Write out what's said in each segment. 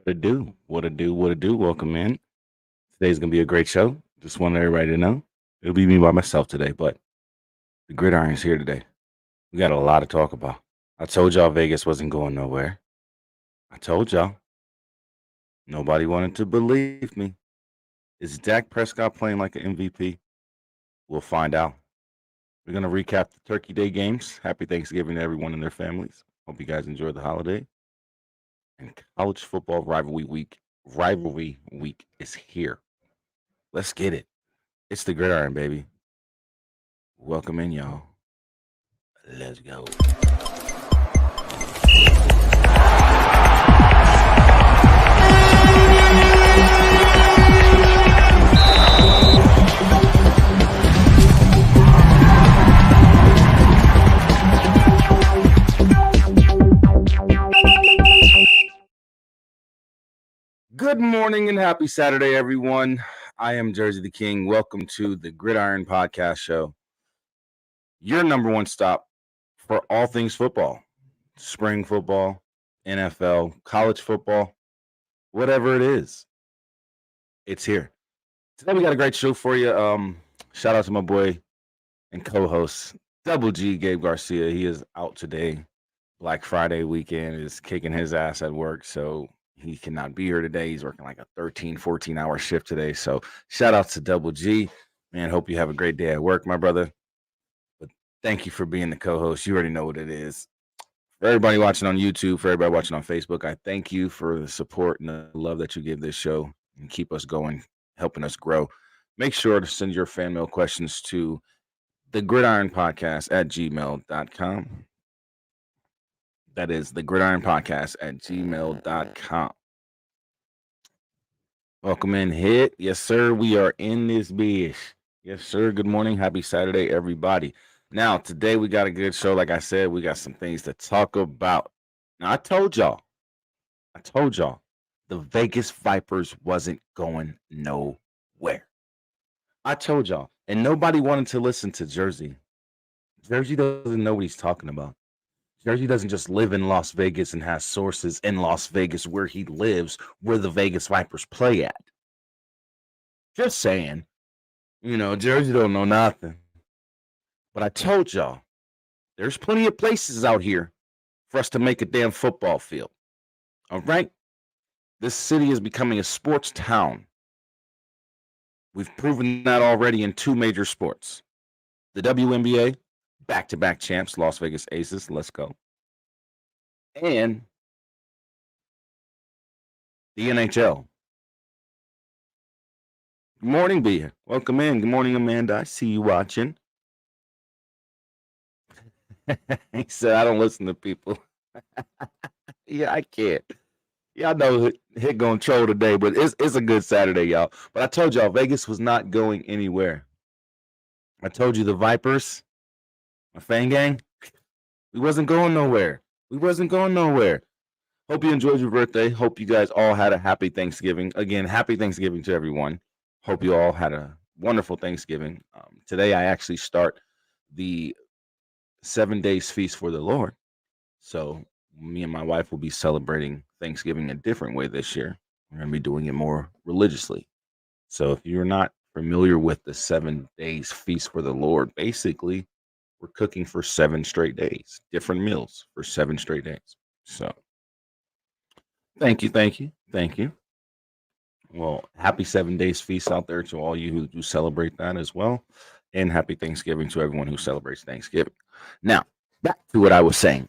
What it do? What it do? What it do? Welcome in. Today's gonna be a great show. Just wanted everybody to know it'll be me by myself today, but the Gridiron is here today. We got a lot to talk about. I told y'all Vegas wasn't going nowhere. I told y'all. Nobody wanted to believe me. Is Dak Prescott playing like an MVP? We'll find out. We're gonna recap the Turkey Day games. Happy Thanksgiving to everyone and their families. Hope you guys enjoyed the holiday. And college football rivalry week is here. Let's get it. It's the Gridiron, baby. Welcome in, y'all. Let's go. Good morning and happy Saturday, everyone. I am Jersey the King. Welcome to the Gridiron Podcast Show, your number one stop for all things football, spring football, NFL, college football, whatever it is. It's here. Today we got a great show for you. Shout out to my boy and co-host Double G Gabe Garcia. He is out today. Black Friday weekend is kicking his ass at work, so he cannot be here today. He's working like a 13, 14-hour shift today. So shout out to Double G. Man, hope you have a great day at work, my brother. But thank you for being the co-host. You already know what it is. For everybody watching on YouTube, for everybody watching on Facebook, I thank you for the support and the love that you give this show and keep us going, helping us grow. Make sure to send your fan mail questions to the Gridiron Podcast at gmail.com. That is the Gridiron Podcast at gmail.com. Welcome in, Hit. Yes, sir. We are in this bitch. Yes, sir. Good morning. Happy Saturday, everybody. Now, today we got a good show. Like I said, we got some things to talk about. Now, I told y'all, the Vegas Vipers wasn't going nowhere. I told y'all, and nobody wanted to listen to Jersey. Jersey doesn't know what he's talking about. Jersey doesn't just live in Las Vegas and has sources in Las Vegas where he lives, where the Vegas Vipers play at. Just saying, Jersey don't know nothing. But I told y'all, there's plenty of places out here for us to make a damn football field. All right? This city is becoming a sports town. We've proven that already in two major sports. The WNBA, back-to-back champs, Las Vegas Aces, let's go. And the NHL. Good morning, B. Welcome in. Good morning, Amanda. I see you watching. He said, I don't listen to people. Yeah, I can't. Y'all know Hit gonna troll today, but it's a good Saturday, y'all. But I told y'all Vegas was not going anywhere. I told you the Vipers, my fan gang, we wasn't going nowhere. We wasn't going nowhere. Hope you enjoyed your birthday. Hope you guys all had a happy Thanksgiving. Again, happy Thanksgiving to everyone. Hope you all had a wonderful Thanksgiving. Today, I actually start the 7 days feast for the Lord. So me and my wife will be celebrating Thanksgiving a different way this year. We're going to be doing it more religiously. So if you're not familiar with the 7 days feast for the Lord, basically we're cooking for 7 straight days, different meals for 7 straight days. So thank you. Well, happy 7 days feast out there to all you who do celebrate that as well. And happy Thanksgiving to everyone who celebrates Thanksgiving. Now, back to what I was saying.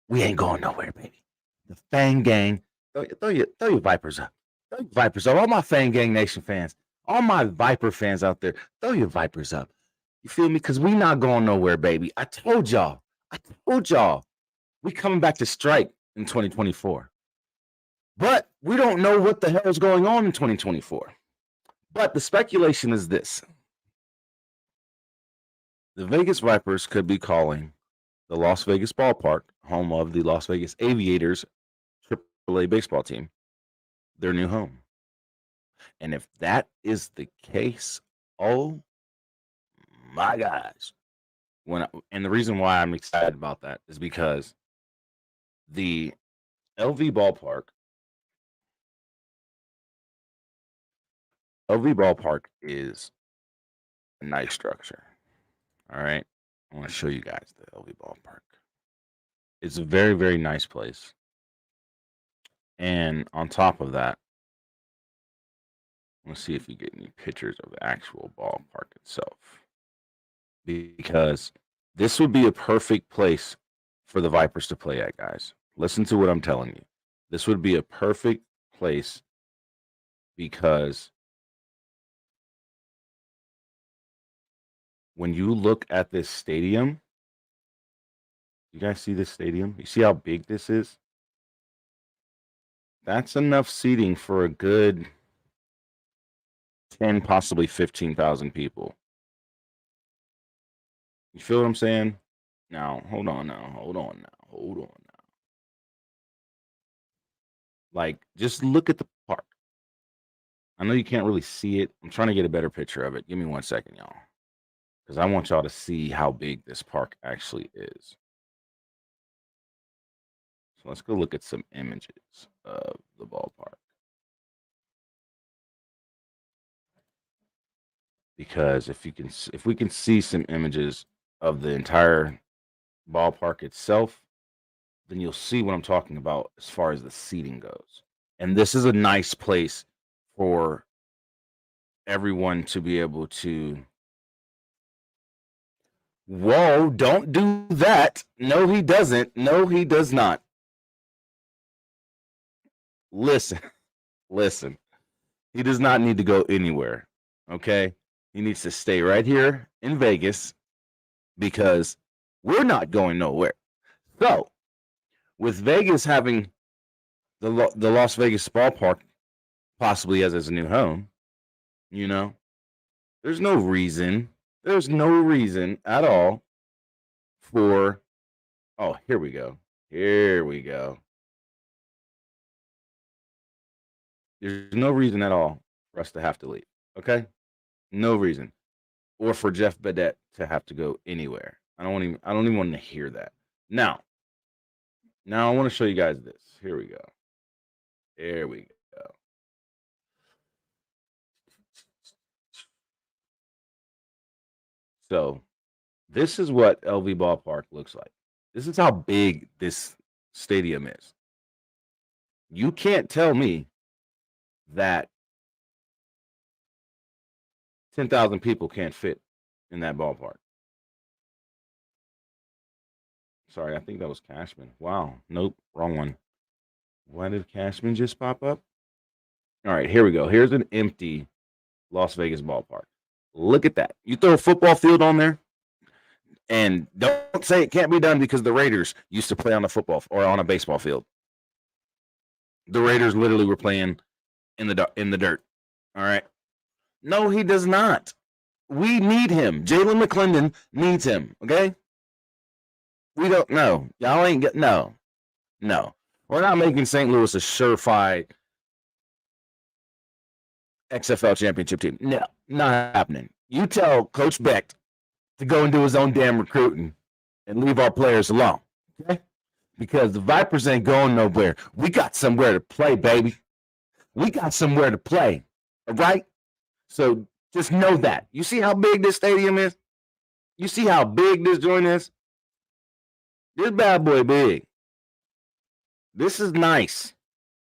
We ain't going nowhere, baby. The Fang Gang, throw your Vipers up. Throw your Vipers up. All my Fang Gang Nation fans, all my Viper fans out there, throw your Vipers up. You feel me? Because we not going nowhere, baby. I told y'all. We coming back to strike in 2024. But we don't know what the hell is going on in 2024. But the speculation is this. The Vegas Vipers could be calling the Las Vegas ballpark, home of the Las Vegas Aviators AAA baseball team, their new home. And if that is the case, oh my gosh. And the reason why I'm excited about that is because the LV Ballpark. LV Ballpark is a nice structure. All right. I want to show you guys the LV Ballpark. It's a very, very nice place. And on top of that, let's see if you get any pictures of the actual ballpark itself. Because this would be a perfect place for the Vipers to play at, guys. Listen to what I'm telling you. This would be a perfect place because when you look at this stadium, you guys see this stadium? You see how big this is? That's enough seating for a good 10, possibly 15,000 people. You feel what I'm saying? Now, hold on now. Like, just look at the park. I know you can't really see it. I'm trying to get a better picture of it. Give me 1 second, y'all. Because I want y'all to see how big this park actually is. So let's go look at some images of the ballpark. Because if we can see some images of the entire ballpark itself, then you'll see what I'm talking about as far as the seating goes. And this is a nice place for everyone to be able to. Whoa, don't do that. No, he doesn't. No, he does not. Listen. He does not need to go anywhere. Okay? He needs to stay right here in Vegas because we're not going nowhere. So, with Vegas having the Las Vegas ballpark possibly as his new home, you know, there's no reason at all for. Oh, here we go. There's no reason at all for us to have to leave. Okay? No reason. Or for Jeff Bedette to have to go anywhere. I don't even want to hear that. Now I want to show you guys this. Here we go. There we go. So, this is what LV Ballpark looks like. This is how big this stadium is. You can't tell me that 10,000 people can't fit in that ballpark. Sorry, I think that was Cashman. Wow. Nope, wrong one. Why did Cashman just pop up? All right, here we go. Here's an empty Las Vegas ballpark. Look at that. You throw a football field on there, and don't say it can't be done because the Raiders used to play on a football or on a baseball field. The Raiders literally were playing in the dirt. All right. No, he does not. We need him. Jalen McClendon needs him. Okay. We don't know. Y'all ain't get no. We're not making St. Louis a surefire XFL championship team. No, not happening. You tell Coach Beck to go and do his own damn recruiting and leave our players alone. Okay? Because the Vipers ain't going nowhere. We got somewhere to play, baby. We got somewhere to play. All right? So just know that. You see how big this stadium is? You see how big this joint is? This bad boy big. This is nice.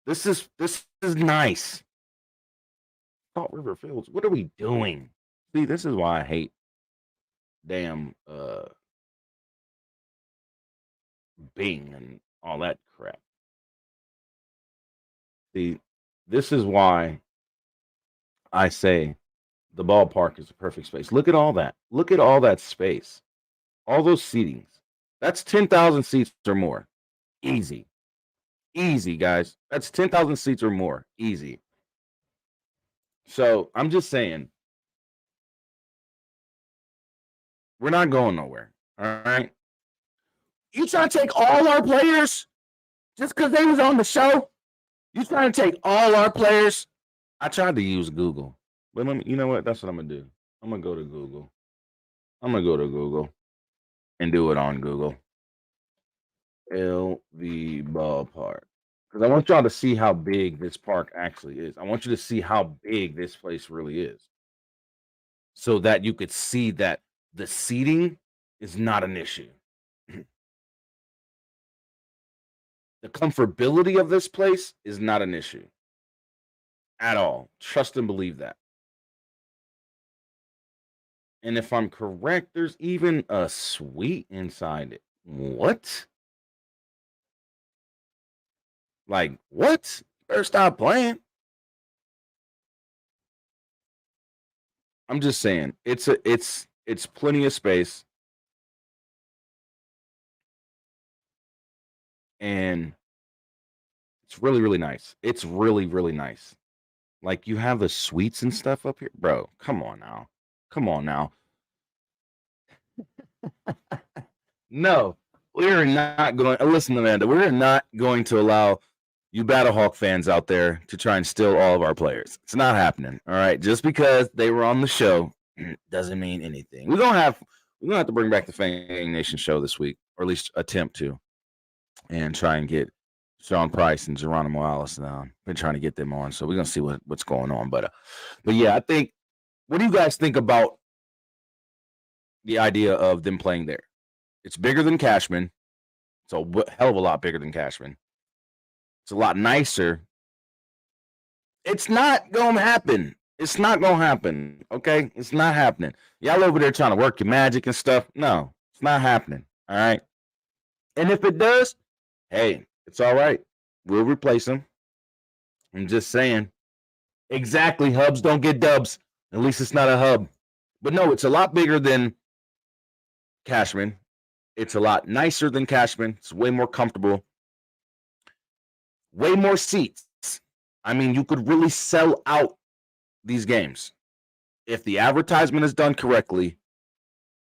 This is nice. Salt River Fields. What are we doing? See, this is why I hate damn Bing and all that crap. See, this is why I say the ballpark is a perfect space. Look at all that. Look at all that space. All those seatings. That's 10,000 seats or more. Easy. Easy, guys. That's 10,000 seats or more. Easy. So I'm just saying, we're not going nowhere. All right. You trying to take all our players just because they was on the show? You trying to take all our players? I tried to use Google, but you know what? That's what I'm gonna do. I'm gonna go to Google. And do it on Google. LV Ballpark. because I want y'all to see how big this park actually is. I want you to see how big this place really is, so that you could see that the seating is not an issue. The comfortability of this place is not an issue at all. Trust and believe that. And if I'm correct, there's even a suite inside it. What? Like, what? Better stop playing. I'm just saying, it's plenty of space, and it's really, really nice. It's really, really nice. Like, you have the suites and stuff up here, bro. Come on now. Come on now. No, we're not going. Listen, Amanda, we're not going to allow you Battlehawk fans out there to try and steal all of our players. It's not happening. All right, just because they were on the show doesn't mean anything. We're gonna have to bring back the Fang Nation show this week, or at least attempt to, and try and get Sean Price and Geronimo Allison on. Been trying to get them on, so we're gonna see what's going on. But yeah, I think. What do you guys think about the idea of them playing there? It's bigger than Cashman. It's a hell of a lot bigger than Cashman. It's a lot nicer. It's not going to happen. It's not going to happen. Okay? It's not happening. Y'all over there trying to work your magic and stuff. No, it's not happening. All right? And if it does, hey, it's all right. We'll replace them. I'm just saying. Exactly. Hubs don't get dubs. At least it's not a hub. But no, it's a lot bigger than Cashman. It's a lot nicer than Cashman. It's way more comfortable. Way more seats. I mean, you could really sell out these games. If the advertisement is done correctly,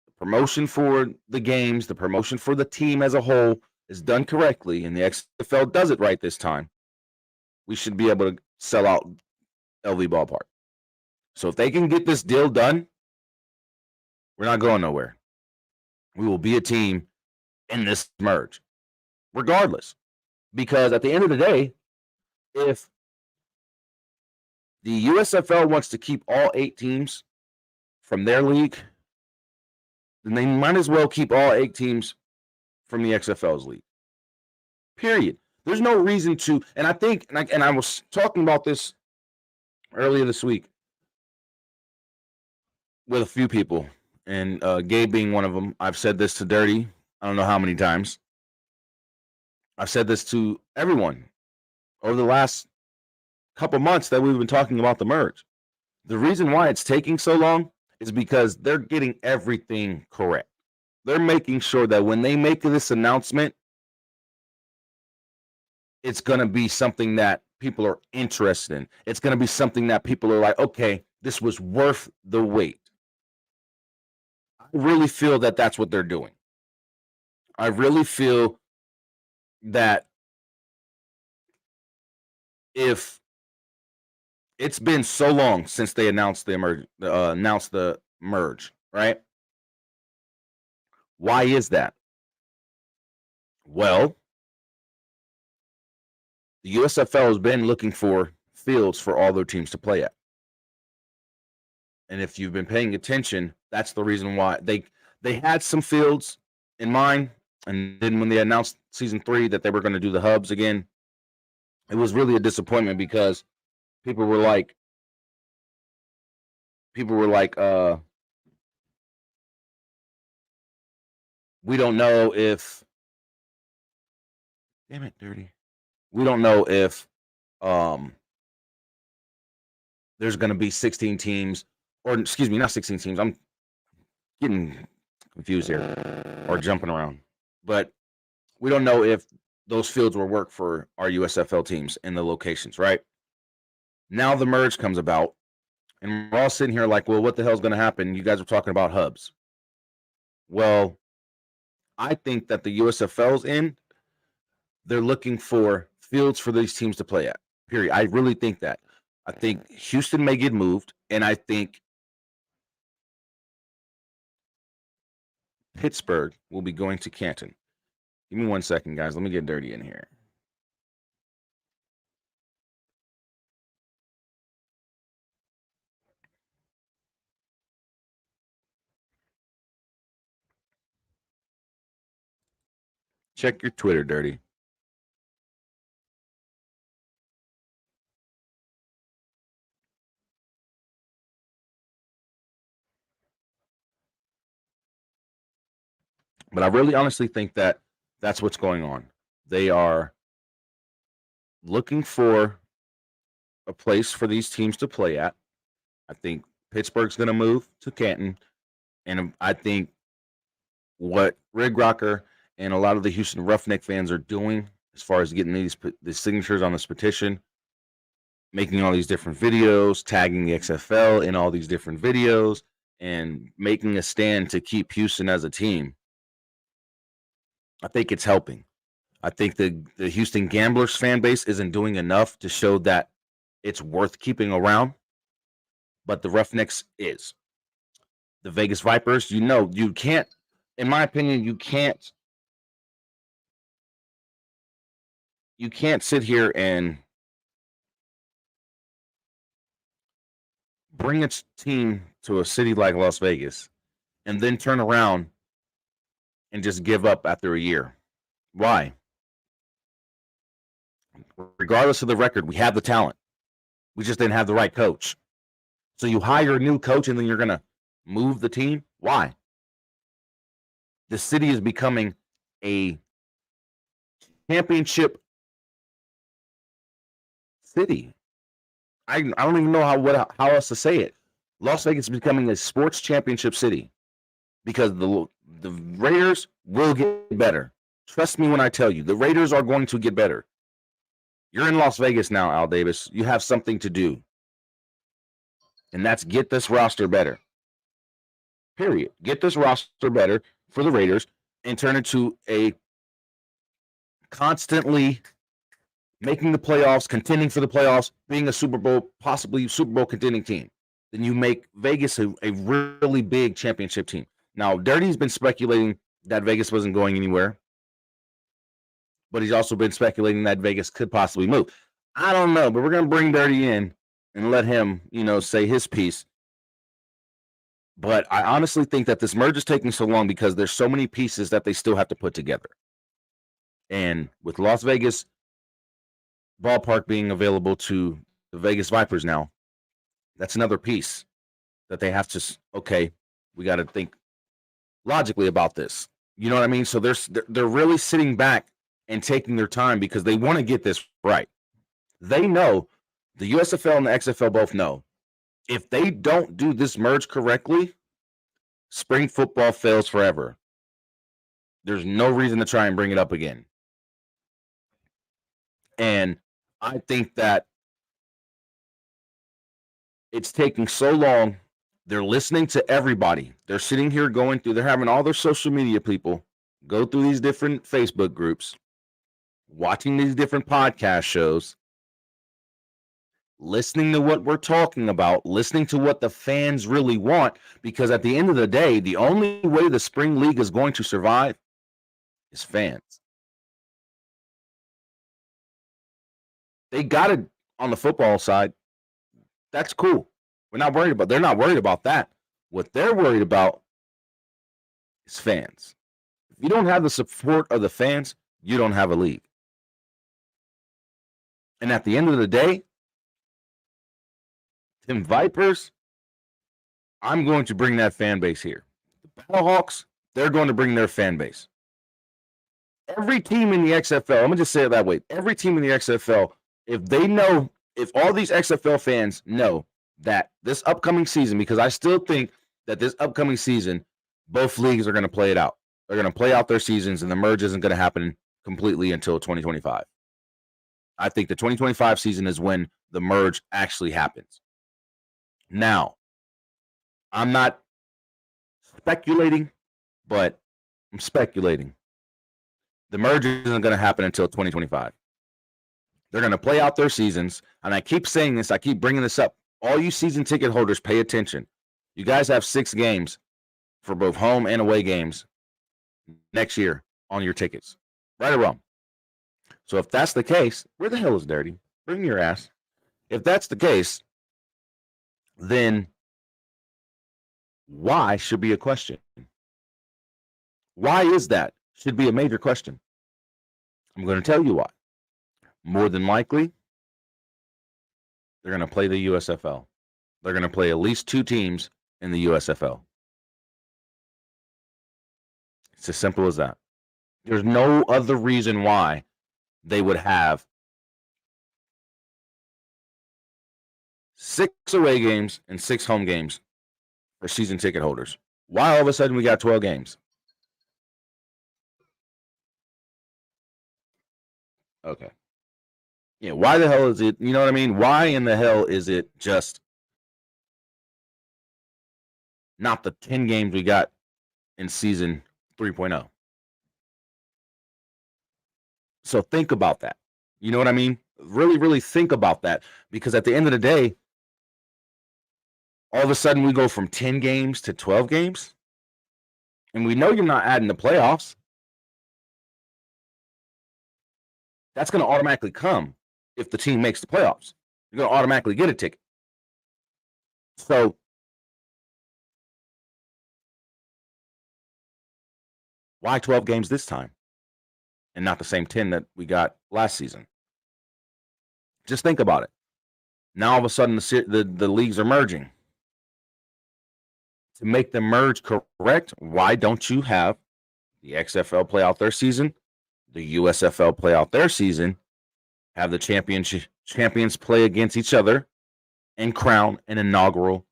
the promotion for the games, the promotion for the team as a whole is done correctly, and the XFL does it right this time, we should be able to sell out LV Ballpark. So if they can get this deal done, we're not going nowhere. We will be a team in this merge, regardless. Because at the end of the day, if the USFL wants to keep all 8 teams from their league, then they might as well keep all 8 teams from the XFL's league. Period. There's no reason to, and I think, and I was talking about this earlier this week with a few people, and Gabe being one of them. I've said this to Dirty, I don't know how many times. I've said this to everyone over the last couple months that we've been talking about the merge. The reason why it's taking so long is because they're getting everything correct. They're making sure that when they make this announcement, it's going to be something that people are interested in. It's going to be something that people are like, okay, this was worth the wait. I really feel that that's what they're doing. I really feel that if it's been so long since they announced the merge, right? Why is that? Well, the USFL has been looking for fields for all their teams to play at. And if you've been paying attention, that's the reason why they had some fields in mind. And then when they announced season 3 that they were going to do the hubs again, it was really a disappointment because people were like, we don't know if, damn it, Dirty. We don't know if there's going to be 16 teams, or excuse me, not 16 teams. I'm getting confused here, or jumping around. But we don't know if those fields will work for our USFL teams in the locations, right? Now the merge comes about, and we're all sitting here like, well, what the hell's going to happen? You guys are talking about hubs. Well, I think that the USFL's in, they're looking for fields for these teams to play at, period. I really think that. I think Houston may get moved, and I think Pittsburgh will be going to Canton. Give me 1 second, guys. Let me get Dirty in here. Check your Twitter, Dirty. But I really honestly think that that's what's going on. They are looking for a place for these teams to play at. I think Pittsburgh's going to move to Canton. And I think what Rig Rocker and a lot of the Houston Roughneck fans are doing as far as getting these signatures on this petition, making all these different videos, tagging the XFL in all these different videos, and making a stand to keep Houston as a team, I think it's helping. I think the Houston Gamblers fan base isn't doing enough to show that it's worth keeping around, but the Roughnecks is. The Vegas Vipers, you can't, in my opinion, you can't sit here and bring its team to a city like Las Vegas and then turn around and just give up after a year. Why? Regardless of the record, we have the talent. We just didn't have the right coach. So you hire a new coach and then you're going to move the team? Why? The city is becoming a championship city. I don't even know how else to say it. Las Vegas is becoming a sports championship city because the Raiders will get better. Trust me when I tell you, the Raiders are going to get better. You're in Las Vegas now, Al Davis. You have something to do. And that's get this roster better. Period. Get this roster better for the Raiders and turn it to a constantly making the playoffs, contending for the playoffs, being a Super Bowl, possibly Super Bowl contending team. Then you make Vegas a really big championship team. Now, Dirty's been speculating that Vegas wasn't going anywhere, but he's also been speculating that Vegas could possibly move. I don't know, but we're going to bring Dirty in and let him, say his piece. But I honestly think that this merge is taking so long because there's so many pieces that they still have to put together. And with Las Vegas ballpark being available to the Vegas Vipers now, that's another piece that they have to, okay, we got to think logically about this. You know what I mean? So they're really sitting back and taking their time because they want to get this right. They know, the USFL and the XFL both know, if they don't do this merge correctly, spring football fails forever. There's no reason to try and bring it up again. And I think that it's taking so long. They're listening to everybody. They're sitting here they're having all their social media people go through these different Facebook groups, watching these different podcast shows, listening to what we're talking about, listening to what the fans really want, because at the end of the day, the only way the spring league is going to survive is fans. They got it on the football side. That's cool. They're not worried about that. What they're worried about is fans. If you don't have the support of the fans, you don't have a league. And at the end of the day, them Vipers, I'm going to bring that fan base here. The Battlehawks, they're going to bring their fan base. Every team in the XFL, I'm going to just say it that way. Every team in the XFL, if all these XFL fans know that this upcoming season, because I still think that this upcoming season, both leagues are going to play it out. They're going to play out their seasons, and the merge isn't going to happen completely until 2025. I think the 2025 season is when the merge actually happens. Now, I'm not speculating, but I'm speculating. The merge isn't going to happen until 2025. They're going to play out their seasons, and I keep saying this, I keep bringing this up. All you season ticket holders, pay attention. You guys have 6 games for both home and away games next year on your tickets. Right or wrong? So if that's the case, where the hell is Dirty? Bring your ass. If that's the case, then why should be a question. Why is that? Should be a major question. I'm going to tell you why. More than likely, they're going to play the USFL. They're going to play at least 2 teams in the USFL. It's as simple as that. There's no other reason why they would have 6 away games and 6 home games for season ticket holders. Why all of a sudden we got 12 games? Okay. Yeah, why the hell is it, you know what I mean? Why in the hell is it just not the 10 games we got in season 3.0? So think about that. You know what I mean? Really, really think about that, because at the end of the day, all of a sudden we go from 10 games to 12 games, and we know you're not adding the playoffs. That's going to automatically come if the team makes the playoffs. You're going to automatically get a ticket. So why 12 games this time and not the same 10 that we got last season? Just think about it. Now all of a sudden the leagues are merging. To make them merge correct, why don't you have the XFL play out their season, the USFL play out their season, have the champions play against each other, and crown an inaugural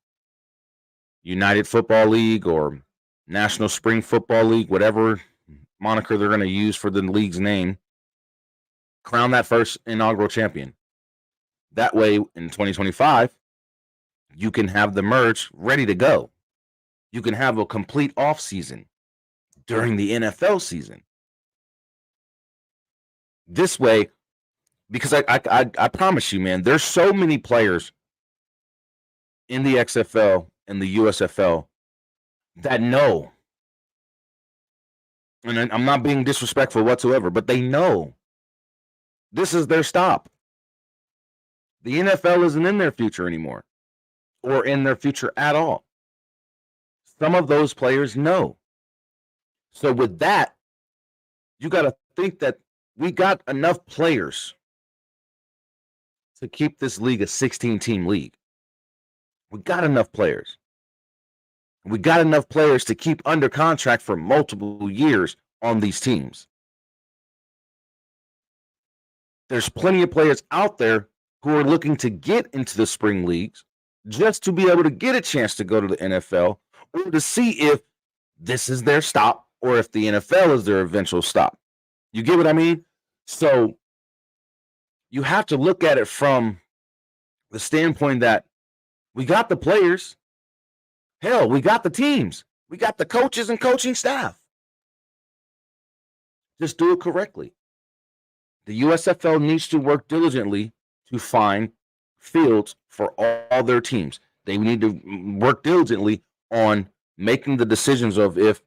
United Football League or National Spring Football League, whatever moniker they're going to use for the league's name, crown that first inaugural champion. That way, in 2025, you can have the merge ready to go. You can have a complete off season during the NFL season. This way, because I promise you, man, there's so many players in the XFL and the USFL that know, and I'm not being disrespectful whatsoever, but they know this is their stop. The NFL isn't in their future anymore, or in their future at all. Some of those players know. So with that, you got to think that we got enough players to keep this league a 16-team league. We got enough players. We got enough players to keep under contract for multiple years on these teams. There's plenty of players out there who are looking to get into the spring leagues just to be able to get a chance to go to the NFL, or to see if this is their stop or if the NFL is their eventual stop. You get what I mean? So you have to look at it from the standpoint that we got the players. Hell, we got the teams. We got the coaches and coaching staff. Just do it correctly. The USFL needs to work diligently to find fields for all their teams. They need to work diligently on making the decisions of if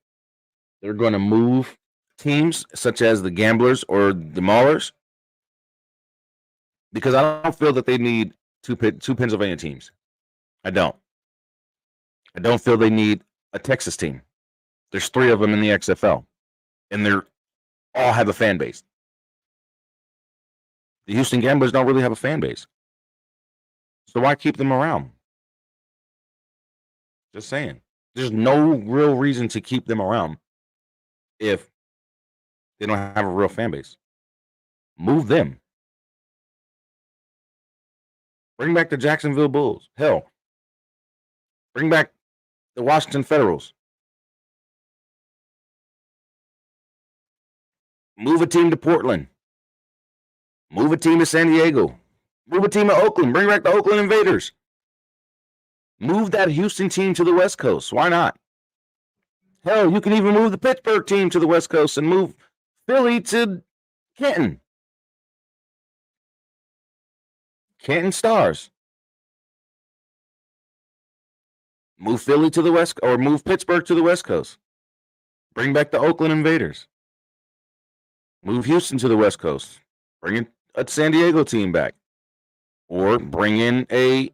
they're going to move teams such as the Gamblers or the Maulers, because I don't feel that they need two Pennsylvania teams. I don't feel they need a Texas team. There's 3 of them in the XFL, and they're all have a fan base. The Houston Gamblers don't really have a fan base, so why keep them around? Just saying. There's no real reason to keep them around if they don't have a real fan base. Move them. Bring back the Jacksonville Bulls. Hell, bring back the Washington Federals. Move a team to Portland. Move a team to San Diego. Move a team to Oakland. Bring back the Oakland Invaders. Move that Houston team to the West Coast. Why not? Hell, you can even move the Pittsburgh team to the West Coast and move Philly to Canton. Canton Stars. Move Philly to the West, or move Pittsburgh to the West Coast. Bring back the Oakland Invaders. Move Houston to the West Coast. Bring in a San Diego team back. Or bring in a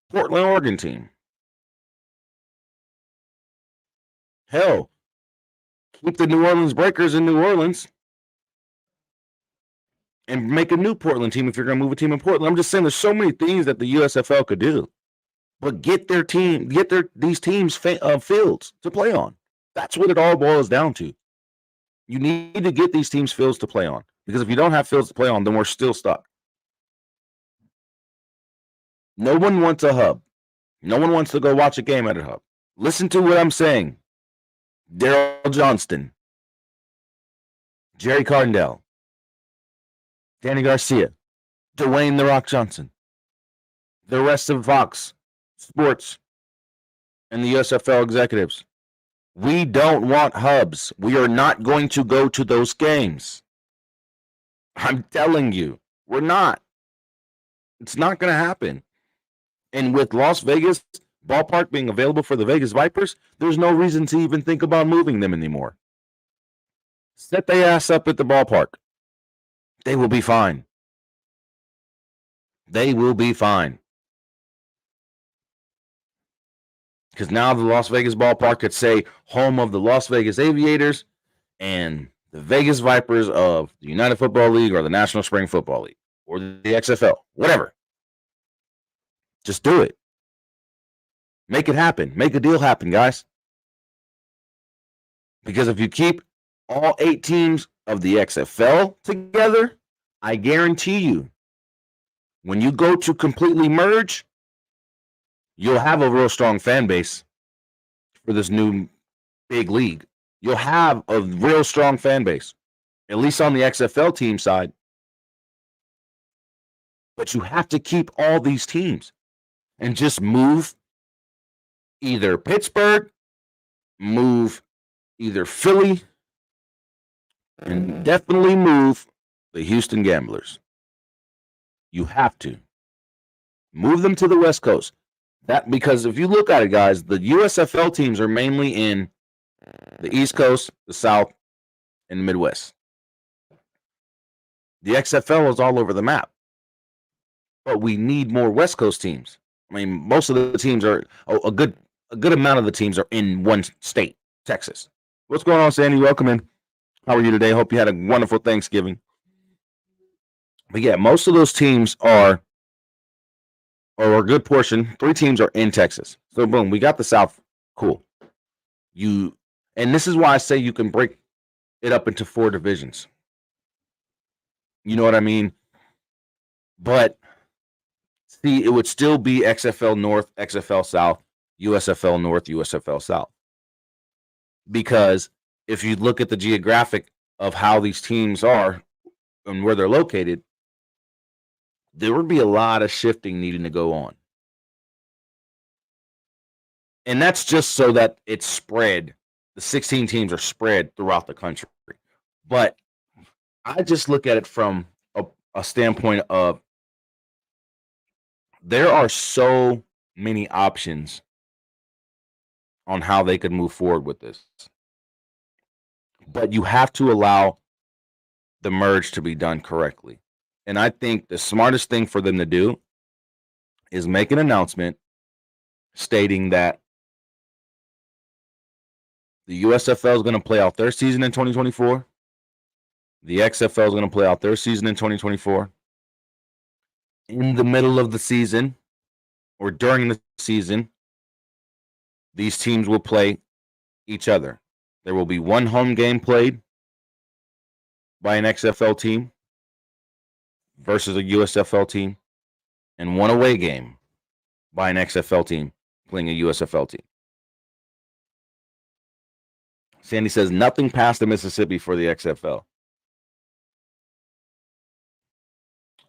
Portland, Oregon team. Hell, Keep the New Orleans Breakers in New Orleans and make a new Portland team if you're going to move a team in Portland. I'm just saying there's so many things that the USFL could do. But get these teams fields to play on. That's what it all boils down to. You need to get these teams fields to play on. Because if you don't have fields to play on, then we're still stuck. No one wants a hub. No one wants to go watch a game at a hub. Listen to what I'm saying. Daryl Johnston, Jerry Cardindale, Danny Garcia, Dwayne The Rock Johnson, the rest of Fox Sports, and the USFL executives. We don't want hubs. We are not going to go to those games. I'm telling you, we're not. It's not going to happen. And with Las Vegas ballpark being available for the Vegas Vipers, there's no reason to even think about moving them anymore. Set their ass up at the ballpark. They will be fine. They will be fine. Because now the Las Vegas ballpark could say home of the Las Vegas Aviators and the Vegas Vipers of the United Football League or the National Spring Football League or the XFL, whatever. Just do it. Make it happen. Make a deal happen, guys. Because if you keep all 8 teams of the XFL together, I guarantee you, when you go to completely merge, you'll have a real strong fan base for this new big league. You'll have a real strong fan base, at least on the XFL team side. But you have to keep all these teams and just move either Pittsburgh, move either Philly, and definitely move the Houston Gamblers. You have to move them to the West Coast. That because if you look at it, guys, the USFL teams are mainly in the East Coast, the South, and the Midwest. The XFL is all over the map. But we need more West Coast teams. I mean, most of the teams are a good amount of the teams are in one state, Texas. What's going on, Sandy? Welcome in. How are you today? Hope you had a wonderful Thanksgiving. But yeah, most of those teams are, or a good portion, 3 teams are in Texas. So boom, we got the South. Cool. And this is why I say you can break it up into 4 divisions. You know what I mean? But see, it would still be XFL North, XFL South, USFL North, USFL South. Because if you look at the geographic of how these teams are and where they're located, there would be a lot of shifting needing to go on. And that's just so that it's spread. The 16 teams are spread throughout the country. But I just look at it from a standpoint of there are so many options on how they could move forward with this. But you have to allow the merge to be done correctly. And I think the smartest thing for them to do is make an announcement stating that the USFL is going to play out their season in 2024. The XFL is going to play out their season in 2024. In the middle of the season or during the season, these teams will play each other. There will be one home game played by an XFL team versus a USFL team, and one away game by an XFL team playing a USFL team. Sandy says nothing past the Mississippi for the XFL.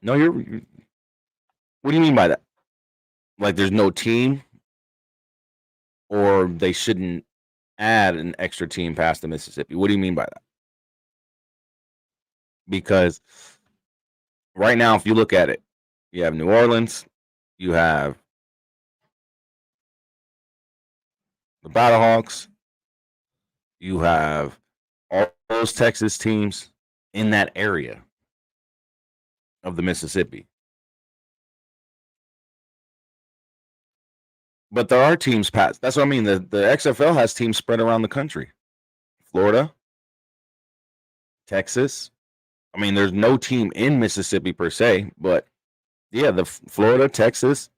No, what do you mean by that? Like there's no team, or they shouldn't add an extra team past the Mississippi? What do you mean by that? Because right now, if you look at it, you have New Orleans, you have the Battlehawks, you have all those Texas teams in that area of the Mississippi. But there are teams past. That's what I mean. The XFL has teams spread around the country. Florida, Texas. I mean, there's no team in Mississippi per se, but yeah, the Florida, Texas,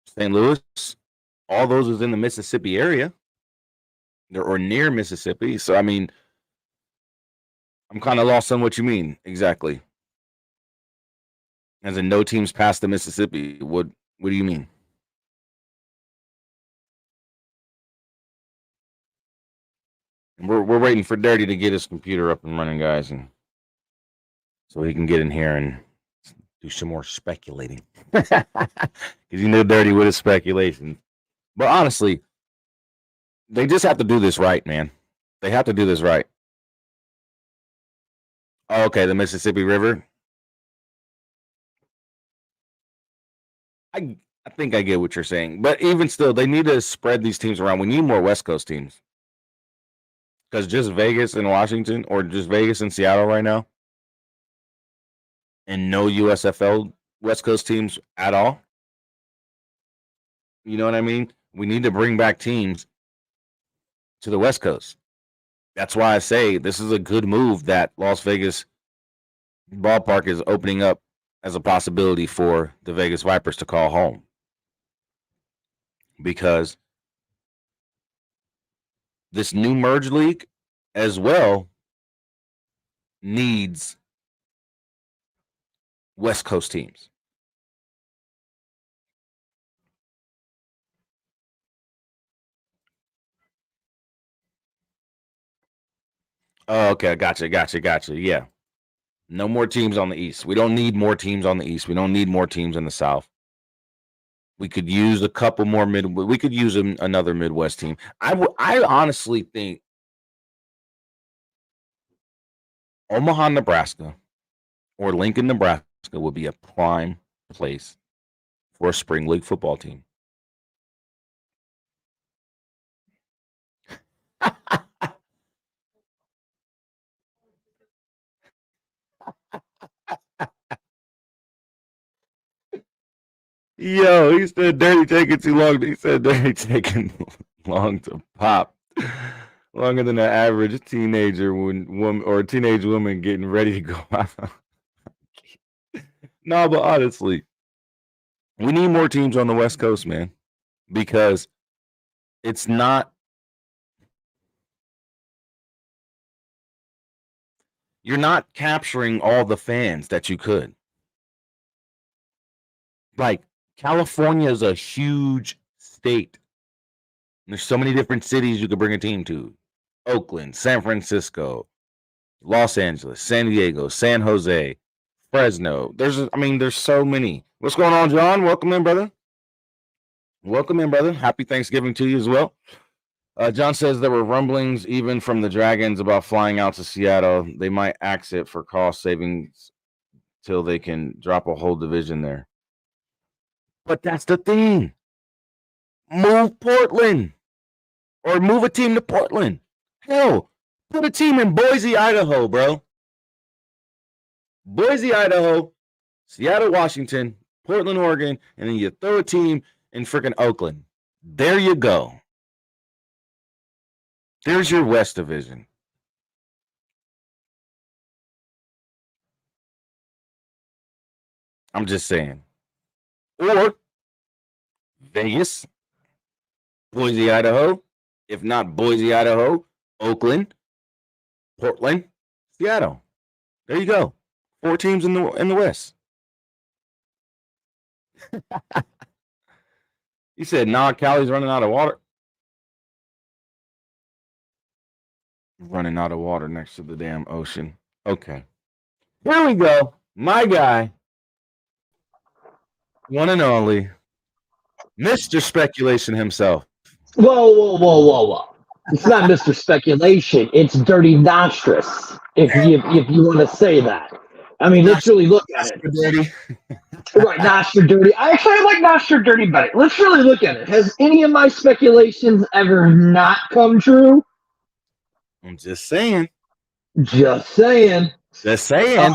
St. Louis, all those is in the Mississippi area or near Mississippi. So, I mean, I'm kind of lost on what you mean exactly. As in, no teams past the Mississippi. What do you mean? We're waiting for Dirty to get his computer up and running, guys, and so he can get in here and do some more speculating. Because you know Dirty with his speculation. But honestly, they just have to do this right, man. They have to do this right. Oh, okay, the Mississippi River. I think I get what you're saying, but even still, they need to spread these teams around. We need more West Coast teams because just Vegas and Washington, or just Vegas and Seattle right now, and no USFL West Coast teams at all. You know what I mean? We need to bring back teams to the West Coast. That's why I say this is a good move that Las Vegas ballpark is opening up as a possibility for the Vegas Vipers to call home. Because this new merge league as well needs West Coast teams. Oh, okay. Gotcha. Yeah. No more teams on the East. We don't need more teams on the East. We don't need more teams in the South. We could use a couple more we could use another Midwest team. I honestly think Omaha, Nebraska, or Lincoln, Nebraska would be a prime place for a spring league football team. Yo, he said Dirty taking too long. He said Dirty taking long to pop. Longer than an average teenager woman or a teenage woman getting ready to go out. No, but honestly, we need more teams on the West Coast, man, because it's not. You're not capturing all the fans that you could. Like, California is a huge state. There's so many different cities you could bring a team to. Oakland, San Francisco, Los Angeles, San Diego, San Jose, Fresno. There's so many. What's going on, John? Welcome in, brother. Happy Thanksgiving to you as well. John says there were rumblings even from the Dragons about flying out to Seattle. They might axe it for cost savings till they can drop a whole division there. But that's the thing. Move Portland. Or move a team to Portland. Hell, put a team in Boise, Idaho, bro. Boise, Idaho, Seattle, Washington, Portland, Oregon, and then you throw a team in freaking Oakland. There you go. There's your West Division. I'm just saying. Or Vegas, Boise, Idaho. If not Boise, Idaho, Oakland, Portland, Seattle. There you go. 4 teams in the West. He said, nah, Cali's running out of water. Running out of water next to the damn ocean. Okay. Here we go. My guy. One and only. Mr. Speculation himself. Whoa. It's not Mr. Speculation. It's Dirty Nostrous, if you want to say that. I mean, let's really look at it. Dirty. Right, Nostra Dirty. I like Nostra Dirty better. Let's really look at it. Has any of my speculations ever not come true? I'm just saying. Just saying. Didn't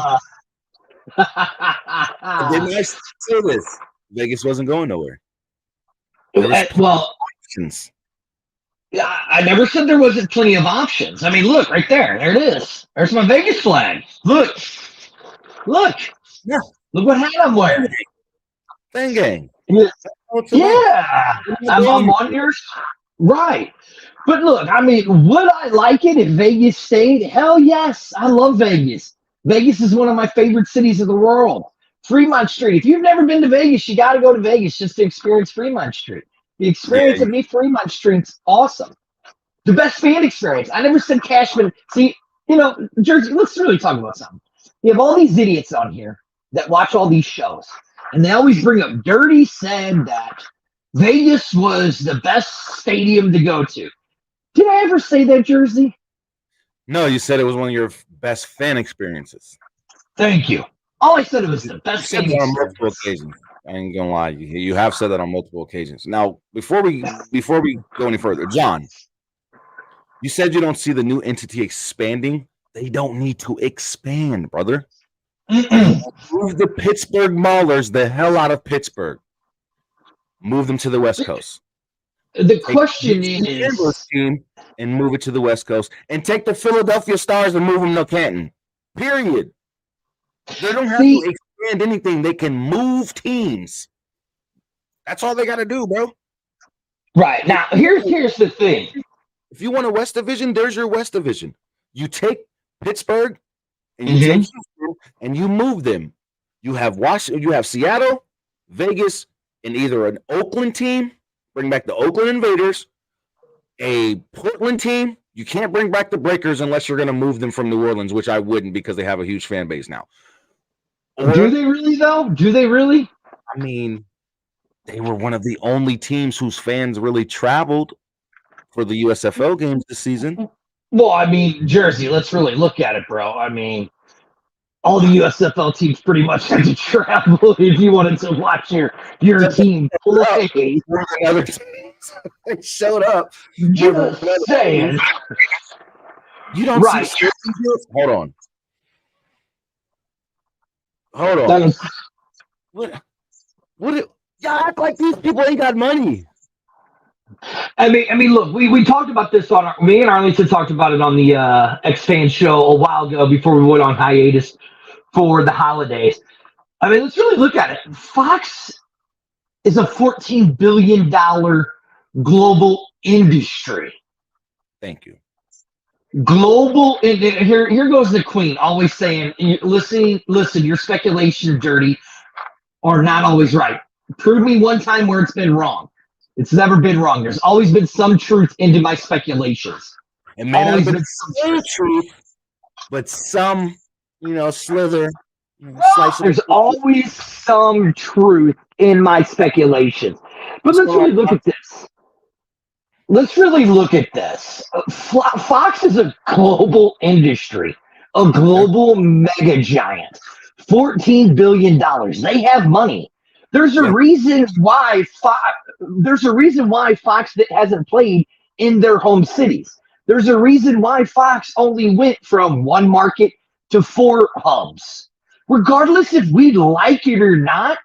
I say this? Vegas wasn't going nowhere. Well, options. I never said there wasn't plenty of options. I mean, look right there. There it is. There's my Vegas flag. Look, look, Yeah. look what hat I'm wearing. Thing gang. Yeah, I'm on yours. Right. But look, I mean, would I like it if Vegas stayed? Hell yes. I love Vegas. Vegas is one of my favorite cities of the world. Fremont Street. If you've never been to Vegas, you got to go to Vegas just to experience Fremont Street. The experience of me Fremont Street's awesome. The best fan experience. I never said Cashman. See, Jersey, let's really talk about something. You have all these idiots on here that watch all these shows, and they always bring up Dirty said that Vegas was the best stadium to go to. Did I ever say that, Jersey? No, you said it was one of your best fan experiences. Thank you. All I said it was the best fan experience. On multiple occasions. I ain't gonna lie, you have said that on multiple occasions. Now, before we go any further, John, you said you don't see the new entity expanding. They don't need to expand, brother. Move the Pittsburgh Maulers the hell out of Pittsburgh. Move them to the West Coast. The question is, team and move it to the West Coast, and take the Philadelphia Stars and move them to Canton. Period. They don't have to expand anything. They can move teams. That's all they got to do, bro. Right. Now, here's the thing. If you want a West Division, there's your West Division. You take Pittsburgh and you take Houston and you move them. You have Washington, you have Seattle, Vegas, and either an Oakland team, bring back the Oakland Invaders, a Portland team. You can't bring back the Breakers unless you're going to move them from New Orleans, which I wouldn't because they have a huge fan base now. Or, do they really, though? Do they really? I mean, they were one of the only teams whose fans really traveled for the USFL games this season. Well, I mean, Jersey, let's really look at it, bro. I mean, all the USFL teams pretty much had to travel if you wanted to watch your team play. Other teams they showed up. Just saying. You don't see. Hold on. What? Y'all act like these people ain't got money. I mean, look, we talked about this me and Arlington talked about it on the X-Fan show a while ago before we went on hiatus for the holidays. I mean, let's really look at it. Fox is a $14 billion global industry. Thank you. Global, here goes the queen, always saying, listen, your speculation, Dirty, are not always right. Prove me one time where it's been wrong. It's never been wrong. There's always been some truth into my speculations. It may not have been some truth, but some, slither. There's always some truth in my speculations. But let's really look at this. Fox is a global industry, a global mega giant. $14 billion. They have money. There's a reason why Fox hasn't played in their home cities. There's a reason why Fox only went from one market to 4 hubs. Regardless if we like it or not,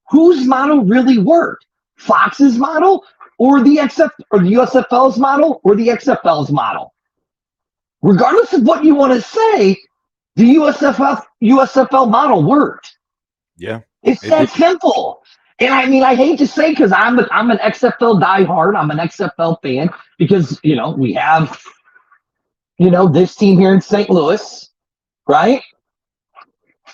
whose model really worked? Fox's model or the USFL's model or the XFL's model? Regardless of what you want to say, the USFL model worked. Yeah. It's that simple. And I mean, I hate to say, because I'm an XFL diehard. I'm an XFL fan because, we have, this team here in St. Louis, right?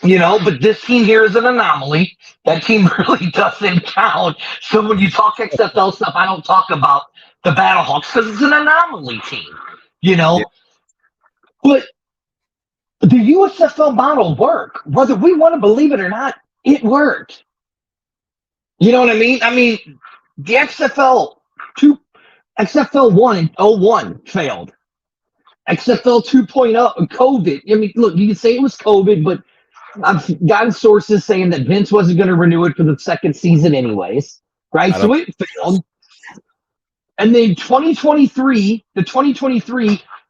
But this team here is an anomaly. That team really doesn't count. So when you talk XFL stuff, I don't talk about the Battlehawks because it's an anomaly team, Yeah. But the USFL model worked. Whether we want to believe it or not, it worked. You know what I mean? I mean, the XFL 1 in 01 failed. XFL 2.0, COVID. I mean, look, you can say it was COVID, but I've gotten sources saying that Vince wasn't going to renew it for the second season anyways, right? So it failed. And then 2023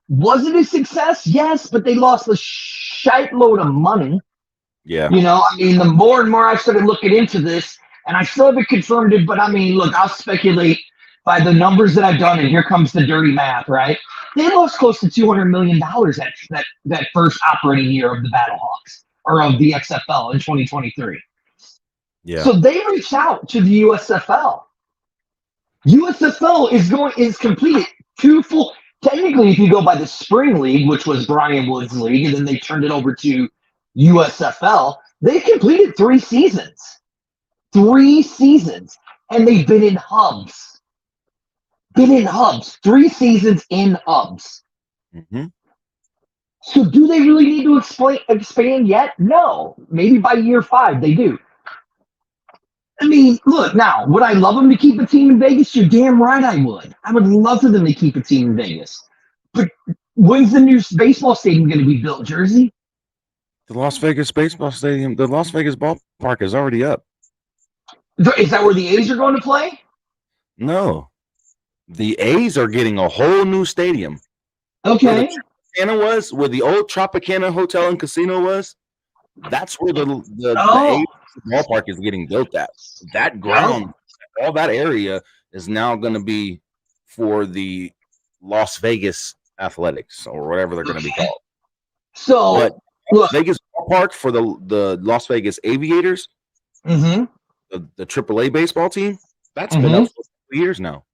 wasn't a success, yes, but they lost a shite load of money. Yeah. I mean, the more and more I started looking into this, and I still haven't confirmed it, but I mean, look, I'll speculate by the numbers that I've done, and here comes the dirty math, right? They lost close to $200 million that first operating year of the Battlehawks or of the XFL in 2023. Yeah. So they reached out to the USFL. USFL is completed two full. Technically, if you go by the spring league, which was Brian Wood's league, and then they turned it over to USFL, they completed 3 seasons. 3 seasons. And they've been in hubs. 3 seasons in hubs. Mm-hmm. So do they really need to expand yet? No. Maybe by year 5 they do. I mean, look, now, would I love them to keep a team in Vegas? You're damn right I would. I would love for them to keep a team in Vegas. But when's the new baseball stadium going to be built, Jersey? The Las Vegas baseball stadium, the Las Vegas ballpark is already up. Is that where the A's are going to play? No. The A's are getting a whole new stadium. Okay. Where the old Tropicana Hotel and Casino was, that's where the A's ballpark is getting built at. That ground, all that area is now going to be for the Las Vegas Athletics or whatever they're going to be called. So, but look, Vegas ballpark for the Las Vegas Aviators, the AAA baseball team, that's been up for 2 years now.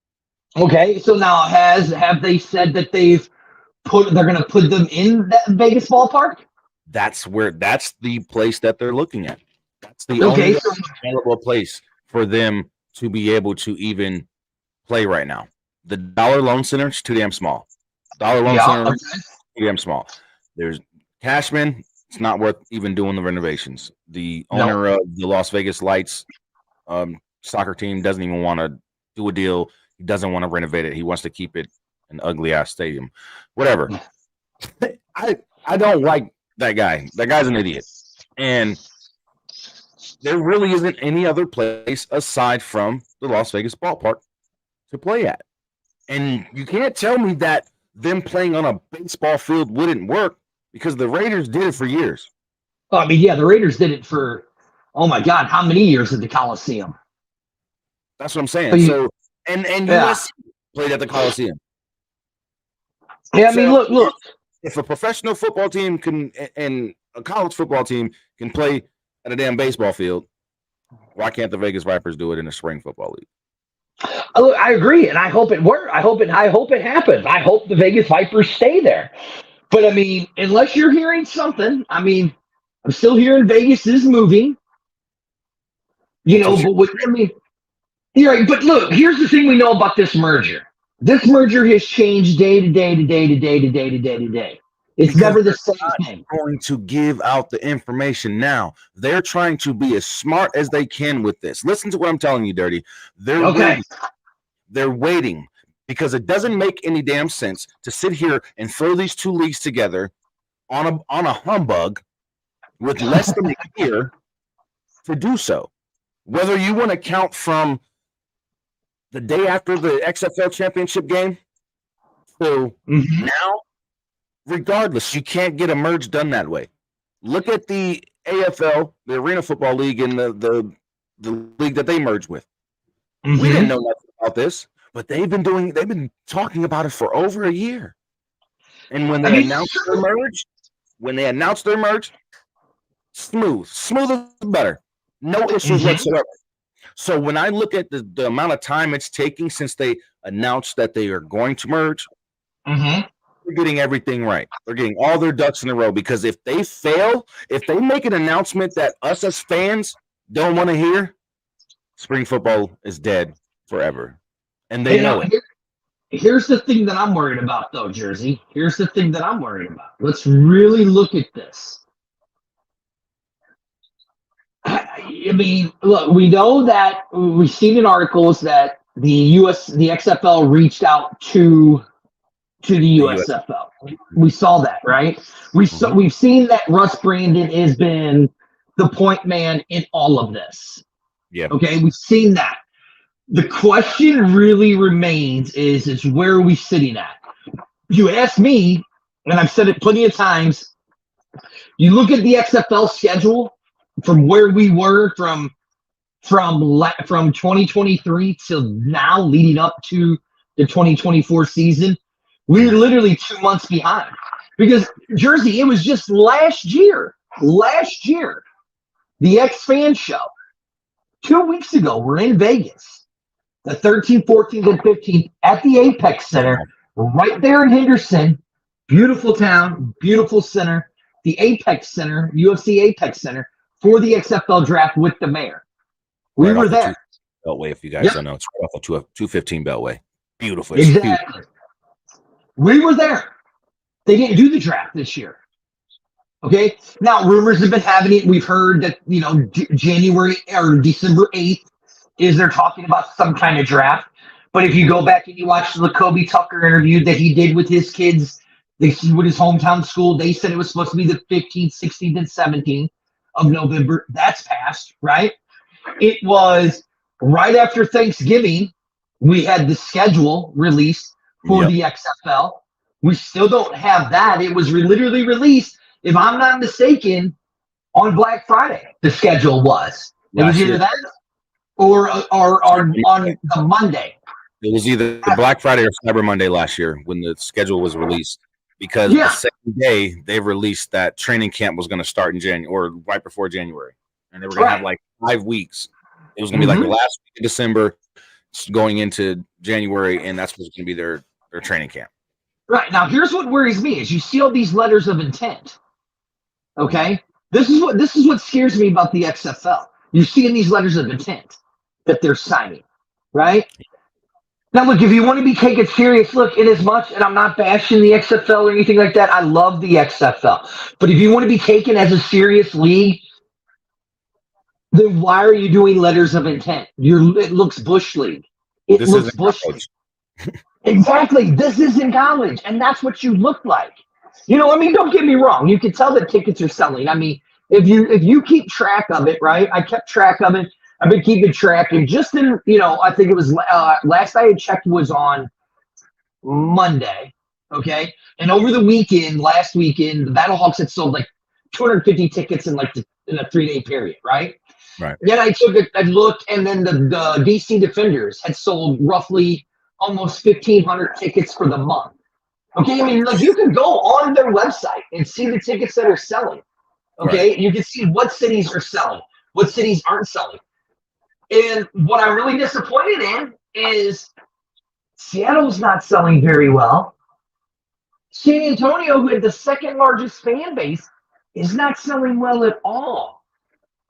Okay, so now have they said that they're going to put them in that Vegas ballpark? That's the place that they're looking at. That's the only available place for them to be able to even play right now. The Dollar Loan Center is too damn small. Center is too damn small. There's Cashman. It's not worth even doing the renovations. The owner of the Las Vegas Lights soccer team doesn't even want to do a deal. He doesn't want to renovate it. He wants to keep it an ugly ass stadium. Whatever. I don't like that guy. That guy's an idiot. And there really isn't any other place aside from the Las Vegas ballpark to play at. And you can't tell me that them playing on a baseball field wouldn't work because the Raiders did it for years. Oh, I mean, yeah, the Raiders did it for, oh my God, how many years at the Coliseum? That's what I'm saying. So, and USC played at the Coliseum. Yeah, I mean, look. If a professional football team and a college football team can play at a damn baseball field, why can't the Vegas Vipers do it in a spring football league? Look, I agree, and I hope it works. I hope it happens. I hope the Vegas Vipers stay there. But I mean, unless you're hearing something, I mean, I'm still hearing Vegas is moving. You know, you're right. But look, here's the thing we know about this merger. This merger has changed day to day to day to day to day to day to day. It's never the same thing. Going to give out the information now. They're trying to be as smart as they can with this. Listen to what I'm telling you, Dirty. They're waiting because it doesn't make any damn sense to sit here and throw these two leagues together on a humbug with less than a year to do so. Whether you want to count from the day after the XFL championship game to now, regardless, you can't get a merge done that way. Look at the AFL, the Arena Football League, and the league that they merged with. We didn't know nothing about this, but they've been talking about it for over a year. And when they announced their merge, smoother better, no issues whatsoever. So when I look at the amount of time it's taking since they announced that they are going to merge, they're getting everything right. They're getting all their ducks in a row, because if they fail, if they make an announcement that us as fans don't want to hear, spring football is dead forever. And they know it. Here's the thing that I'm worried about, though, Jersey. Here's the thing that I'm worried about. Let's really look at this. I mean, look, we know that we've seen in articles that the XFL reached out to the USFL. We saw that, right? We've seen that Russ Brandon has been the point man in all of this. Yeah. Okay, we've seen that. The question really remains is where are we sitting at? You ask me, and I've said it plenty of times, you look at the XFL schedule from where we were from from 2023 till now, leading up to the 2024 season. We're literally 2 months behind because Jersey, it was just last year, the X Fan Show. 2 weeks ago, we're in Vegas, the 13th, 14th, and 15th at the Apex Center, right there in Henderson. Beautiful town, beautiful center, the Apex Center, UFC Apex Center for the XFL draft with the mayor. We were there. Beltway, if you guys don't know, it's right off the 215 Beltway. Beautiful. Exactly. We were there. They didn't do the draft this year. Okay. Now, rumors have been having it. We've heard that, January or December 8th is they're talking about some kind of draft. But if you go back and you watch the Kobe Tucker interview that he did with his kids, with his hometown school, they said it was supposed to be the 15th, 16th, and 17th of November. That's passed, right? It was right after Thanksgiving. We had the schedule released for the XFL. We still don't have that. It was literally released, if I'm not mistaken, on Black Friday. The schedule was. It was either that or on the Monday. It was either Black Friday or Cyber Monday last year when the schedule was released. Because the second day they released that training camp was going to start in January or right before January, and they were going to have like 5 weeks. It was going to be like the last week of December, going into January, and that's what's going to be their training camp. Right. Now, here's what worries me: is you see all these letters of intent. Okay, this is what scares me about the XFL. You're seeing these letters of intent that they're signing, right? Now, look, if you want to be taken serious, look, in as much, and I'm not bashing the XFL or anything like that, I love the XFL. But if you want to be taken as a serious league, then why are you doing letters of intent? It looks Bush League. This looks Bush League. Exactly. This isn't college, and that's what you look like. Don't get me wrong. You can tell that tickets are selling. I mean, if you keep track of it, right? I kept track of it. I've been keeping track, and just in, I think it was last I had checked was on Monday, okay? And over the weekend, last weekend, the Battlehawks had sold like 250 tickets in a 3-day period, right? Right. Then I looked, and then the DC Defenders had sold roughly almost 1,500 tickets for the month. Okay, I mean, you can go on their website and see the tickets that are selling. Okay, you can see what cities are selling, what cities aren't selling. And what I'm really disappointed in is Seattle's not selling very well. San Antonio, who had the second largest fan base, is not selling well at all.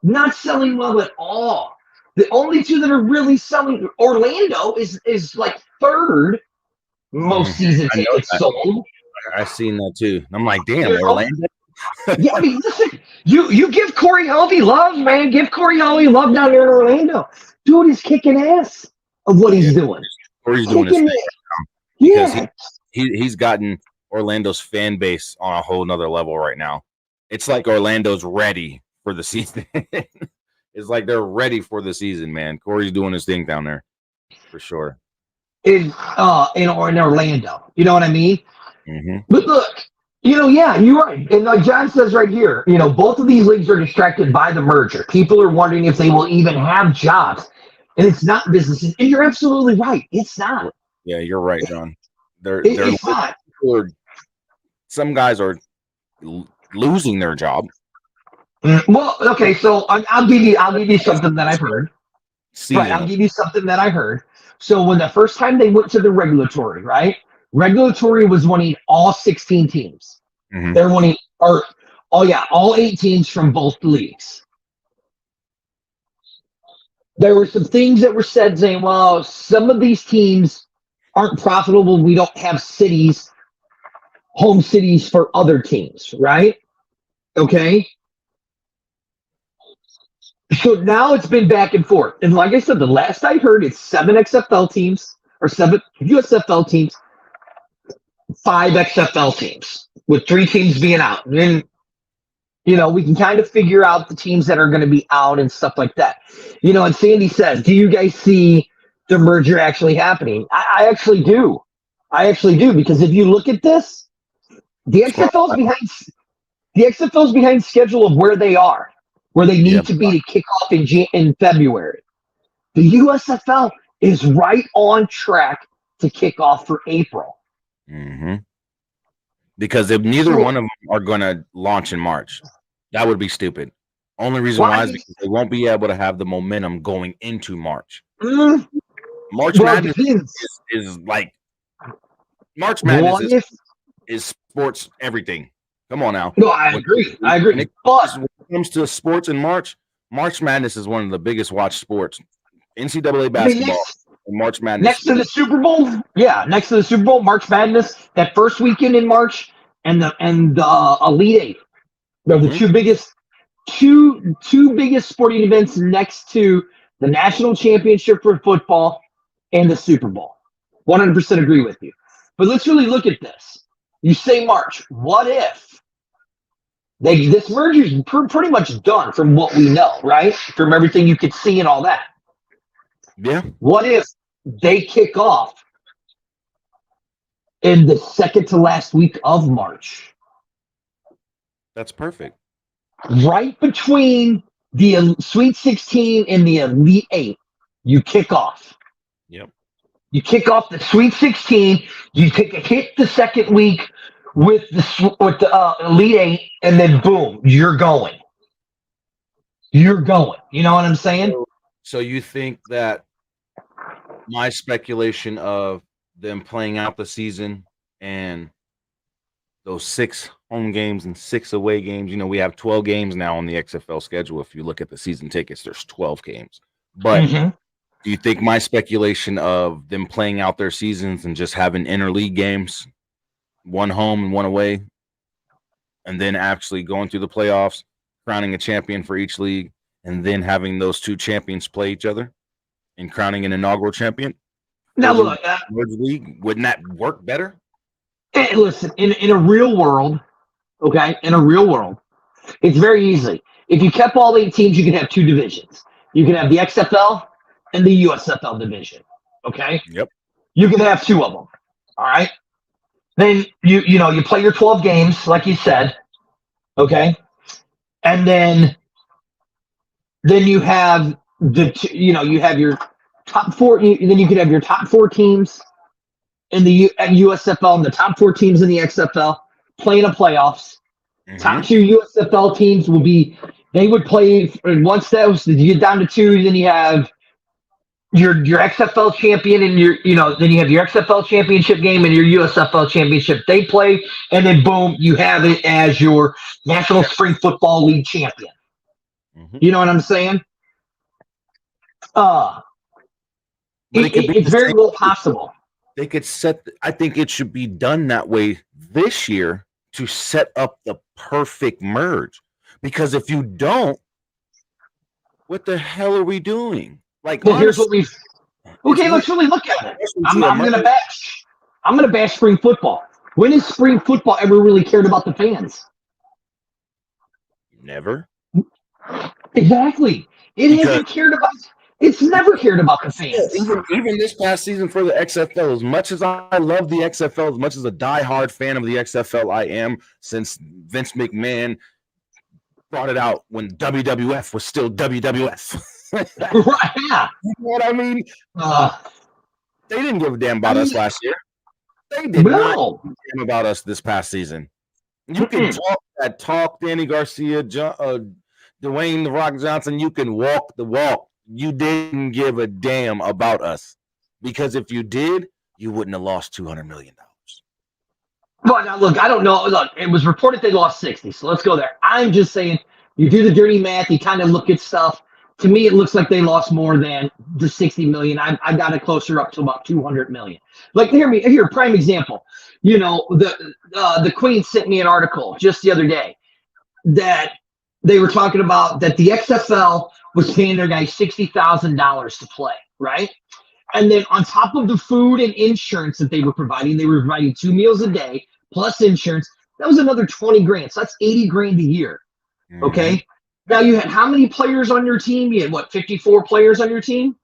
Not selling well at all. The only two that are really selling, Orlando is like third most season tickets sold. I've seen that too. I'm like, damn, Orlando. Yeah, I mean, listen, you give Corey Harvey love, man. Give Corey Harvey love down there in Orlando. Dude is kicking ass of what he's doing. Corey's doing his thing because he's gotten Orlando's fan base on a whole nother level right now. It's like Orlando's ready for the season. It's like they're ready for the season, man. Corey's doing his thing down there for sure. In Orlando, you know what I mean? Mm-hmm. But look. You're right. And like John says right here, both of these leagues are distracted by the merger. People are wondering if they will even have jobs. And it's not businesses. And you're absolutely right. It's not. Yeah, you're right, John. It's not. Some guys are losing their job. Well, okay, so I'll give you something that I've heard. I'll give you something that I heard. So when the first time they went to the regulatory, right? Regulatory was wanting all 16 teams. Mm-hmm. They're wanting, all 8 teams from both leagues. There were some things that were said saying, well, some of these teams aren't profitable. We don't have home cities for other teams, right? Okay. So now it's been back and forth. And like I said, the last I heard, it's 7 XFL teams or 7 USFL teams, 5 XFL teams, with 3 teams being out. And then, we can kind of figure out the teams that are going to be out and stuff like that. And Sandy says, do you guys see the merger actually happening? I actually do. Because if you look at this, the XFL's behind schedule of where they are. where they need Yep. to be to kick off in February. The USFL is right on track to kick off for April. Mm-hmm. Because if neither one of them are going to launch in March, that would be stupid. Only reason why is because they won't be able to have the momentum going into March. March Madness is like March Madness is sports everything. Come on now. No, I agree. When it comes to sports in March, March Madness is one of the biggest watched sports. NCAA basketball and March Madness. Next to the Super Bowl, next to the Super Bowl, March Madness, that first weekend in March, and the Elite Eight. They're the two biggest sporting events next to the national championship for football and the Super Bowl. 100% agree with you. But let's really look at this. You say March. What if this merger is pretty much done from what we know, right? From everything you could see and all that. Yeah. What if they kick off in the second to last week of March? That's perfect. Right between the Sweet 16 and the Elite 8, you kick off. Yep. You kick off the Sweet 16. You take a hit the second week with the Elite 8, and then boom, you're going. You're going. You know what I'm saying? So you think that my speculation of them playing out the season and those 6 home games and 6 away games, we have 12 games now on the XFL schedule. If you look at the season tickets, there's 12 games. But do you think my speculation of them playing out their seasons and just having interleague games, 1 home and 1 away, and then actually going through the playoffs, crowning a champion for each league, and then having those 2 champions play each other and crowning an inaugural champion? Now look, league, wouldn't that work better? Hey, listen, in a real world, okay, it's very easy. If you kept all 8 teams, you could have 2 divisions. You can have the XFL and the USFL division, okay? Yep. You can have 2 of them, all right? Then you play your 12 games, like you said, okay? And then you have you have your top 4. Then you could have your top 4 teams in the USFL and the top 4 teams in the XFL playing a playoffs. Top 2 USFL teams would play. And once you get down to 2, then you have your XFL champion and then you have your XFL championship game and your USFL championship. They play, and then boom, you have it as your National Spring Football League champion. You know what I'm saying? It's very well possible. They could I think it should be done that way this year to set up the perfect merge. Because if you don't, what the hell are we doing? Like, well, here's what we've. Okay, let's really look at it. I'm gonna bash spring football. When has spring football ever really cared about the fans? Never. Exactly. It's never cared about the fans. Even this past season for the XFL, as much as I love the XFL, as much as a diehard fan of the XFL I am, since Vince McMahon brought it out when WWF was still WWF. Right, yeah. You know what I mean? They didn't give a damn about us last year. They did not give a damn about us this past season. You can talk that talk, Danny Garcia, Dwayne "The Rock" Johnson. You can walk the walk. You didn't give a damn about us, because if you did, you wouldn't have lost $200 million. Well, now look, I don't know. Look, it was reported they lost 60, so let's go there. I'm just saying, you do the dirty math, you kind of look at stuff. To me, it looks like they lost more than the 60 million. I got it closer up to about 200 million. Like, here, prime example. The Queen sent me an article just the other day that they were talking about that the XFL was paying their guys $60,000 to play, right? And then on top of the food and insurance that they were providing 2 meals a day plus insurance. That was another 20 grand. So that's 80 grand a year. Okay. Now you had how many players on your team? You had 54 players on your team?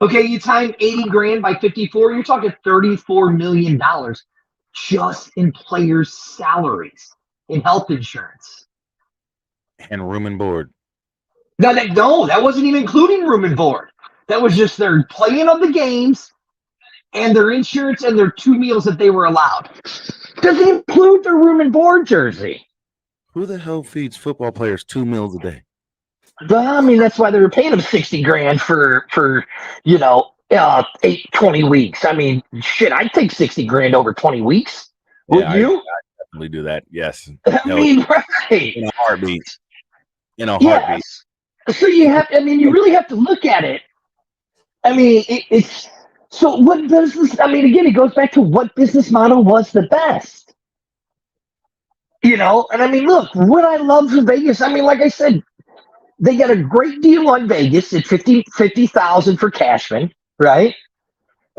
Okay, you time 80 grand by 54, you're talking $34 million just in players' salaries in health insurance. And room and board. No, that wasn't even including room and board. That was just their playing of the games and their insurance and their 2 meals that they were allowed. Doesn't include their room and board jersey. Who the hell feeds football players 2 meals a day? But I mean, that's why they were paying them $60,000 for 20 weeks. I mean, shit, I'd take $60,000 over 20 weeks. Would you? I definitely do that. Yes. I mean, right. In a heartbeat. In a heartbeat. Yes. So you really have to look at it. I mean, it's so what business? I mean, again, it goes back to what business model was the best. And I mean, look, what I love for Vegas. I mean, like I said, they got a great deal on Vegas at 50,000 for Cashman, right?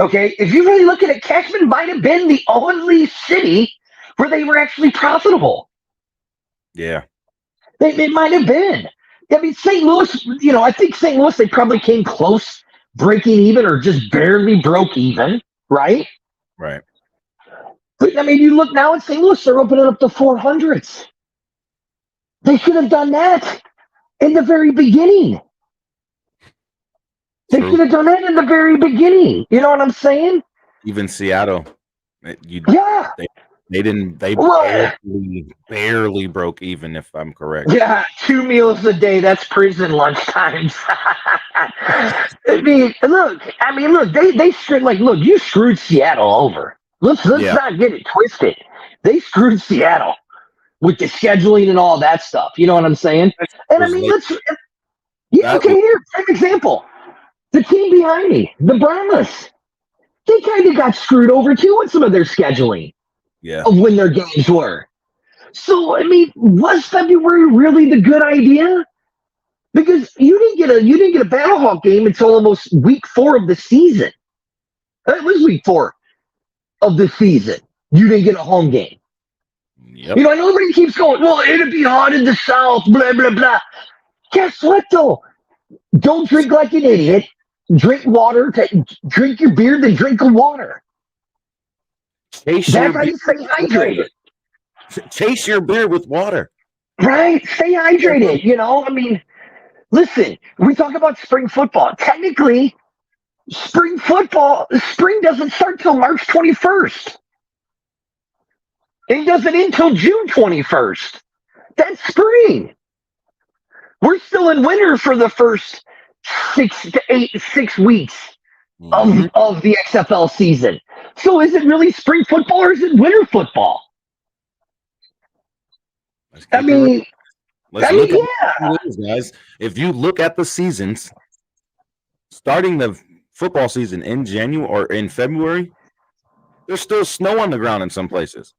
Okay, if you really look at it, Cashman might have been the only city where they were actually profitable. Yeah. They might have been. I mean, St. Louis, I think St. Louis, they probably came close breaking even or just barely broke even, right? Right. But, I mean, you look now at St. Louis, they're opening up the 400s. They should have done that in the very beginning. They should have done that in the very beginning. You know what I'm saying? Even Seattle. Yeah. They didn't. They barely broke even, if I'm correct. Yeah, 2 meals a day. That's prison lunchtimes. I mean, look. They look. You screwed Seattle over. Let's not get it twisted. They screwed Seattle with the scheduling and all that stuff. You know what I'm saying? And I mean, here, prime example. The team behind me, the Brahmas, they kind of got screwed over too with some of their scheduling. Yeah. Of when their games were. So, I mean, was February really the good idea? Because you didn't get a Battlehawk game until almost week 4 of the season. It was week 4 of the season. You didn't get a home game. Yep. I know everybody keeps going, well, it'll be hot in the South, blah, blah, blah. Guess what, though? Don't drink like an idiot. Drink water. Drink your beer, then drink the water. That's how you stay hydrated. Chase your beer with water. Right? Stay hydrated. I mean, listen, we talk about spring football. Technically, spring doesn't start till March 21st. It doesn't end till June 21st. That's spring. We're still in winter for the first 6 weeks of the XFL season. So is it really spring football or is it winter football? I mean, guys. If you look at the seasons, starting the football season in January or in February, there's still snow on the ground in some places.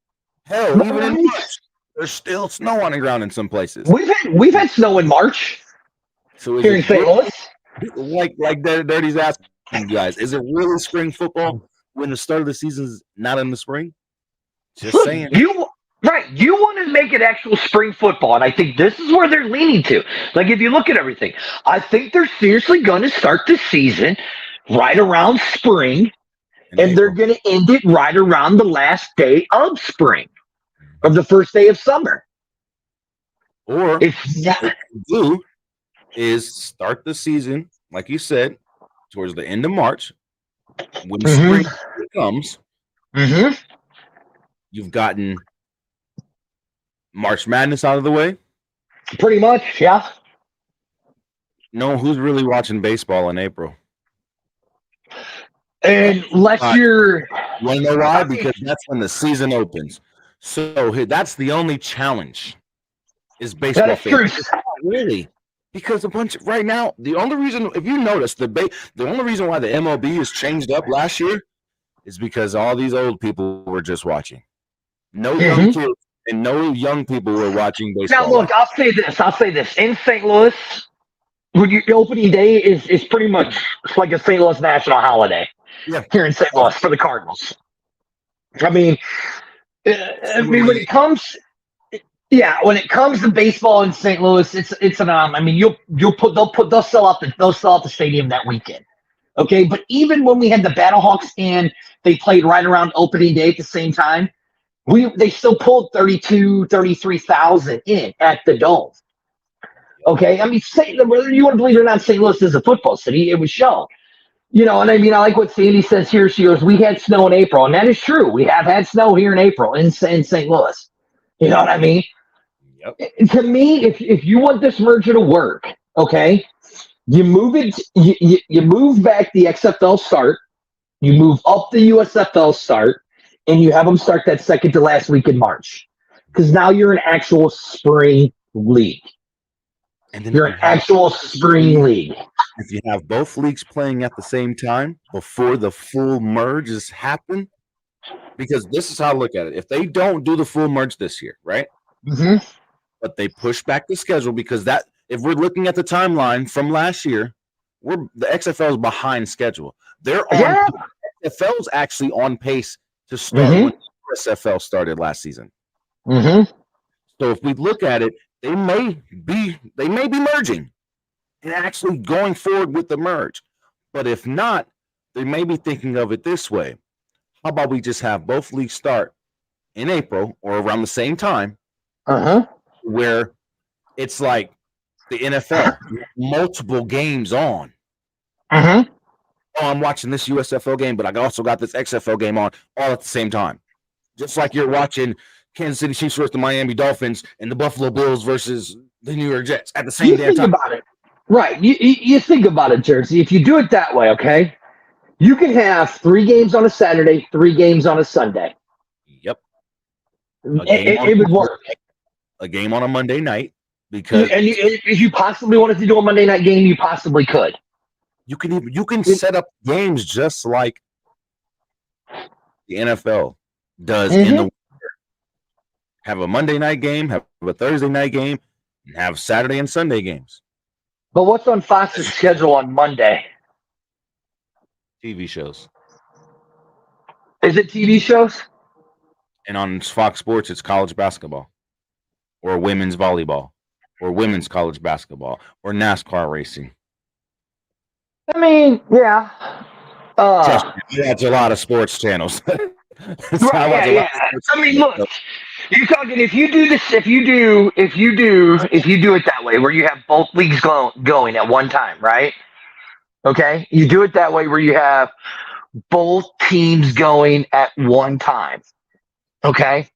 Hell, even in March, there's still snow on the ground in some places. We've had snow in March. So here in St. Louis, like Dirty's asking you guys, is it really spring football when the start of the season is not in the spring? Just saying. You want to make it actual spring football, and I think this is where they're leaning to. Like, if you look at everything, I think they're seriously going to start the season right around spring, and they're going to end it right around the last day of spring, or the first day of summer. Or is start the season, like you said, towards the end of March, when spring comes. You've gotten March Madness out of the way. Pretty much, yeah. No, who's really watching baseball in April? Unless you're... You want to know why? Because that's when the season opens. So that's the only challenge is baseball. That is true. Really. Because right now, the only reason, if you notice, the only reason why the MLB has changed up last year is because all these old people were just watching. No young kids and no young people were watching baseball. Now, look, I'll say this. In St. Louis, your opening day is pretty much like a St. Louis national holiday here in St. Louis for the Cardinals. I mean, when it comes... Yeah, when it comes to baseball in St. Louis, it's an I mean, they'll sell out the stadium that weekend. Okay, but even when we had the Battlehawks and they played right around opening day at the same time, they still pulled 33,000 in at the Dome. Okay, I mean, whether you want to believe it or not, St. Louis is a football city. It was shown. And I mean, I like what Sandy says here. She goes, "We had snow in April," and that is true. We have had snow here in April in St. Louis. You know what I mean? Yep. To me, if you want this merger to work, okay, you move it. You move back the XFL start. You move up the USFL start, and you have them start that second to last week in March, because now you're an actual spring league. And then You're an actual spring league. If you have both leagues playing at the same time before the full merges happen, because this is how I look at it. If they don't do the full merge this year, right? Mm-hmm. But they push back the schedule because that, if we're looking at the timeline from last year, the XFL is behind schedule. They're on XFL's actually on pace to start when USFL started last season. Mm-hmm. So if we look at it, they may be merging and actually going forward with the merge. But if not, they may be thinking of it this way. How about we just have both leagues start in April or around the same time, where it's like the NFL, multiple games on. Oh, I'm watching this USFL game, but I also got this XFL game on all at the same time. Just like you're watching Kansas City Chiefs versus the Miami Dolphins and the Buffalo Bills versus the New York Jets at the same damn time. About it. Right. You think about it, Jersey. If you do it that way, okay, you can have 3 games on a Saturday, 3 games on a Sunday. Yep. It would work. A game on a Monday night, because if you possibly wanted to do a Monday night game, you possibly could. You can set up games just like the NFL does in the winter. Have a Monday night game, have a Thursday night game, and have Saturday and Sunday games. But what's on Fox's schedule on Monday? TV shows. Is it TV shows? And on Fox Sports, it's college basketball, or women's volleyball, or women's college basketball, or NASCAR racing. I mean, yeah. That's a lot of sports channels. I mean, look, you're talking if you do it that way, where you have both leagues going at one time, right? Okay, you do it that way where you have both teams going at one time. Okay,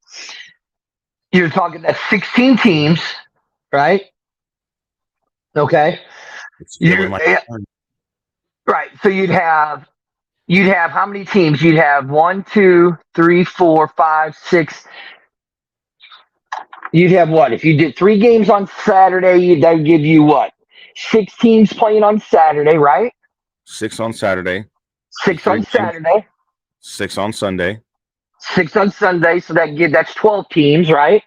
you're talking that 16 teams, right? Okay, right. So you'd have how many teams? You'd have 1, 2, 3, 4, 5, 6. You'd have what? If you did 3 games on Saturday, that would give you what? 6 teams playing on Saturday, right? 6 on Saturday. 6 on Saturday. 6 on Sunday. 6 on Sunday. So that's 12 teams, right?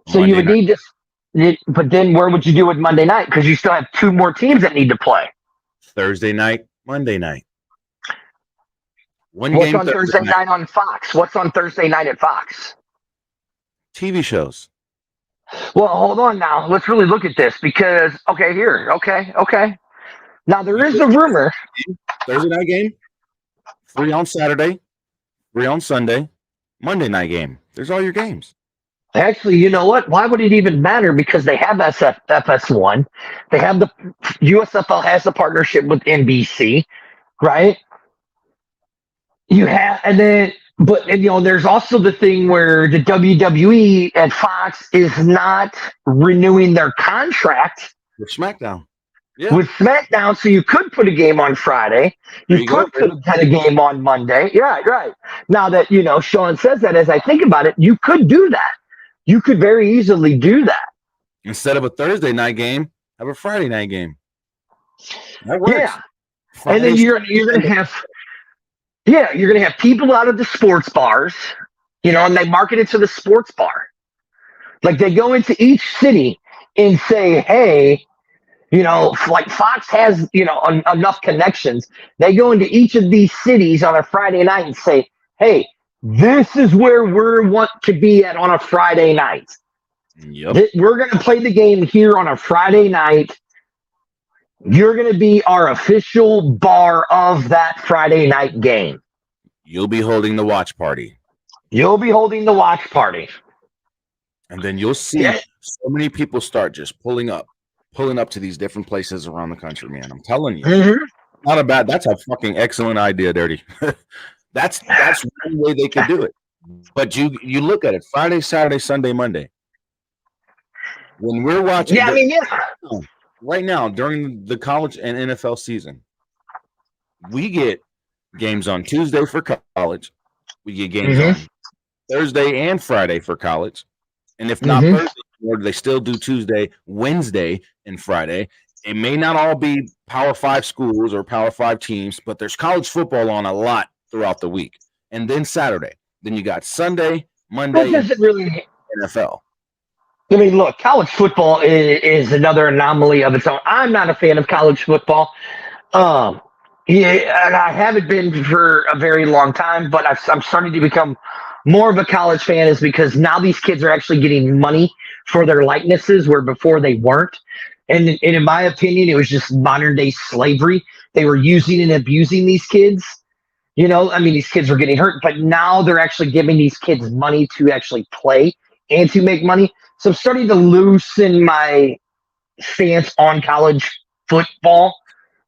So Monday you would need to. But then where would you do it Monday night? Because you still have 2 more teams that need to play. Thursday night, Monday night. What's on Thursday night on Fox? What's on Thursday night at Fox? TV shows. Well, hold on now. Let's really look at this because, okay. Now, there is a rumor. Thursday night game, 3 on Saturday, 3 on Sunday, Monday night game. There's all your games. Actually, you know what? Why would it even matter? Because they have FS1. They have the USFL has the partnership with NBC, right? But there's also the thing where the WWE and Fox is not renewing their contract with SmackDown. Yeah. With SmackDown, so you could put a game on Friday. You could put a game on Monday. Yeah, right. Now that, Sean says that, as I think about it, you could do that. You could very easily do that. Instead of a Thursday night game, have a Friday night game. That works. Yeah. Friday, and then you're going to have... Yeah, you're going to have people out of the sports bars, and they market it to the sports bar. Like they go into each city and say, hey, like Fox has, enough connections. They go into each of these cities on a Friday night and say, hey, this is where we want to be at on a Friday night. Yep. We're going to play the game here on a Friday night. You're going to be our official bar of that Friday night game. You'll be holding the watch party. And then you'll see Yeah. so many people start just pulling up to these different places around the country, man. I'm telling you. Mhm. Not a bad. That's a fucking excellent idea, Dirty. that's one way they could do it. But you look at it Friday, Saturday, Sunday, Monday. When we're watching Yeah, I mean, yeah. right now during the college and NFL season, we get games on Tuesday for college. We get games Mhm. on Thursday and Friday for college. And if not Mhm. Thursday, or they still do Tuesday, Wednesday, and Friday. It may not all be Power 5 schools or Power 5 teams, but there's college football on a lot throughout the week. And then Saturday. Then you got Sunday, Well, Monday, and does it really? NFL. I mean, look, college football is another anomaly of its own. I'm not a fan of college football. Um, yeah, and I haven't been for a very long time, but I'm starting to become more of a college fan is because now these kids are actually getting money for their likenesses where before they weren't. And in my opinion, it was just modern day slavery. They were using and abusing these kids. I mean, these kids were getting hurt, but now they're actually giving these kids money to actually play and to make money. So I'm starting to loosen my stance on college football,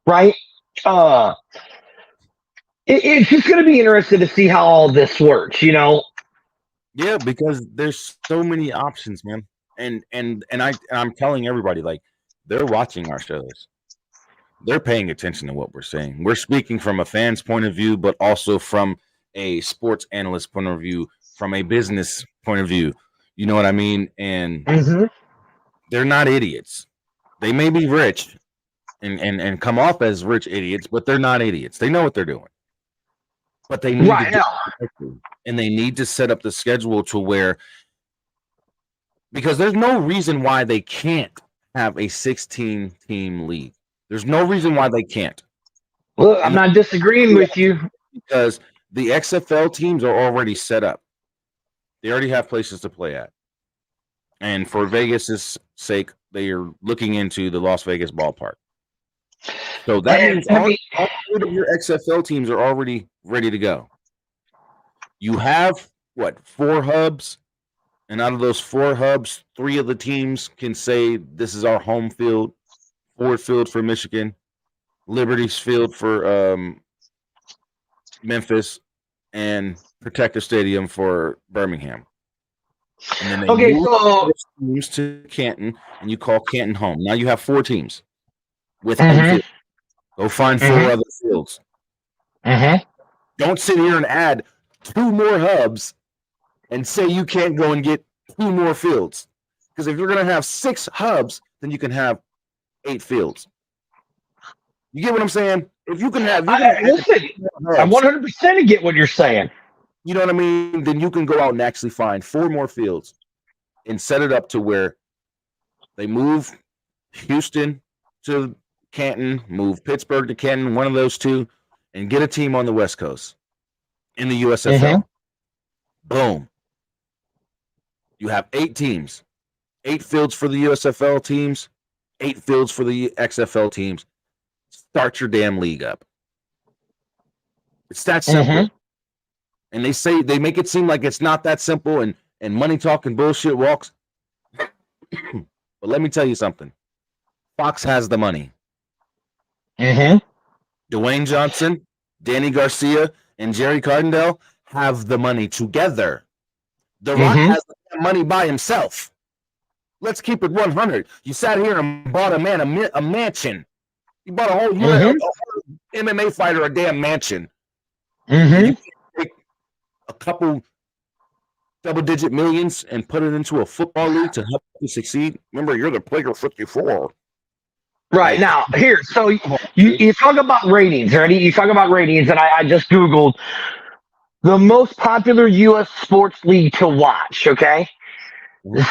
right? Uh, it's just going to be interesting to see how all this works. Yeah, because there's so many options, man. And I'm telling everybody, like, they're watching our shows. They're paying attention to what we're saying. We're speaking from a fan's point of view, but also from a sports analyst point of view, from a business point of view. You know what I mean? And Mm-hmm. they're not idiots. They may be rich and come off as rich idiots, but they're not idiots. They know what they're doing. But they need to Right do now. it correctly. And they need to set up the schedule to where, because there's no reason why they can't have a 16 team league. There's no reason why they can't. Look, I'm And not disagreeing with you. because the XFL teams are already set up. They already have places to play at. And for Vegas's sake, they are looking into the Las Vegas ballpark. So that And means I all mean, 8 of your XFL teams are already ready to go. You have what, 4 hubs? And out of those 4 hubs, 3 of the teams can say this is our home field. Ford Field for Michigan, Liberty's Field for Memphis, and Protective Stadium for Birmingham. And then they okay, move so teams to Canton, and you call Canton home. Now you have 4 teams with home mhm, field. Go find 4 mhm, other fields. mhm. Don't sit here and add 2 more hubs and say you can't go and get 2 more fields. Because if you're going to have 6 hubs, then you can have 8 fields. You get what I'm saying? If you can have, you're going to add Listen, 2 more I hubs. 100% get what you're saying. You know what I mean? Then you can go out and actually find 4 more fields and set it up to where they move Houston to Canton, move Pittsburgh to Canton, one of those 2, and get a team on the West Coast in the USFL. Boom. You have 8 teams, 8 fields for the USFL teams, 8 fields for the XFL teams. Start your damn league up. It's that simple. And they make it seem like it's not that simple and money talking bullshit walks. But let me tell you something. Fox has the money. Dwayne Johnson, Danny Garcia, and Jerry Cardindale have the money together. The Rock has the money by himself. Let's keep it 100. You sat here and bought a mansion. You bought a whole MMA fighter a damn mansion. You can't take a couple double-digit millions and put it into a football league to help you succeed. Remember, you're the player 54. Right now, here, so you talk about ratings, ready? You talk about ratings, and I just Googled the most popular U.S. sports league to watch, okay?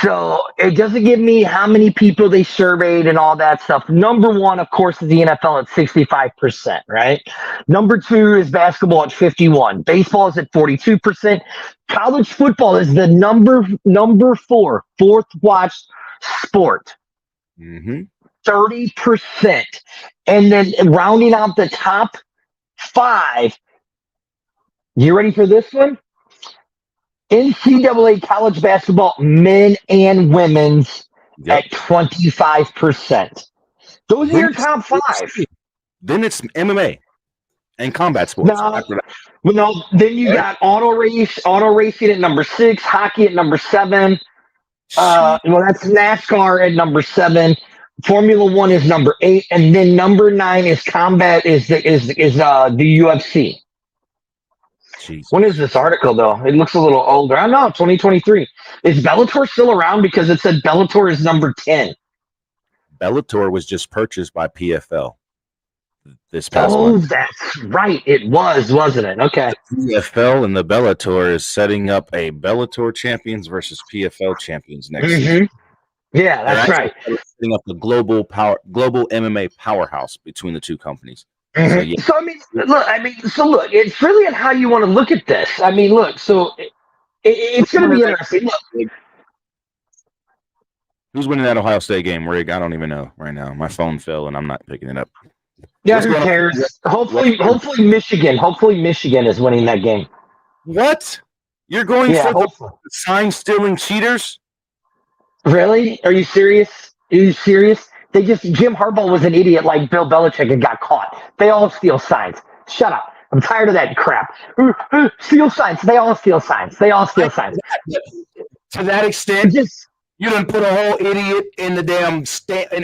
So it doesn't give me how many people they surveyed and all that stuff. Number 1, of course, is the NFL at 65%, right? Number 2 is basketball at 51%. Baseball is at 42%. College football is the number 4, fourth watched sport. 30%. And then rounding out the top 5, you ready for this one? NCAA college basketball, men and women's Yep. at 25%. Those are Then your it's top five. UFC. Then it's MMA and combat sports No, after that. well, no. Then you Right? got auto racing at number 6, hockey at number 7. Shit. Well, that's NASCAR at number 7. Formula One is number 8, and then number 9 is combat the UFC. Jesus. When is this article though? It looks a little older. I know, 2023. Is Bellator still around? Because it said Bellator is number 10. Bellator was just purchased by PFL this past Oh, month. that's right. It was, wasn't it? Okay. PFL and the Bellator is setting up a Bellator champions versus PFL champions next season. Yeah, that's right. Setting up the global MMA powerhouse between the two companies. So, yeah. So look, it's really on how you want to look at this. I mean, look, so it's going to be interesting. Look. Who's winning that Ohio State game, Rig? I don't even know right now. My phone fell and I'm not picking it up. Yeah, who cares? Hopefully Michigan. Hopefully Michigan is winning that game. What? You're going for the sign-stealing cheaters? Really? Are you serious? Jim Harbaugh was an idiot like Bill Belichick and got caught. They all steal signs. Shut up. I'm tired of that crap. Steal signs. They all steal signs. To that extent, you done put a whole idiot in the damn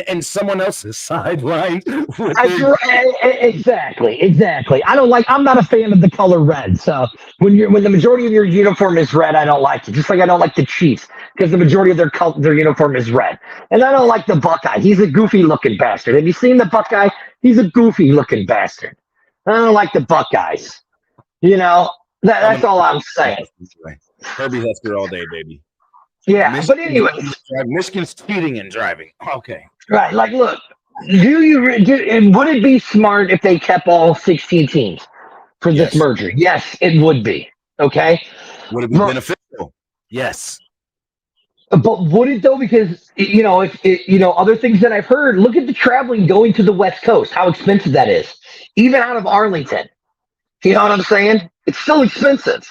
and someone else's sideline. Exactly. I'm not a fan of the color red. So when the majority of your uniform is red, I don't like it. Just like I don't like the Chiefs because the majority of their uniform is red. And I don't like the Buckeye. He's a goofy looking bastard. Have you seen the Buckeye? He's a goofy looking bastard. I don't like the Buckeyes. That's all I'm saying. Herbie Husker all day, baby. Yeah, but anyway, Michigan's cheating and driving. Okay, right. Like, look, would it be smart if they kept all 16 teams for this merger? Yes, it would be. Okay, would it be beneficial? Yes, but would it though? Because other things that I've heard. Look at the traveling going to the West Coast. How expensive that is, even out of Arlington. You know what I'm saying? It's still expensive.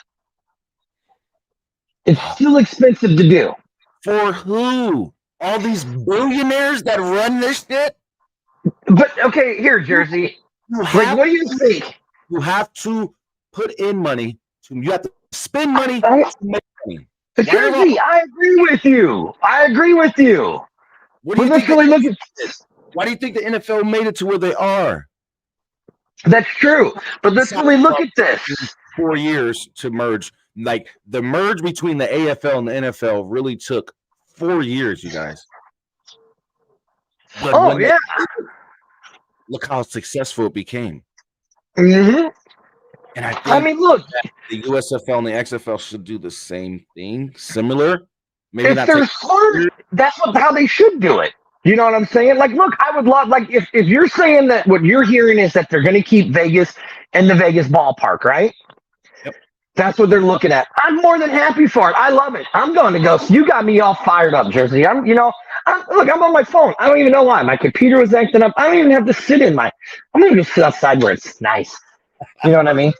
It's still expensive to do. For who? All these billionaires that run this shit? But, okay, here, Jersey. What do you think? You have to put in money. You have to spend money to make money. Jersey, I agree with you. What do you think really look at this? Why do you think the NFL made it to where they are? That's true. But let's really look at this. 4 years to merge. Like the merge between the AFL and the NFL really took 4 years, you guys. But look how successful it became. Mm-hmm. And I mean, look, the USFL and the XFL should do the same thing, similar. Maybe if they're smart, that's how they should do it. You know what I'm saying? Like, look, I would love, like, if you're saying that what you're hearing is that they're going to keep Vegas in the Vegas ballpark, right? That's what they're looking at. I'm more than happy for it. I love it. I'm going to go. So you got me all fired up, Jersey. I'm on my phone. I don't even know why. My computer was acting up. I don't even have to sit I'm going to sit outside where it's nice. You know what I mean?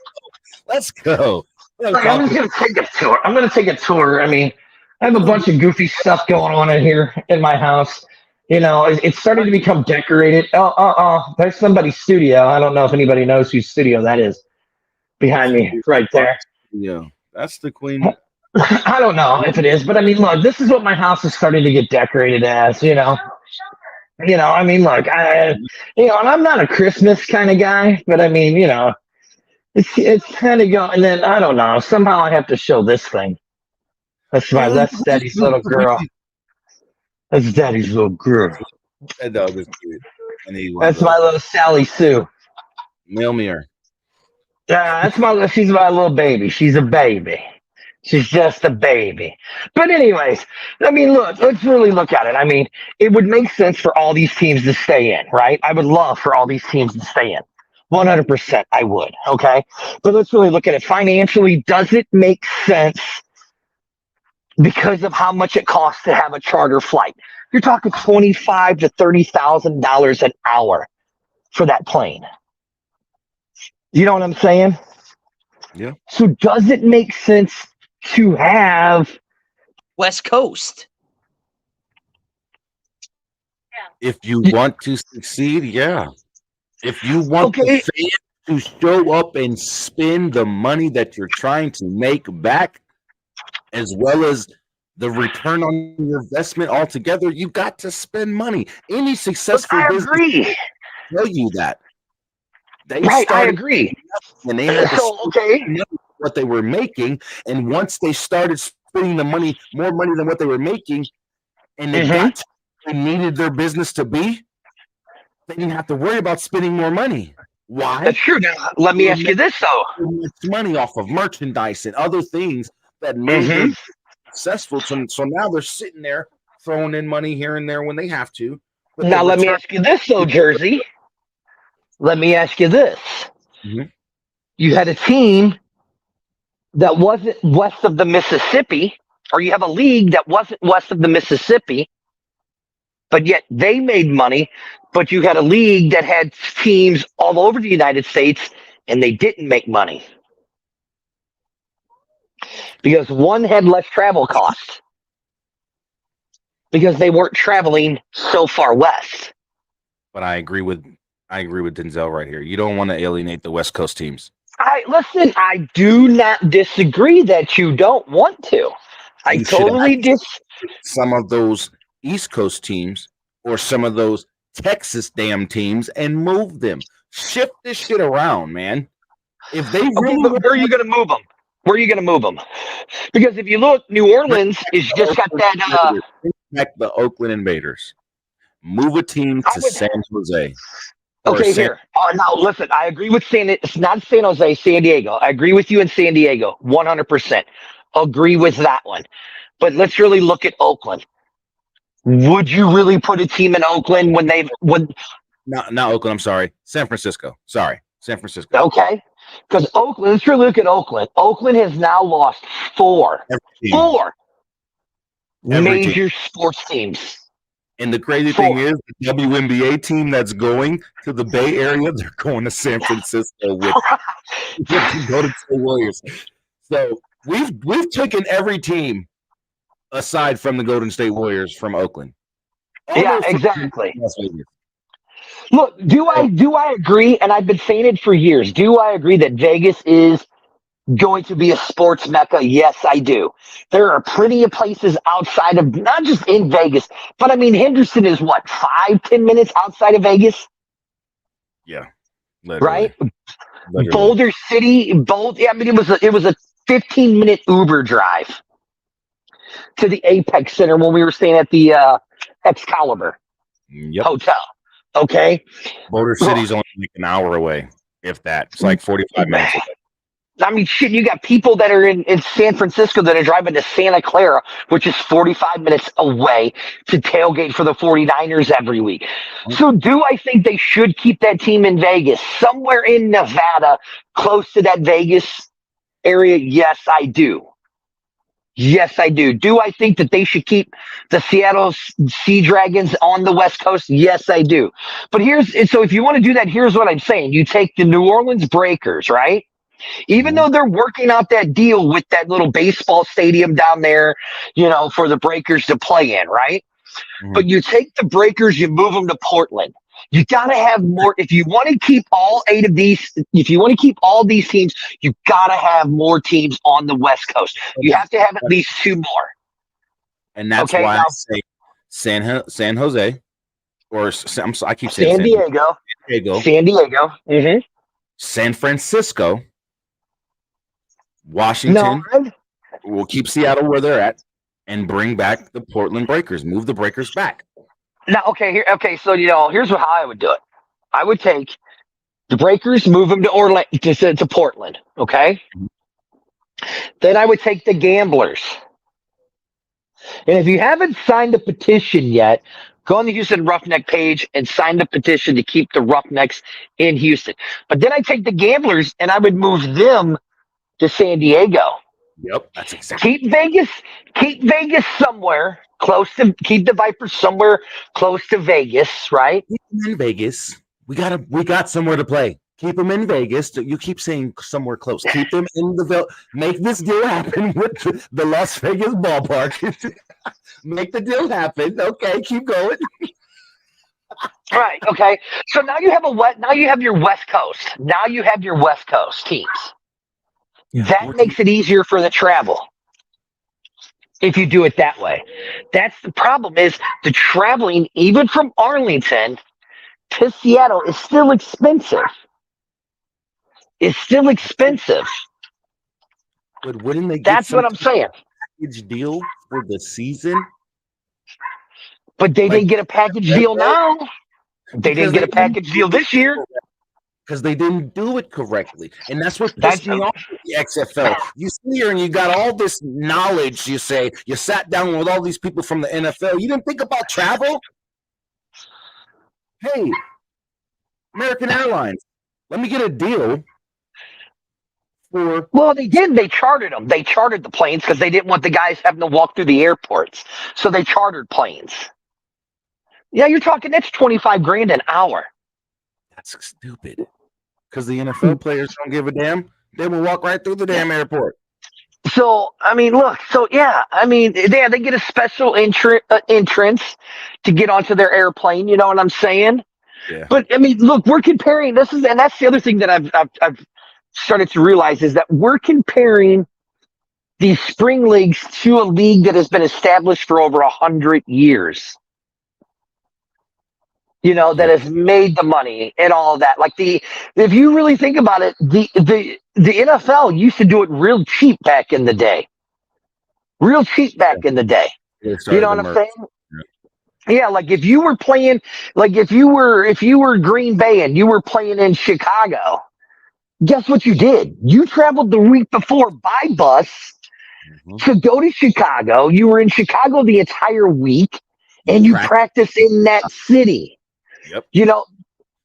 Let's go. Like, I'm just going to take a tour. I mean, I have a bunch of goofy stuff going on in here in my house. It's starting to become decorated. There's somebody's studio. I don't know if anybody knows whose studio that is behind me right there. Yeah, that's the queen. I don't know if it is, but I mean, look, this is what my house is starting to get decorated as, I mean, look, and I'm not a Christmas kind of guy, but I mean, it's kind of going, and then I don't know, somehow I have to show this thing. That's Daddy's little girl. That's Daddy's little girl. That dog is cute. That's my little Sally Sue. Mail me her. She's my little baby. She's a baby. She's just a baby. But anyways, I mean, look, let's really look at it. I mean, it would make sense for all these teams to stay in, right? I would love for all these teams to stay in. 100% I would, okay? But let's really look at it. Financially, does it make sense because of how much it costs to have a charter flight? You're talking $25,000 to $30,000 an hour for that plane. You know what I'm saying? Yeah. So does it make sense to have West Coast. If you want to succeed, yeah. If you want the Okay. fans to show up and spend the money that you're trying to make back, as well as the return on your investment altogether, you got to spend money. Any successful I business agree. tell you that. They Right, I started agree. and they had to So, spend okay. money what they were making, and once they started spending the money, more money than what they were making, and it got to where they needed their business to be, they didn't have to worry about spending more money. Why? That's true. Now, let me ask you this, though. So much money off of merchandise and other things that made them successful. So now they're sitting there throwing in money here and there when they have to. But Now, the let me return, ask you this, though, Jersey. Let me ask you this. Mhm. You had a team that wasn't west of the Mississippi, or you have a league that wasn't west of the Mississippi, but yet they made money, but you had a league that had teams all over the United States and they didn't make money because one had less travel costs because they weren't traveling so far west. but I agree with Denzel right here. You don't want to alienate the West Coast teams. Listen, I do not disagree that you don't want to. I You should totally some of those East Coast teams or some of those Texas damn teams and move them. Shift this shit around, man. If they Okay, really but where are you going to move them? Where are you going to move them? Because if you look, New Orleans is just got that. Bring back the Oakland Invaders. Move a team to San Jose. Okay, here. Now listen, I agree with it's not San Jose, San Diego. I agree with you in San Diego, 100%. Agree with that one. But let's really look at Oakland. Would you really put a team in Oakland when not Oakland, I'm sorry. San Francisco. Sorry. San Francisco. Okay. Because Oakland, let's really look at Oakland. Oakland has now lost four major sports teams. And the crazy thing is, the WNBA team that's going to the Bay Area, they're going to San Francisco with the Golden State Warriors. So we've taken every team aside from the Golden State Warriors from Oakland. Yeah, exactly. Look, do I agree? And I've been saying it for years. Do I agree that Vegas is going to be a sports mecca? Yes, I do. There are plenty of places outside of, not just in Vegas, but I mean, Henderson is what, 5-10 minutes outside of Vegas? Yeah. Right? Literally. Boulder City, I mean, it was a 15-minute Uber drive to the Apex Center when we were staying at the Excalibur Hotel. Okay? Boulder City's only like an hour away, if that. It's like 45 minutes away. I mean, shit, you got people that are in San Francisco that are driving to Santa Clara, which is 45 minutes away, to tailgate for the 49ers every week. So do I think they should keep that team in Vegas, somewhere in Nevada, close to that Vegas area? Yes, I do. Yes, I do. Do I think that they should keep the Seattle Sea Dragons on the West Coast? Yes, I do. But so if you want to do that, here's what I'm saying. You take the New Orleans Breakers, right? Even though they're working out that deal with that little baseball stadium down there, for the Breakers to play in, right? But you take the Breakers, you move them to Portland. You got to have more. If you want to keep all all these teams, you got to have more teams on the West Coast. You have to have at least two more. And that's why I say San Jose, or I keep saying San Diego. San Diego. Mm-hmm. San Francisco. Washington. No. We'll keep Seattle where they're at and bring back the Portland Breakers. Move the Breakers back. Now, so here's how I would do it. I would take the Breakers, move them to to Portland, okay? Then I would take the Gamblers. And if you haven't signed a petition yet, go on the Houston Roughneck page and sign the petition to keep the Roughnecks in Houston. But then I take the Gamblers and I would move them to San Diego. Yep, that's exactly. Keep Vegas somewhere keep the Vipers somewhere close to Vegas, right? In Vegas, we got somewhere to play. Keep them in Vegas. You keep saying somewhere close. Keep them in make this deal happen with the Las Vegas ballpark. Make the deal happen. Okay, keep going. Right. Okay. So now you have now you have your West Coast. Now you have your West Coast teams. Yeah. That makes it easier for the travel if you do it that way. That's the problem is the traveling, even from Arlington to Seattle, is still expensive. It's still expensive. But wouldn't they get That's what I'm saying. package deal for the season? But they didn't get a package deal now. They didn't get a package deal this year. Because they didn't do it correctly. And that's what pissed me off with the XFL. You sit here and you got all this knowledge, you say. You sat down with all these people from the NFL. You didn't think about travel? Hey, American Airlines, let me get a deal for... Well, they did. They chartered them. They chartered the planes because they didn't want the guys having to walk through the airports. So they chartered planes. Yeah, you're talking, that's $25,000 an hour. That's stupid. Because the NFL players don't give a damn. They will walk right through the damn airport. So, I mean, look. So, yeah. I mean, they get a special entrance to get onto their airplane. You know what I'm saying? Yeah. But, I mean, look, we're comparing. And that's the other thing that I've started to realize is that we're comparing these spring leagues to a league that has been established for over 100 years. You know, that has made the money and all that. Like if you really think about it, the NFL used to do it real cheap back in the day. Real cheap back in the day. You know what I'm saying? Yeah, like if you were playing, like if you were Green Bay and you were playing in Chicago, guess what you did? You traveled the week before by bus to go to Chicago. You were in Chicago the entire week and you practiced in that city. Yep. You know,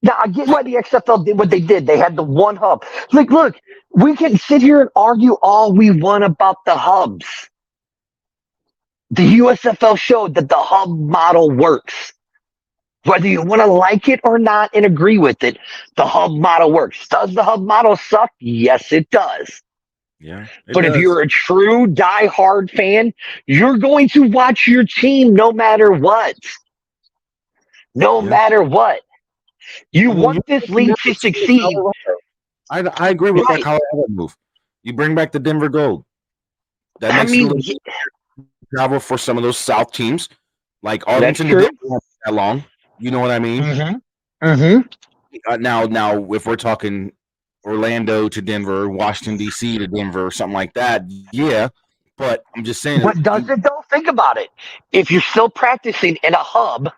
now I get why the XFL did what they did. They had the one hub. Like, look, we can sit here and argue all we want about the hubs. The USFL showed that the hub model works. Whether you want to like it or not and agree with it, the hub model works. Does the hub model suck? Yes, it does. Yeah. But if you're a true diehard fan, you're going to watch your team no matter what. No matter what. You want this league to succeed. I agree with that Colorado move. You bring back the Denver Gold. That makes it a little travel for some of those South teams. Like Arlington didn't have that long. You know what I mean? Now, if we're talking Orlando to Denver, Washington, D.C. to Denver, or something like that, yeah. But I'm just saying. But does it, though? Think about it. If you're still practicing in a hub,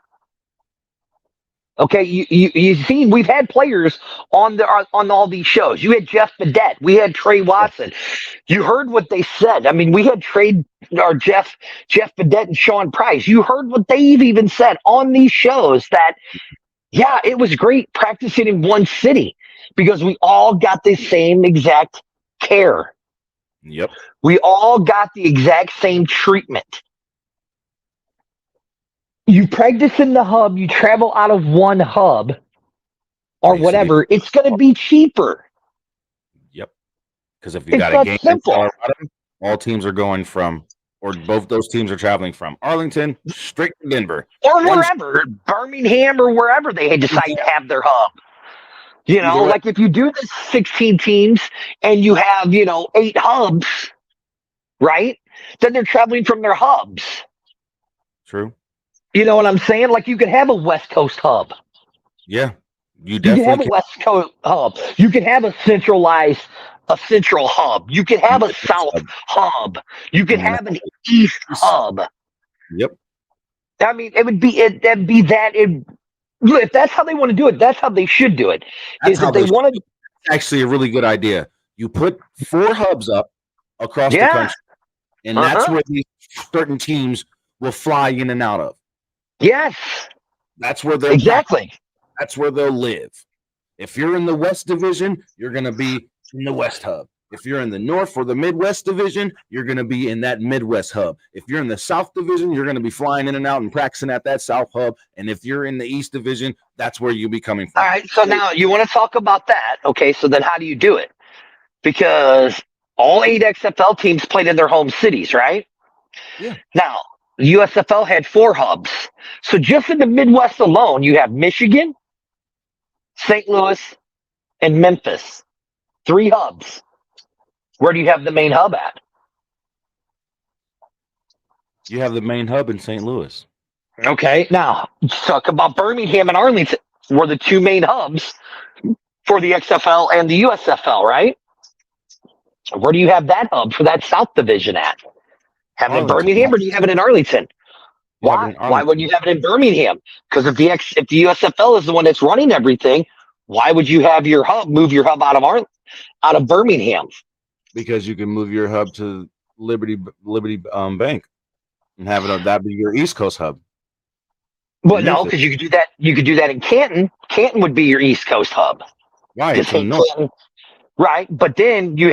okay, you've seen we've had players on all these shows. You had Jeff Badette, we had Trey Watson. You heard what they said. I mean, we had Jeff Badette and Sean Price. You heard what they've even said on these shows that, yeah, it was great practicing in one city because we all got the same exact care. Yep. We all got the exact same treatment. You practice in the hub, you travel out of one hub or whatever, it's going to be cheaper. Yep. Because if you got a game in Colorado, all teams are going from, or both those teams are traveling from Arlington straight to Denver. Or wherever, Birmingham or wherever they decide to have their hub. You know, like if you do this 16 teams and you have, 8 hubs, right? Then they're traveling from their hubs. True. You know what I'm saying? Like you could have a West Coast hub. Yeah, you can have a West Coast hub. You can have a central hub. You can have a South hub. You can have an East hub. Yep. I mean, if that's how they want to do it, that's how they should do it. That's actually a really good idea. You put 4 hubs up across the country, and that's where these certain teams will fly in and out of. Yes. That's where they'll That's where they'll live. If you're in the West Division, you're going to be in the West Hub. If you're in the North or the Midwest division, you're going to be in that Midwest hub. If you're in the South division, you're going to be flying in and out and practicing at that South hub. And if you're in the East division, that's where you'll be coming from. All right. So now you want to talk about that. Okay. So then how do you do it? Because all 8 XFL teams played in their home cities, right? Yeah. Now, the USFL had 4 hubs. So just in the Midwest alone, you have Michigan, St. Louis, and Memphis. 3 hubs. Where do you have the main hub at? You have the main hub in St. Louis. Okay. Now, talk about Birmingham and Arlington were the 2 main hubs for the XFL and the USFL, right? Where do you have that hub for that South Division at? Have it in Birmingham or do you have it in Arlington? Why? Why wouldn't you have it in Birmingham? Because if the USFL is the one that's running everything, why would you have your hub move your hub out of Birmingham? Because you can move your hub to Liberty Bank and have it that be your East Coast hub. But no, because you could do that. You could do that in Canton. Canton would be your East Coast hub. Right. It's in the North. Right. But then you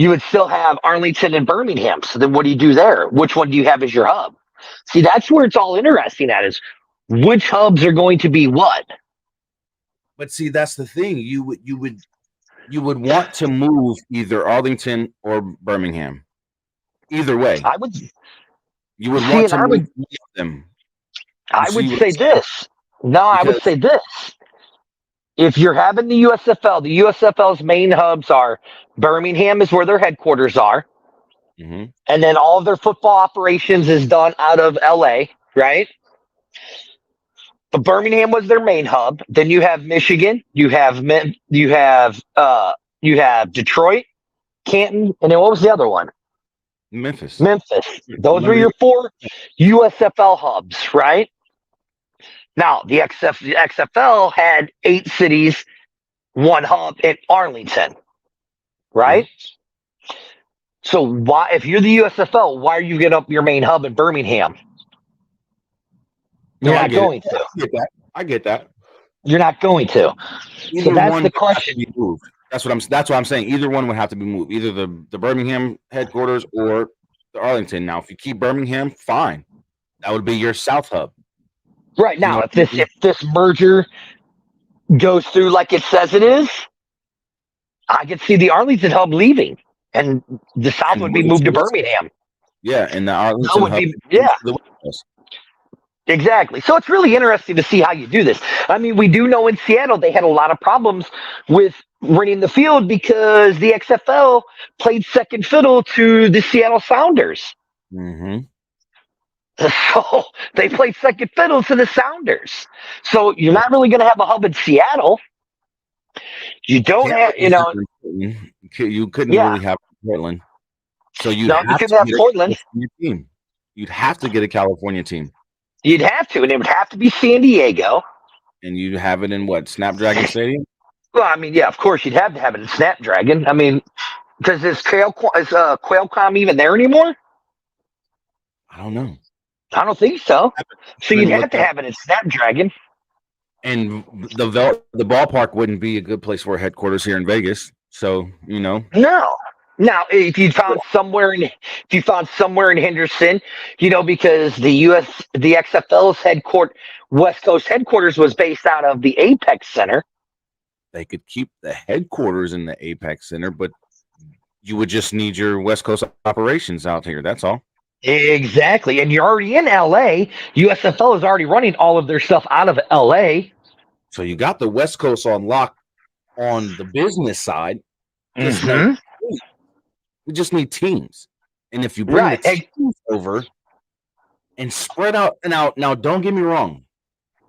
would still have Arlington and Birmingham. So then what do you do there? Which one do you have as your hub? See, that's where it's all interesting at is which hubs are going to be what. But see, that's the thing. You would want to move either Arlington or Birmingham. Either way. You would want to move them. I would say this. No, I would say this. If you're having the USFL's main hubs are Birmingham is where their headquarters are. Mm-hmm. And then all of their football operations is done out of LA, right? But Birmingham was their main hub. Then you have Michigan, you have Detroit, Canton, and then what was the other one? Memphis. Those were your 4 USFL hubs, right? Now, the XFL had 8 cities, 1 hub in Arlington, right? Mm-hmm. So why, if you're the USFL, why are you getting up your main hub in Birmingham? You're not going to. I get that. You're not going to. So that's the question. That's what I'm saying. Either one would have to be moved. Either the Birmingham headquarters or the Arlington. Now, if you keep Birmingham, fine. That would be your South hub. Right now, if this merger goes through like it says it is, I could see the Arlington hub leaving, and the South would be moved to Birmingham. Yeah, and the Arlington hub. Exactly. So it's really interesting to see how you do this. I mean, we do know in Seattle they had a lot of problems with renting the field because the XFL played second fiddle to the Seattle Sounders. Mm-hmm. So they played second fiddle to the Sounders. So you're not really going to have a hub in Seattle. You don't have, you couldn't really have Portland. So you couldn't have Portland. Team. You'd have to get a California team. You'd have to, and it would have to be San Diego. And you'd have it in what, Snapdragon Stadium? Well, I mean, yeah, of course you'd have to have it in Snapdragon. I mean, because is Qualcomm even there anymore? I don't know. I don't think so. So you'd have to have it in Snapdragon. And the ballpark wouldn't be a good place for a headquarters here in Vegas. So, No. Now, if you found somewhere in Henderson, because the XFL's West Coast headquarters was based out of the Apex Center. They could keep the headquarters in the Apex Center, but you would just need your West Coast operations out here. That's all. Exactly. And you're already in LA. USFL is already running all of their stuff out of LA. So you got the West Coast on lock on the business side. Mm-hmm. We just need teams. And if you bring the teams over and spread out, now don't get me wrong.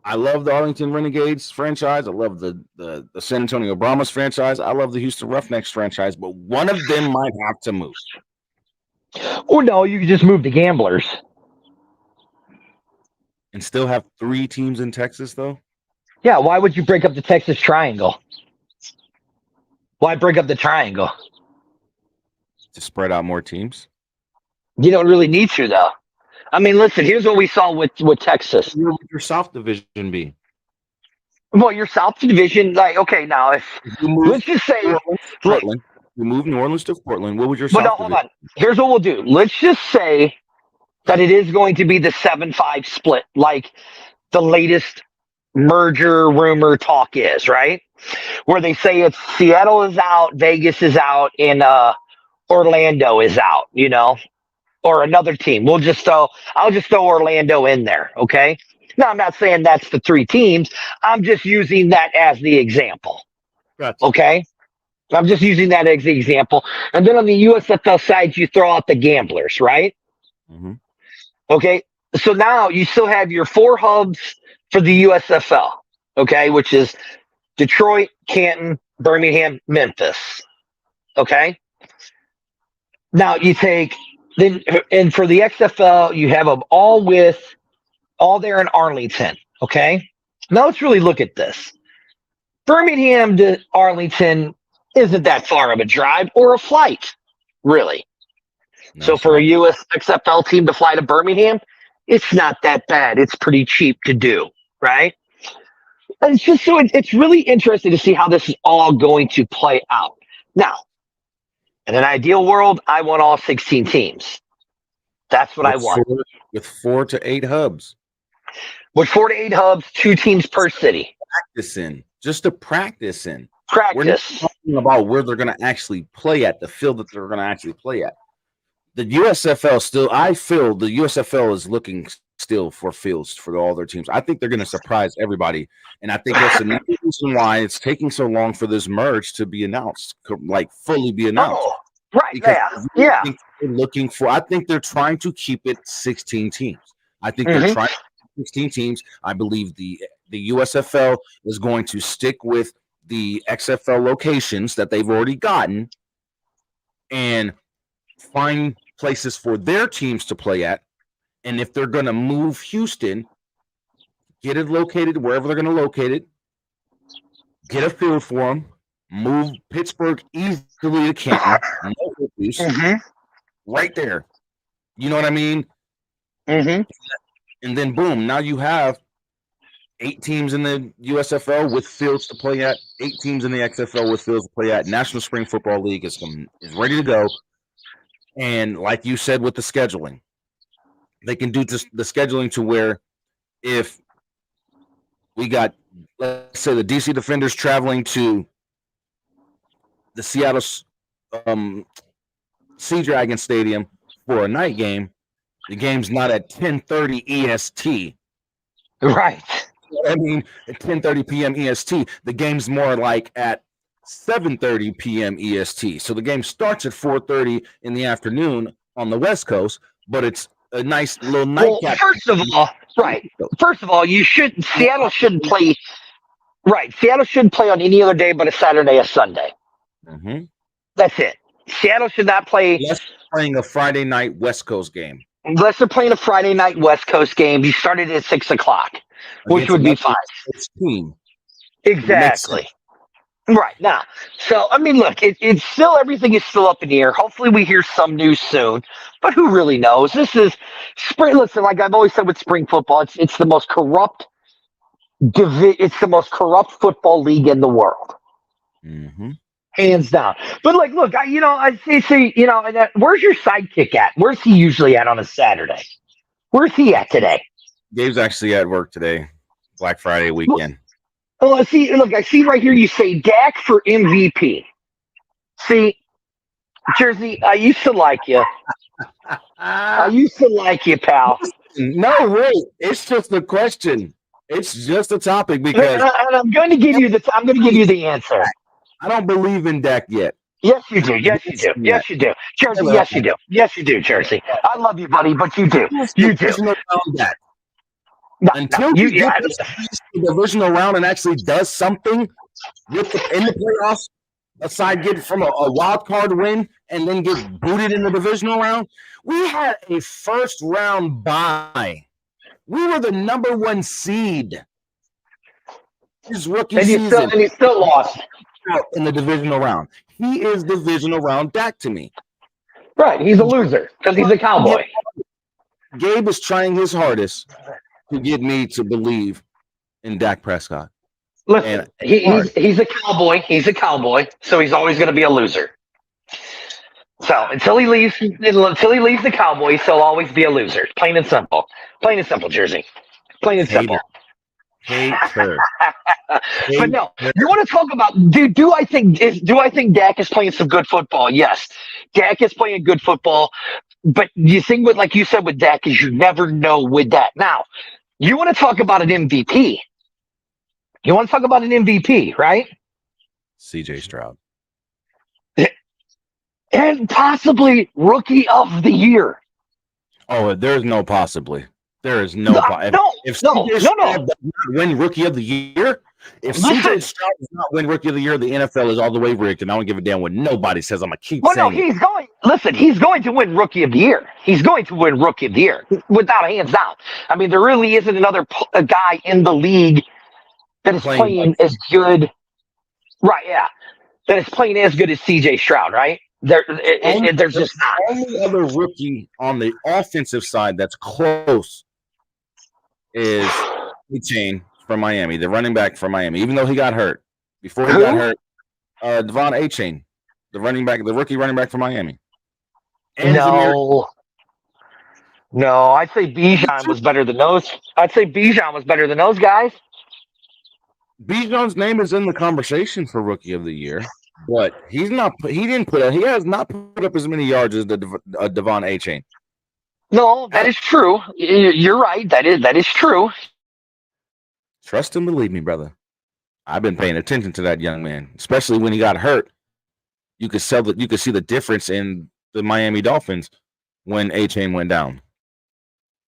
I love the Arlington Renegades franchise. I love the San Antonio Brahmas franchise. I love the Houston Roughnecks franchise, but one of them might have to move. Or no, you could just move the Gamblers. And still have 3 teams in Texas, though? Yeah, why would you break up the Texas Triangle? Why break up the Triangle? To spread out more teams? You don't really need to, though. I mean, listen, here's what we saw with Texas. Where would your South Division be? Well, your South Division, like, okay, now if You moved let's just say, New Orleans to look, Portland. You moved New Orleans to Portland. What was your but no, South hold Division? on. Here's what we'll do. Let's just say that it is going to be the 7-5 split, like the latest merger rumor talk is, right? Where they say it's Seattle is out, Vegas is out, and Orlando is out, or another team. I'll just throw Orlando in there, okay? Now I'm not saying that's the three teams. I'm just using that as the example. Gotcha. Okay? I'm just using that as the example. And then on the USFL side, you throw out the gamblers, right? Mm-hmm. Okay. So now you still have your four hubs for the USFL, okay, which is Detroit, Canton, Birmingham, Memphis. Okay. Now you take then, and for the XFL, you have them all there in Arlington. Okay. Now let's really look at this. Birmingham to Arlington isn't that far of a drive or a flight, really. No, So it's for not. a US XFL team to fly to Birmingham, it's not that bad. It's pretty cheap to do, right? And it's just it's really interesting to see how this is all going to play out. Now, in an ideal world, I want all 16 teams. That's what I want. With 4 to 8 hubs. With 4 to 8 hubs, 2 teams per city. Just to practice in. We're not Practice. talking about where they're going to actually play at, the field that they're going to actually play at. The USFL I feel the USFL is looking still for fields for all their teams. I think they're going to surprise everybody. And I think that's another reason why it's taking so long for this merge to be announced, like fully be announced. Oh, right. Because Yeah. I think they're trying to keep it 16 teams. I think they're trying to keep 16 teams. I believe the USFL is going to stick with the XFL locations that they've already gotten and find places for their teams to play at. And if they're going to move Houston, get it located wherever they're going to locate it, get a field for them, move Pittsburgh easily to Canton, no issues, right there. You know what I mean? Mm-hmm. And then boom, now you have 8 teams in the USFL with fields to play at, 8 teams in the XFL with fields to play at. National Spring Football League is ready to go. And like you said with the scheduling, they can do just the scheduling to where if we got, let's say, the DC Defenders traveling to the Seattle Sea Dragon Stadium for a night game, the game's not at 10:30 EST. Right. I mean, at 10:30 p.m. EST, the game's more like at 7:30 p.m. EST. So the game starts at 4:30 in the afternoon on the West Coast, but it's a nice little nightcap. Well, first of all, Seattle shouldn't play. Right, Seattle shouldn't play on any other day but a Saturday, a Sunday. Mm-hmm. That's it. Seattle should not play. Unless playing a Friday night West Coast game. Unless they're playing a Friday night West Coast game. You started at 6 o'clock, which would be fine. Team. Exactly. Right now. So, I mean, look, it's still, everything is still up in the air. Hopefully we hear some news soon, but who really knows? This is spring. Listen, like I've always said with spring football, it's the most corrupt it's the most corrupt football league in the world. Mm-hmm. Hands down. But like, look, I see, where's your sidekick at? Where's he usually at on a Saturday? Where's he at today? Gabe's actually at work today, Black Friday weekend. Well, I see right here you say Dak for MVP. See, Jersey, I used to like you. I used to like you, pal. No, wait. It's just a question. It's just a topic because And I'm going to give you the answer. I don't believe in Dak yet. Yes, you do. Yes, you do. Yes, you do. Jersey, yes, you do. Yes, you do, Jersey. I love you, buddy, but you do. You do. Until you get the divisional round and actually does something in the playoffs, aside get from a wild card win and then get booted in the divisional round, we had a first round bye. We were the number 1 seed. His rookie season. And he still lost. In the divisional round. He is divisional round Dak to me. Right. He's a loser because he's a cowboy. Gabe is trying his hardest to get me to believe in Dak Prescott. Listen, he's a cowboy. He's a cowboy, so he's always going to be a loser. So until he leaves the Cowboys, he'll always be a loser. Plain and simple. Plain and simple, Jersey. Plain and simple. Hater. But no, you want to talk about? Do I think Dak is playing some good football? Yes, Dak is playing good football. But the thing with, like you said, with Dak is you never know with that. Now, you want to talk about an MVP? You want to talk about an MVP, right? CJ Stroud. And possibly Rookie of the Year. Oh, there's no possibly. There is no. If Stroud does not win Rookie of the Year, if CJ Stroud does not win Rookie of the Year, the NFL is all the way rigged, and I don't give a damn what nobody says. I'm gonna keep saying. No, he's going. Listen, he's going to win Rookie of the Year. He's going to win Rookie of the Year without a hands down. I mean, there really isn't another guy in the league that is playing as good. Right? Yeah, that is playing as good as CJ Stroud. Right? There's just not. The only other rookie on the offensive side that's close is Chain from Miami, the running back from Miami, even though he got hurt. Before he got hurt, Devon Achane, the rookie running back from Miami. And no, I'd say Bijan was better than those. Guys. Bijan's name is in the conversation for Rookie of the Year. But he has not put up as many yards as Devon Achane. No, that is true. You're right. That is true. Trust and believe me, brother. I've been paying attention to that young man, especially when he got hurt. You could see the difference in the Miami Dolphins when Achane went down,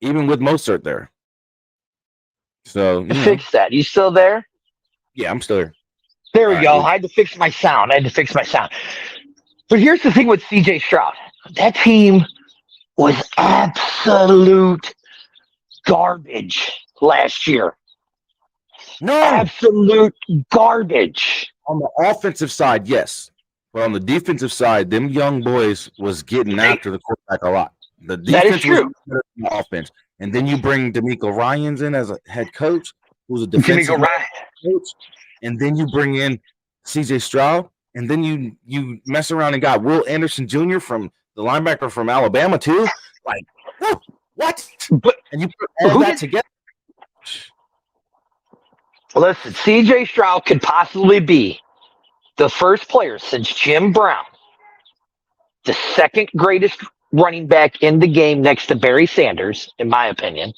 even with Mostert there. So fix that. You still there? Yeah, I'm still here. There we go. I had to fix my sound. But here's the thing with CJ Stroud. That team was absolute garbage last year. No. Absolute garbage. On the offensive side, yes. But on the defensive side, them young boys was getting after the quarterback a lot. The defense that is true. Was better than the offense. And then you bring DeMeco Ryans in as a head coach, who's a defensive coach. And then you bring in CJ Stroud, and then you mess around and got Will Anderson Jr. from the linebacker from Alabama too. Like, what? And you put all that together. Listen, CJ Stroud could possibly be the first player since Jim Brown, the second greatest running back in the game next to Barry Sanders, in my opinion.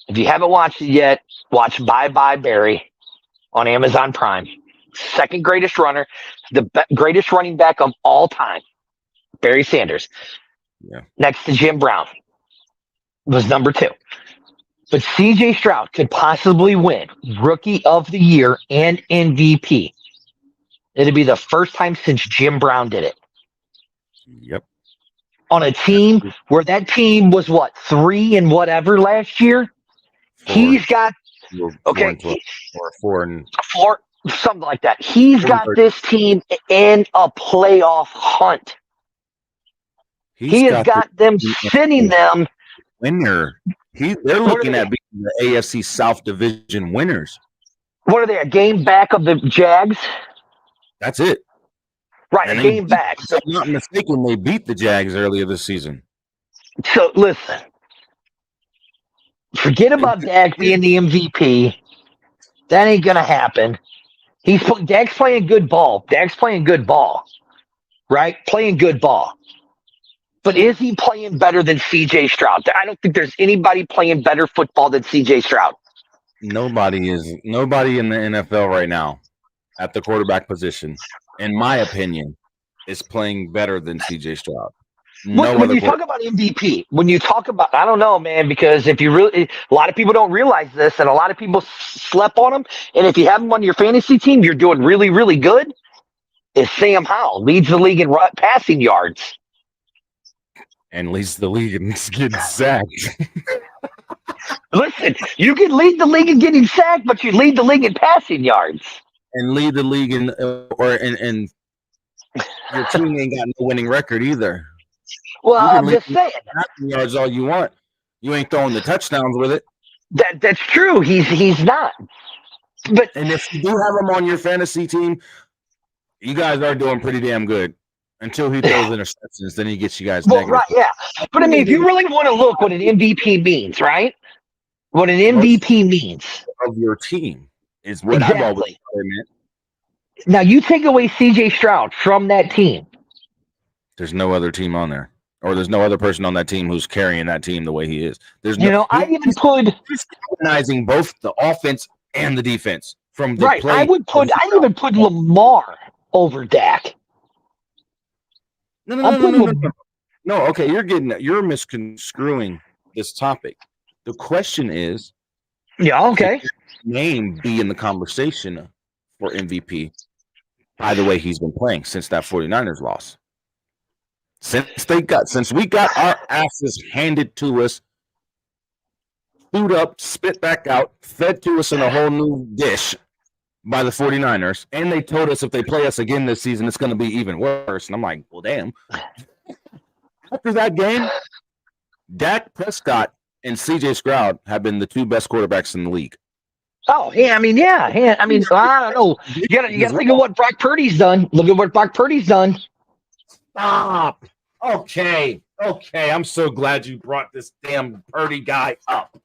If you haven't watched it yet, watch Bye Bye Barry on Amazon Prime. Second greatest runner, the greatest running back of all time, Barry Sanders. Yeah. Next to Jim Brown was number 2. But CJ Stroud could possibly win Rookie of the Year and MVP. It'd be the first time since Jim Brown did it. Yep. On a team where that team was 3 and whatever last year. 4. He's got 4, something like that. He's got this team in a playoff hunt. He has got them sitting them. Winner. They're looking at being the AFC South Division winners. What are they? A game back of the Jags? That's it. Right, a game back. If I'm not mistaken, they beat the Jags earlier this season. So listen. Forget about Dak being the MVP. That ain't gonna happen. Dak's playing good ball. Right? Playing good ball. But is he playing better than CJ Stroud? I don't think there's anybody playing better football than CJ Stroud. Nobody in the NFL right now at the quarterback position, in my opinion, is playing better than CJ Stroud. When you talk about MVP, I don't know, man, because if you really, a lot of people don't realize this, and a lot of people slept on him. And if you have him on your fantasy team, you're doing really, really good. Is Sam Howell leads the league in passing yards, and leads the league in getting sacked. Listen, you can lead the league in getting sacked, but you lead the league in passing yards, and lead the league in your team ain't got no winning record either. Well, I'm just saying. Yards all you want. You ain't throwing the touchdowns with it. That's true. He's not. But And if you do have him on your fantasy team, you guys are doing pretty damn good. Until he throws interceptions, then he gets you guys negative. right, yeah. But I mean, if you really want to look what an MVP means, right? What an Most MVP means of your team is what I've always exactly. thought it meant. Now you take away C.J. Stroud from that team. There's no other team on there, or there's no other person on that team who's carrying that team the way he is. There's I even put he's organizing both the offense and the defense from the right. play. I even put Lamar over Dak. No. Okay, you're misconstruing this topic. The question is, Yeah, okay. name be in the conversation for MVP by the way he's been playing since that 49ers loss. Since we got our asses handed to us, chewed up, spit back out, fed to us in a whole new dish by the 49ers, and they told us if they play us again this season, it's going to be even worse. And I'm like, well, damn. After that game, Dak Prescott and C.J. Stroud have been the two best quarterbacks in the league. Oh, yeah. I mean, I don't know. You got to think of what Brock Purdy's done. Look at what Brock Purdy's done. Stop. Okay. I'm so glad you brought this damn Purdy guy up.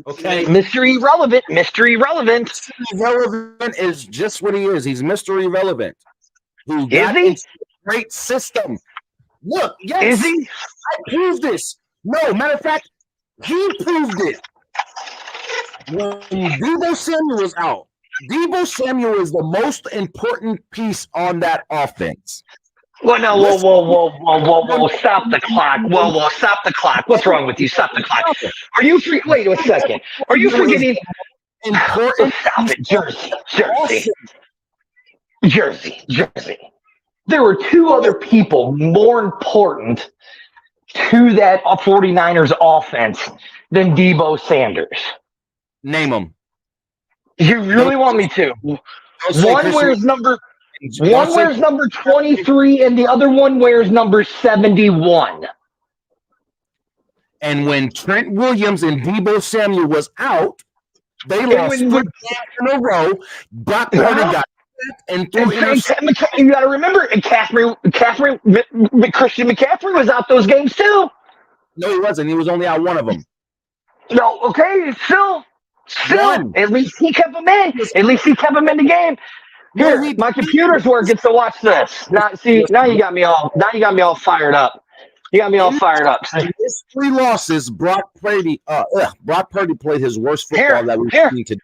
Okay. Mystery relevant. Irrelevant is just what he is. He's Mr. Irrelevant. Who is he? Into a great system. Look, yes. Is he? I proved this. No, matter of fact, he proved it. When Deebo Samuel was out, Deebo Samuel is the most important piece on that offense. Well, no, whoa, stop the clock. Whoa, stop the clock. What's wrong with you? Stop the clock. Are you wait a second. Are you forgetting? Important. Stop it. Jersey. There were two other people more important to that 49ers offense than Deebo Sanders. Name them. You really want me to? One wears number 23 and the other one wears number 71. And when Trent Williams and Deebo Samuel was out, they lost 3 games in a row. Brock Purdy got and threw interceptions. You got to remember, and Christian McCaffrey was out those games too. No, he wasn't. He was only out one of them. No, okay, still, at least he kept him in. At least he kept him in the game. Here, my computer's working, so watch this. Now you got me all fired up. You got me all fired up. His 3 losses, Brock Purdy played his worst football that we've seen today.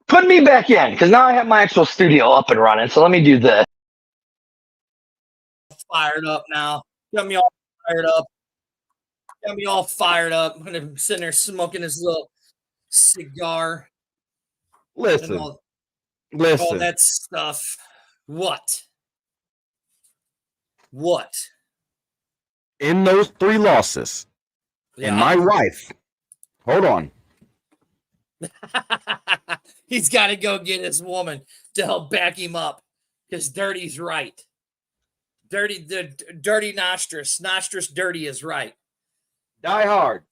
Put me back in, because now I have my actual studio up and running. So let me do this. Fired up now. Got me all fired up. I'm gonna sit there smoking this little cigar. Listen. All Listen. that stuff. What? In those 3 losses, and my wife, hold on. He's got to go get his woman to help back him up because Dirty's right. Dirty Nostrous Dirty is right. Die hard,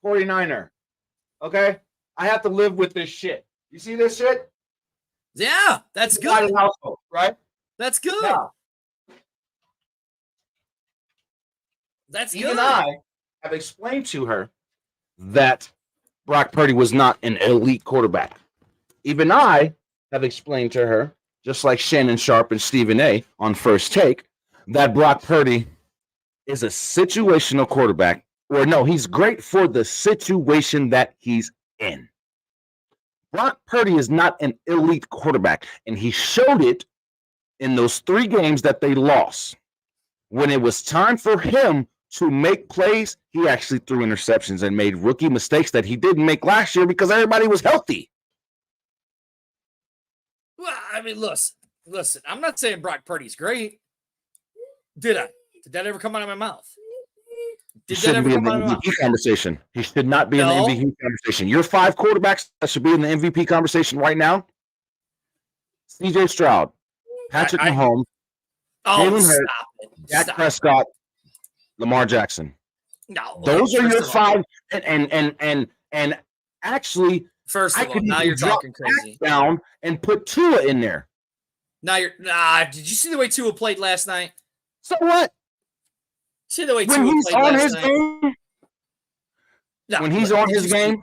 49er. Okay? I have to live with this shit. You see this shit? Yeah, that's good. Household, right? That's good. Yeah. That's good. Even I have explained to her that Brock Purdy was not an elite quarterback. Even I have explained to her, just like Shannon Sharp and Stephen A. on First Take, that Brock Purdy is a situational quarterback. Or no, he's great for the situation that he's in. Brock Purdy is not an elite quarterback, and he showed it in those 3 games that they lost. When it was time for him to make plays, he actually threw interceptions and made rookie mistakes that he didn't make last year because everybody was healthy. Well, I mean, listen. I'm not saying Brock Purdy's great. Did I? Did that ever come out of my mouth? He shouldn't be in the MVP conversation. He should not be in the MVP conversation. Your 5 quarterbacks that should be in the MVP conversation right now: C.J. Stroud, Patrick Mahomes, Jalen Hurts, Dak Prescott, Lamar Jackson. No, those are your 5. And actually, First I of all, could now even you're drop talking crazy. back down and put Tua in there. Now you're did you see the way Tua played last night? So what? See the way When Tua he's played on last his night? game, No, when he's look, on his game,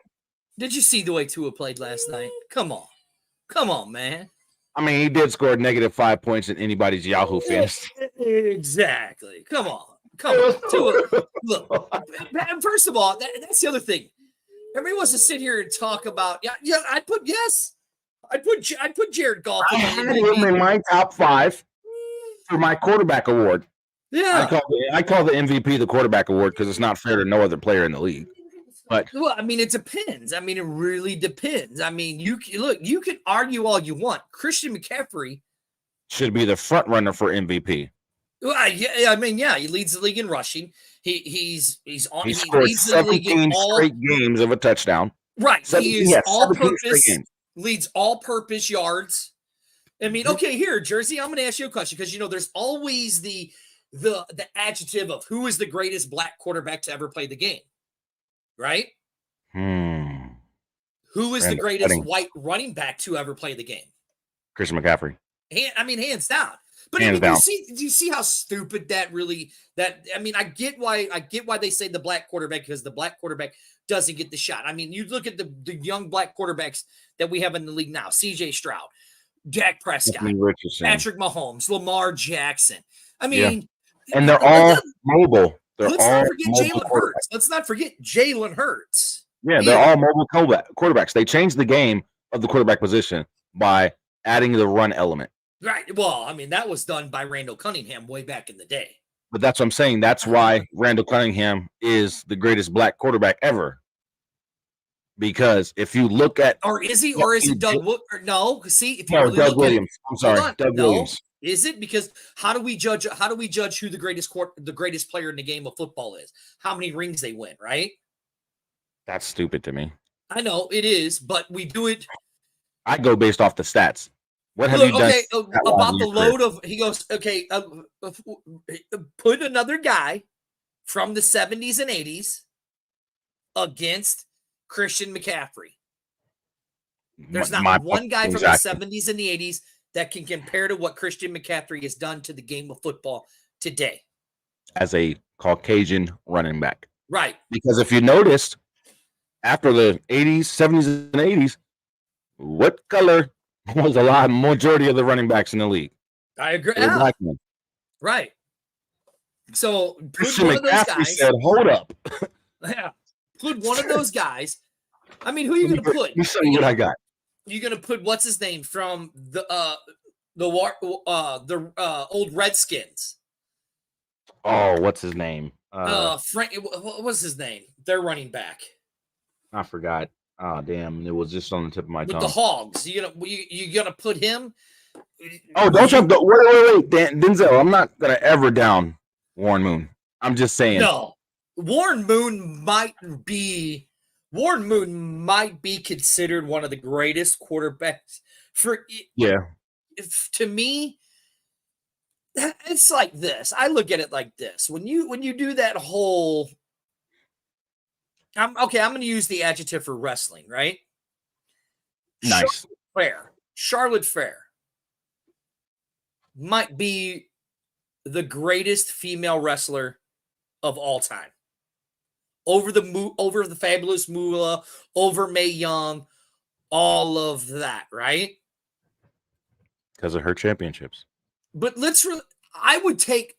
did you see the way Tua played last night? Come on, man. I mean, he did score -5 points in anybody's Yahoo fantasy. Exactly. Come on. Tua, look, first of all, that's the other thing. Everybody wants to sit here and talk about I'd put Jared Goff I in had the him MVP. in my top 5 for my quarterback award. Yeah. I call the MVP the quarterback award because it's not fair to no other player in the league. But well, I mean, it depends. I mean, it really depends. I mean, you can argue all you want. Christian McCaffrey should be the front runner for MVP. Well, yeah, I mean, he leads the league in rushing. He scored leads the league in 17 straight games of a touchdown. Right. He is all-purpose, games. leads all-purpose yards. I mean, okay, here, Jersey, I'm going to ask you a question because, there's always the adjective of who is the greatest black quarterback to ever play the game, right? Who is the greatest white running back to ever play the game? Christian McCaffrey. Hands down. But Hands down. do you see how stupid I get why they say the black quarterback, because the black quarterback doesn't get the shot. I mean, you look at the young black quarterbacks that we have in the league now, CJ Stroud, Dak Prescott, Patrick Mahomes, Lamar Jackson. I mean, and they're all mobile. Let's not forget Jalen Hurts. Yeah, they're all mobile quarterbacks. They changed the game of the quarterback position by adding the run element. Right. Well, I mean, that was done by Randall Cunningham way back in the day. But that's what I'm saying. That's why Randall Cunningham is the greatest black quarterback ever. Because if you look at, or is he Doug? No, see, if no, Doug Williams. I'm sorry, Doug Williams. Is it? Because how do we judge who the greatest player in the game of football is? How many rings they win, right? That's stupid to me. I know it is, but we do it. I go based off the stats. What have you done? Okay, about the load of, he goes, okay, put another guy from the 70s and 80s against Christian McCaffrey. There's not one guy from the 70s and the 80s that can compare to what Christian McCaffrey has done to the game of football today. As a Caucasian running back. Right. Because if you noticed, after the 80s, 70s, and 80s, what color was a majority of the running backs in the league? I agree. Black men. Right. So Christian McCaffrey said, "Hold up." Yeah. Put one of those guys. I mean, who are you going to put? You show me what I got. You're going to put what's his name from the old Redskins? Oh, what's his name? Frank. What was his name? Their running back. I forgot. Oh, damn! It was just on the tip of my tongue. With the Hogs, you gonna put him? Oh, don't jump! Wait, Denzel. I'm not gonna ever down Warren Moon. I'm just saying. No, Warren Moon might be considered one of the greatest quarterbacks for. Yeah. To me, it's like this. I look at it like this. When you do that whole. I'm going to use the adjective for wrestling, right? Nice. Charlotte Flair might be the greatest female wrestler of all time. Over the Fabulous Moolah, over Mae Young, all of that, right? Because of her championships. But I would take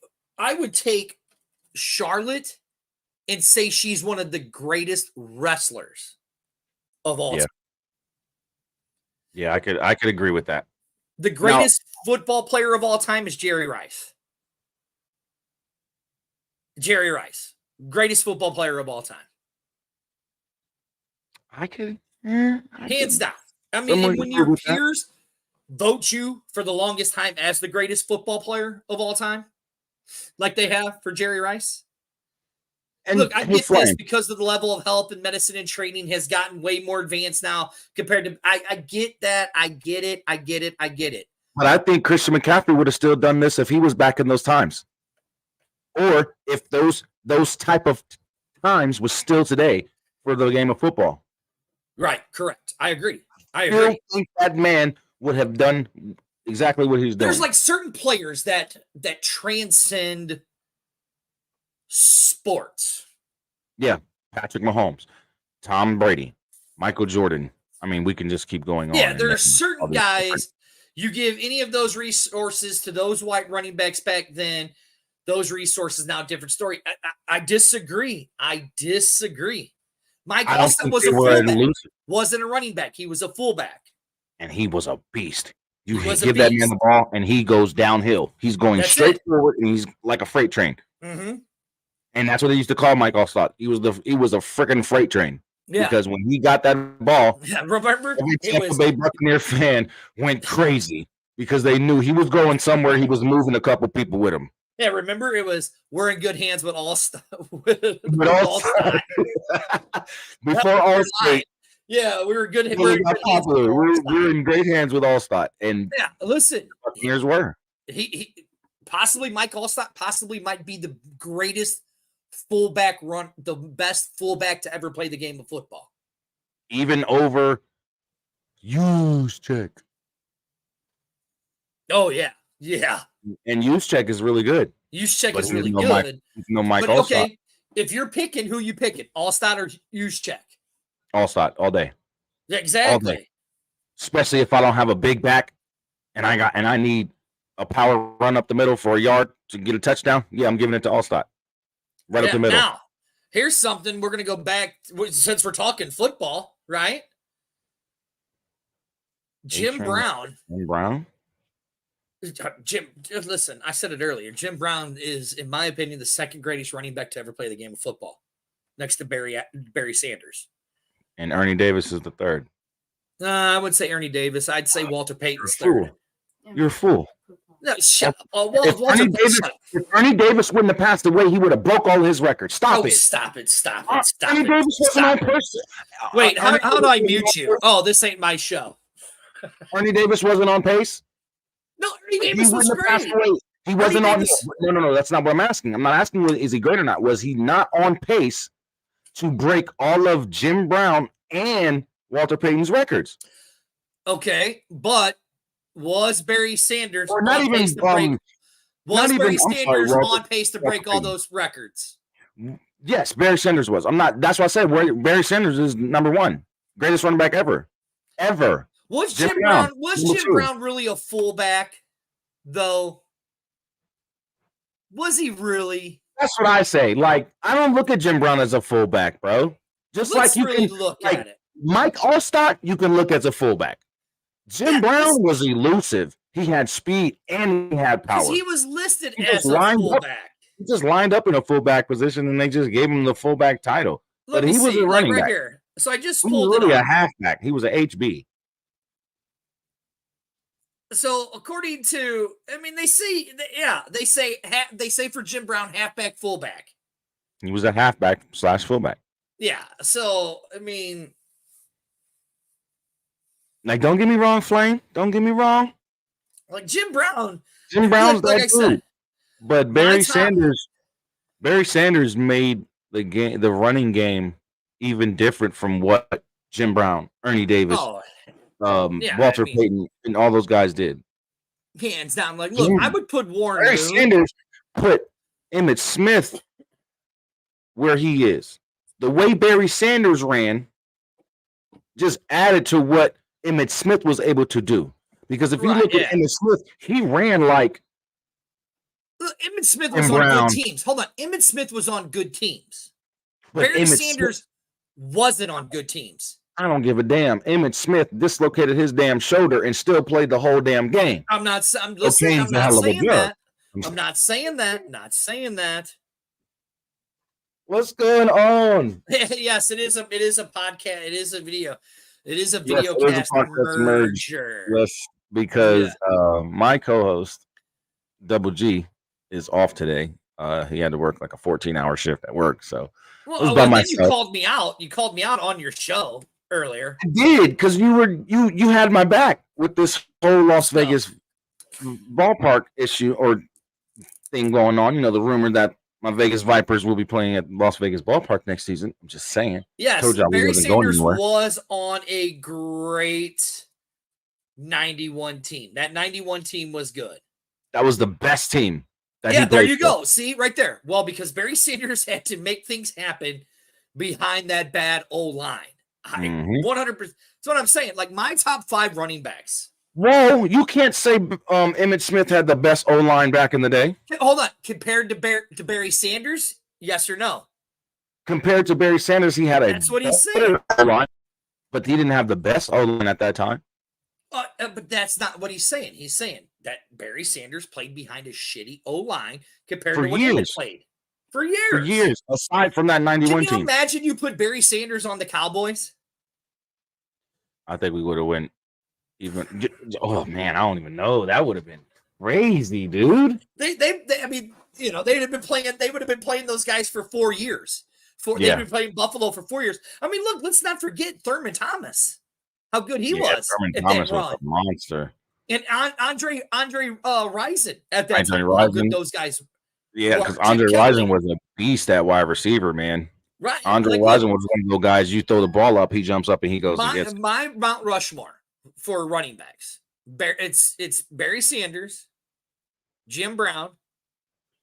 Charlotte and say she's one of the greatest wrestlers of all time. Yeah, I could agree with that. The greatest football player of all time is Jerry Rice. Jerry Rice, greatest football player of all time. Hands down. I mean, when your peers vote you for the longest time as the greatest football player of all time, like they have for Jerry Rice. And look, I get this because of the level of health and medicine and training has gotten way more advanced now compared to. I get that. I get it. But I think Christian McCaffrey would have still done this if he was back in those times, or if those type of times was still today for the game of football. Right. Correct. I agree. I still agree. think that man would have done exactly what he's doing. There's like certain players that transcend sports. Yeah, Patrick Mahomes, Tom Brady, Michael Jordan. I mean, we can just keep going on. Yeah, there are certain guys. You give any of those resources to those white running backs back then, those resources now different story. I disagree. Mike Allstott was a fullback. Wasn't a running back. He was a fullback. And he was a beast. You give that man the ball, and he goes downhill. He's going straight forward, and he's like a freight train. Mm-hmm. And that's what they used to call Mike Allstott. He was a freaking freight train. Yeah. Because when he got that ball, remember, every Tampa Bay Buccaneer fan went crazy because they knew he was going somewhere. He was moving a couple people with him. Yeah, remember it was we're in good hands with Allstott. Before Allstott. Yeah, we were good. We were in great hands with Allstott. And yeah, listen, Buccaneers were. He possibly Mike Allstott possibly might be the greatest fullback the best fullback to ever play the game of football. Even over Juszczyk. Oh, yeah. Yeah. And Juszczyk is really good. Juszczyk is really good. Mike Allstott. Okay, if you're picking, who you picking? Allstott or Juszczyk? Allstott all day. Yeah, exactly. All day. Especially if I don't have a big back and I need a power run up the middle for a yard to get a touchdown. Yeah, I'm giving it to Allstott. Right up the middle. Now, here's something we're going to go back, since we're talking football, right? Jim Brown. Listen, I said it earlier. Jim Brown is, in my opinion, the second greatest running back to ever play the game of football, next to Barry Sanders. And Ernie Davis is the third. I would say Ernie Davis. I'd say Walter Payton's third. You're a fool. No, shut up. If Ernie Davis wouldn't have passed away, he would have broke all his records. Stop it. Stop it. Ernie Davis wasn't on pace. Wait, how do I mute you? Oh, this ain't my show. Ernie Davis wasn't on pace? No, Ernie Davis was great. He wasn't on. No, that's not what I'm asking. I'm not asking is he great or not. Was he not on pace to break all of Jim Brown and Walter Payton's records? Okay, but was Barry Sanders on pace to break? Was Barry Sanders on pace to break all those records? Yes, Barry Sanders was. I'm not. That's why I said Barry Sanders is number one, greatest running back ever. Was Jim Brown really a fullback, though? Was he really? That's what I say. Like, I don't look at Jim Brown as a fullback, bro. Just Let's like you really can look at it. Mike Allstott, you can look as a fullback. Jim Brown was elusive. He had speed and he had power. He was listed as a fullback. He just lined up in a fullback position, and they just gave him the fullback title. But he was a running back. Here. So I just pulled it. He was really a halfback. He was a HB. So according to, they say for Jim Brown, halfback, fullback. He was a halfback / fullback. Yeah. So like, don't get me wrong, Flame. Don't get me wrong. Like Jim Brown's like I said. But Barry Sanders made the running game even different from what Jim Brown, Ernie Davis, Walter Payton, and all those guys did. Hands down. Like, look, I would put Warren. Barry Sanders put Emmitt Smith where he is. The way Barry Sanders ran just added to what Emmitt Smith was able to do. Because if you look at Emmitt Smith, he ran like. Look, Emmitt Smith was on good teams. Hold on. Emmitt Smith was on good teams. But Barry Sanders wasn't on good teams. I don't give a damn. Emmitt Smith dislocated his damn shoulder and still played the whole damn game. I'm not saying that. What's going on? Yes, it is a podcast. It is a video. It is a video cast merger. Yes, because my co-host Double G is off today. He had to work like a 14-hour shift at work, so then you called me out. You called me out on your show earlier. I did, because you had my back with this whole Las Vegas ballpark issue or thing going on. You know, the rumor that My Vegas Vipers will be playing at Las Vegas Ballpark next season. I'm just saying. Yes, Told y'all we Barry wasn't going Sanders anywhere. was on a great 91 team. That 91 team was good. That was the best team. Yeah, there you go. See, right there. Well, because Barry Sanders had to make things happen behind that bad O-line. 100%. That's what I'm saying. Like, my top 5 running backs. Well, you can't say Emmitt Smith had the best O-line back in the day. Hold on. Compared to Barry Sanders, yes or no? Compared to Barry Sanders, he had That's what he's saying. O-line, but he didn't have the best O-line at that time. But that's not what he's saying. He's saying that Barry Sanders played behind a shitty O-line compared to what Emmitt played. For years. For years, aside from that 91 team. Can you imagine you put Barry Sanders on the Cowboys? I think we would have went even. Oh, man, I don't even know. That would have been crazy, dude. They I mean, you know, they would have been playing those guys for 4 years. They've been playing Buffalo for 4 years. I mean, look, let's not forget Thurman Thomas. How good he was. Thurman Thomas was a monster. And Andre Rison at that Andre time. Rison. How good those guys. Yeah, because Andre Rison was a beast at wide receiver, man. Right. Andre Rison was one of those guys. You throw the ball up, he jumps up and he goes and gets it. My Mount Rushmore for running backs. It's Barry Sanders, Jim Brown,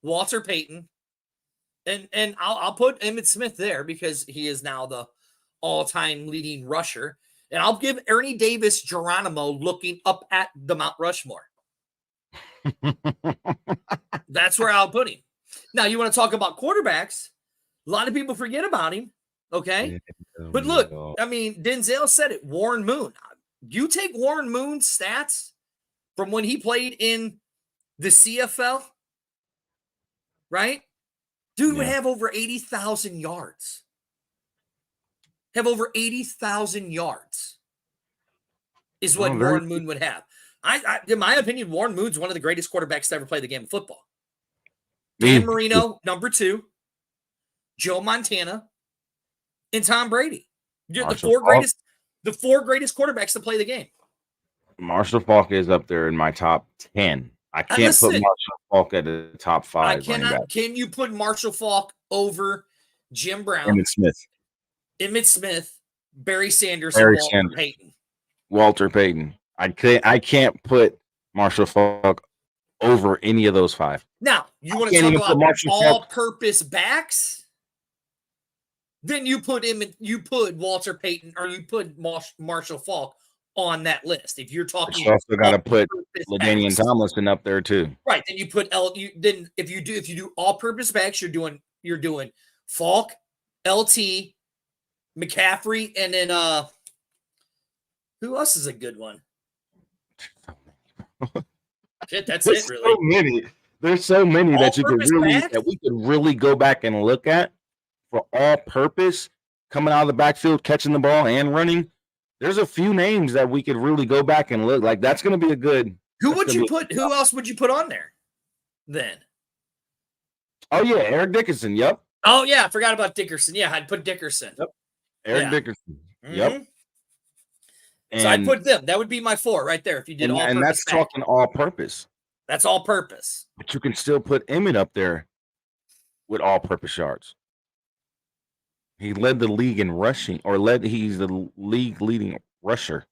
Walter Payton, and I'll put Emmitt Smith there because he is now the all-time leading rusher. And I'll give Ernie Davis Geronimo looking up at the Mount Rushmore. That's where I'll put him. Now, you want to talk about quarterbacks? A lot of people forget about him. Okay. But look, I mean, Denzel said it. Warren Moon. You take Warren Moon's stats from when he played in the CFL, right? Dude would have over 80,000 yards. Have over 80,000 yards is what Warren Moon would have. In my opinion, Warren Moon's one of the greatest quarterbacks to ever play the game of football. Dan Marino, number 2, Joe Montana, and Tom Brady. The four greatest quarterbacks to play the game. Marshall Faulk is up there in my top 10. I can't put Marshall Faulk at the top 5. I cannot. Can you put Marshall Faulk over Jim Brown? Emmitt Smith, Barry Sanders, and Walter Payton. Walter Payton. I can't put Marshall Faulk over any of those 5. Now, you want to talk about all-purpose backs? Then you put Walter Payton or you put Marshall Faulk on that list. If you're talking, you also got to put LaDainian Tomlinson up there too. Right. Then you put Then if you do all-purpose backs, you're doing Faulk, LT, McCaffrey, and then who else is a good one? Shit, that's it, really. So many. There's so many that we could really go back and look at for all purpose, coming out of the backfield, catching the ball and running. There's a few names that we could really go back and look like. That's going to be a good. Who else would you put on there then? Oh yeah, Eric Dickerson. Yep. Oh yeah, I forgot about Dickerson. Yeah, I'd put Dickerson. Yep. Eric Dickerson. Yep. Mm-hmm. So I'd put them. That would be my 4 right there. If you did all-purpose, and that's talking all-purpose. That's all-purpose. But you can still put Emmitt up there with all-purpose yards. He led the league in rushing, he's the league leading rusher.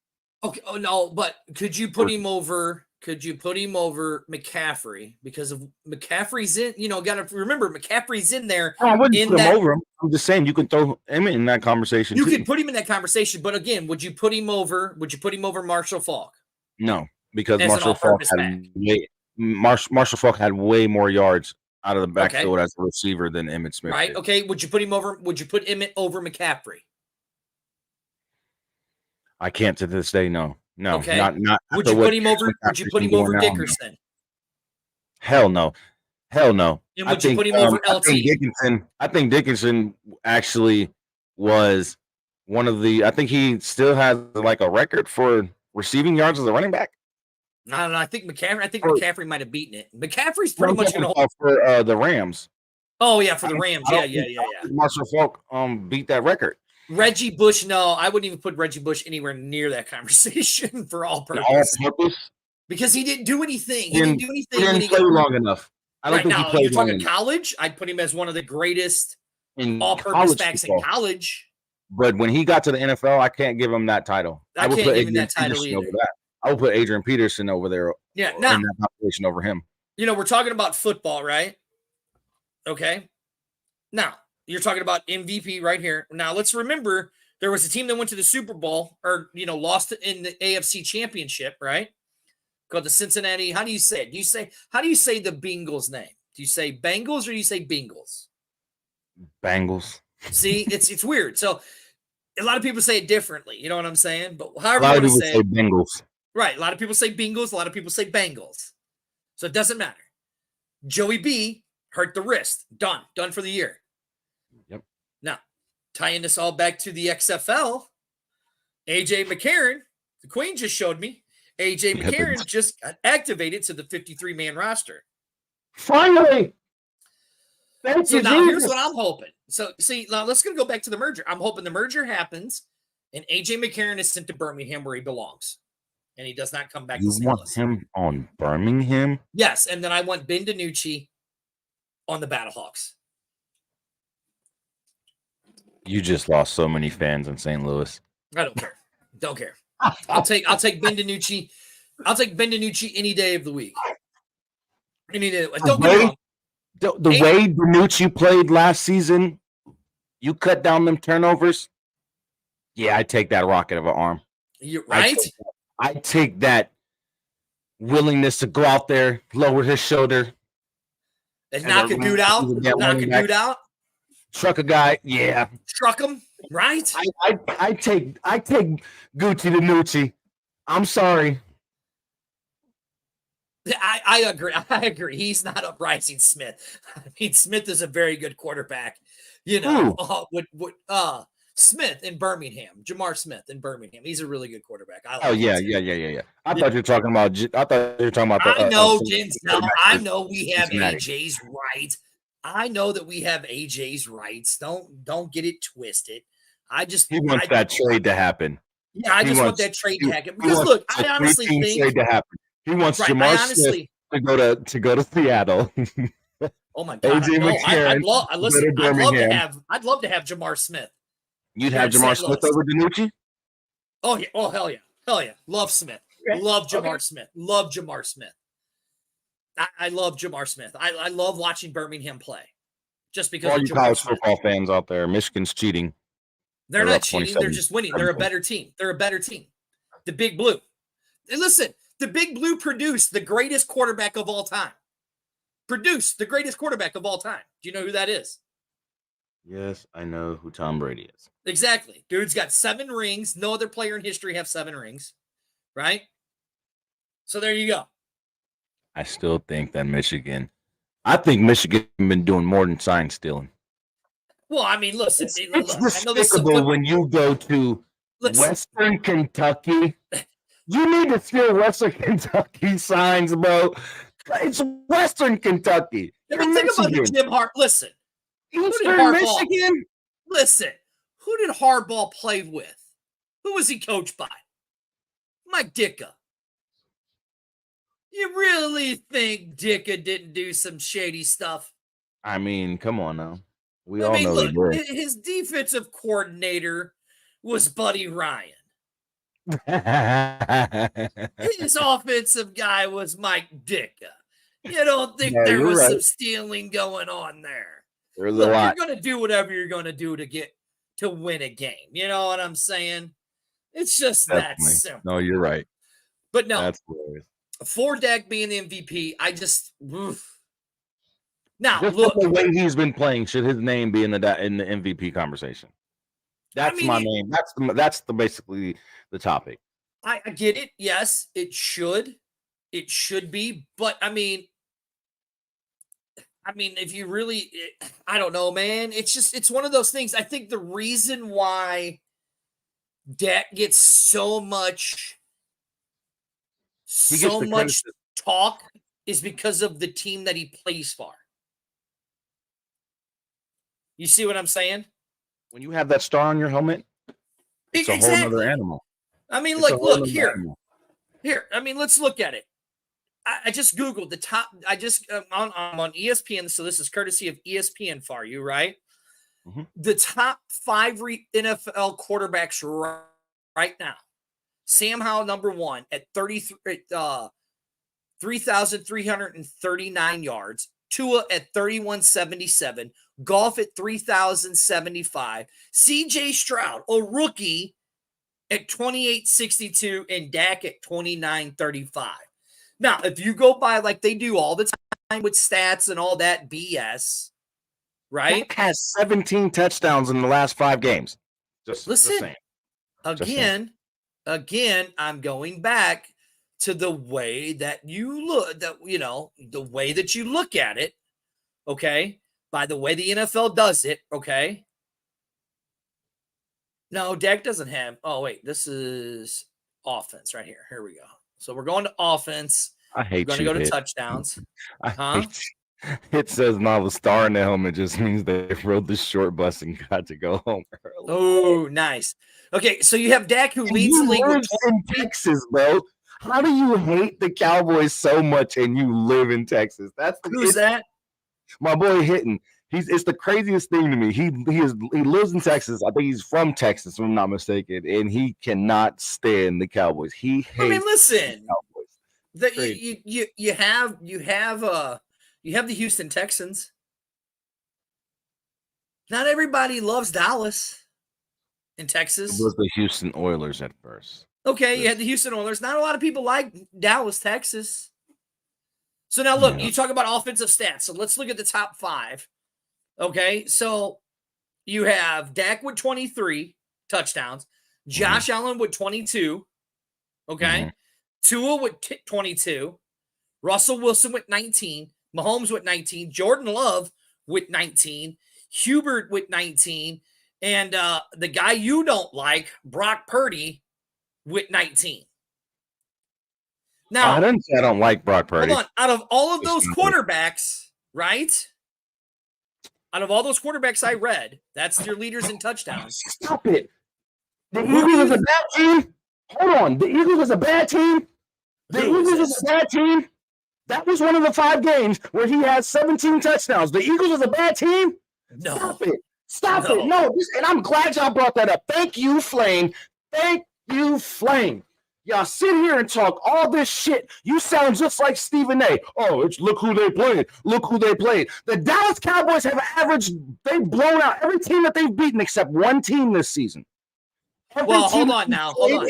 Okay. Oh no, but could you put him over McCaffrey because of McCaffrey's in? You know, got to remember McCaffrey's in there. I wouldn't put him over him. I'm just saying you can throw Emmitt in that conversation. You could put him in that conversation, but again, would you put him over Marshall Faulk? No, because Marshall Faulk had way more yards out of the backfield as a receiver than Emmitt Smith. Right. Did. Okay. Would you put Emmitt over McCaffrey? I can't to this day. No. Okay. Not. Would you put him over Dickerson? No. Hell no. And would you put him over LT? I think Dickinson actually was one of the. I think he still has like a record for receiving yards as a running back. No. I think McCaffrey might have beaten it. McCaffrey's pretty much going to hold for the Rams. Oh yeah, for the Rams. Yeah. Marshall Faulk beat that record. Reggie Bush, no, I wouldn't even put Reggie Bush anywhere near that conversation for all purpose. All purpose? Because he didn't do anything. He didn't play long enough. I don't Right think he now, played you're long talking enough college. I'd put him as one of the greatest in all-purpose college backs in football. college. But when he got to the NFL, I can't give him that title. I would can't put give him Adrian that title Peterson either. over that. I would put Adrian Peterson over there. Yeah, in now, that population over him. we're talking about football, right? Okay. Now, you're talking about MVP right here. Now, let's remember there was a team that went to the Super Bowl or, lost in the AFC Championship, right? Called the Cincinnati. How do you say it? How do you say the Bengals name? Do you say Bengals or do you say Bengals? Bengals. See, it's weird. So a lot of people say it differently. You know what I'm saying? But A however lot you of want to people say say it. Bengals. Right. A lot of people say Bengals. A lot of people say Bengals. So it doesn't matter. Joey B hurt the wrist. Done for the year. Yep. Now, tying this all back to the XFL, AJ McCarron, the Queen just showed me, AJ McCarron just got activated to the 53-man roster. Finally! Thank So you, now here's Jesus. what I'm hoping. So see, now let's go back to the merger. I'm hoping the merger happens and AJ McCarron is sent to Birmingham where he belongs. And he does not come back You to St. want Louis. him on Birmingham? Yes, and then I want Ben DiNucci on the Battlehawks. You just lost so many fans in St. Louis. I don't care. Don't care. I'll take Ben DiNucci. I'll take Ben DiNucci any day of the week. Any day. Don't get me wrong. The way DiNucci played last season, you cut down them turnovers. Yeah, I take that rocket of an arm. You're right. I take that willingness to go out there, lower his shoulder, And knock a dude out. Knock a dude out. Truck a guy. Yeah. Truck him. Right. I take Gucci DiNucci. I'm sorry. I agree. I agree. He's not uprising Smith. I mean, Smith is a very good quarterback. Smith in Birmingham, Jamar Smith in Birmingham. He's a really good quarterback. I like yeah. I thought you were talking about. I know, Denzel. I know we have Cincinnati. AJ's right. I know that we have AJ's rights. Don't get it twisted. He wants that trade to happen. Yeah, I just want that trade to happen because look, I honestly think trade to happen. He wants Jamar Smith to go to Seattle. Oh my God! AJ McCarron. I'd love to have Jamar Smith. You'd have Jamar Smith over DiNucci? Oh yeah! Oh hell yeah! Love Smith. Okay. Love Jamar Smith. Love Jamar Smith. I love Jamar Smith. I love watching Birmingham play. Just because all you college football fans out there, Michigan's cheating. They're not cheating. They're just winning. They're a better team. The Big Blue. And listen, the Big Blue produced the greatest quarterback of all time. Do you know who that is? Yes, I know who Tom Brady is. Exactly. Dude's got 7 rings. No other player in history have 7 rings. Right? So there you go. I still think that Michigan been doing more than sign stealing. Well, I mean, listen. It's despicable when you go to Western Kentucky. You need to steal Western Kentucky signs, bro. It's Western Kentucky. I mean, think about who Jim Hart. Listen. Eastern Michigan? Listen. Who did Harbaugh play with? Who was he coached by? Mike Ditka. You really think Ditka didn't do some shady stuff? I mean, come on now. We all know he did. His defensive coordinator was Buddy Ryan. His offensive guy was Mike Ditka. You don't think there was some stealing going on there? There's a lot. You're going to do whatever you're going to do to win a game. You know what I'm saying? It's just that simple. No, you're right. But no, that's hilarious. For Dak being the MVP, I just now just look the way he's been playing. Should his name be in the MVP conversation? That's my name. That's basically the topic. I get it. Yes, it should. It should be. But I mean, if you really, I don't know, man. It's one of those things. I think the reason why Dak gets so much talk is because of the team that he plays for. You see what I'm saying? When you have that star on your helmet, it's a whole other animal. I mean, look here. I mean, let's look at it. I just Googled the top. I'm on ESPN, so this is courtesy of ESPN for you, right? Mm-hmm. The top 5 NFL quarterbacks right now. Sam Howell, number 1 at 3,339 yards. Tua at 3,177. Goff at 3,075. CJ Stroud, a rookie, at 2,862, and Dak at 2,935. Now, if you go by like they do all the time with stats and all that BS, right? Dak has 17 touchdowns in the last 5 games. Listen, again, I'm going back to the way that you look, the way that you look at it, okay? By the way the NFL does it, okay? No, Dak doesn't have. Oh, wait, this is offense right here. Here we go. So we're going to offense. I hate we're going to go to touchdowns. It says now the star in the helmet just means they rode the short bus and got to go home early. Oh, nice. Okay, so you have Dak who leads the league with in Texas, bro. How do you hate the Cowboys so much and you live in Texas? Who's that? My boy Hitton. It's the craziest thing to me. He lives in Texas. I think he's from Texas, if I'm not mistaken, and he cannot stand the Cowboys. He hates. I mean, listen. The Cowboys. You have the Houston Texans. Not everybody loves Dallas in Texas. It was the Houston Oilers at first. Okay, you had the Houston Oilers. Not a lot of people like Dallas, Texas. So now look, you talk about offensive stats. So let's look at the top 5. Okay, so you have Dak with 23 touchdowns, Josh Allen with 22, okay, Tua with 22, Russell Wilson with 19, Mahomes with 19, Jordan Love with 19, Hubert with 19, and the guy you don't like, Brock Purdy, with 19. Now, I didn't say I don't like Brock Purdy. Hold on. Out of all of those quarterbacks, right? Out of all those quarterbacks I read, that's your leaders in touchdowns. Stop it. The Eagles is a bad team. Hold on. The Eagles is a bad team. The Eagles is a bad team. That was one of the 5 games where he had 17 touchdowns. The Eagles is a bad team. No. Stop it. Stop it. No. And I'm glad y'all brought that up. Thank you, Flame. Thank you, Flame. Y'all sit here and talk all this shit. You sound just like Stephen A. Oh, it's look who they played. Look who they played. The Dallas Cowboys have they've blown out every team that they've beaten except one team this season. Hold on now. Hold on.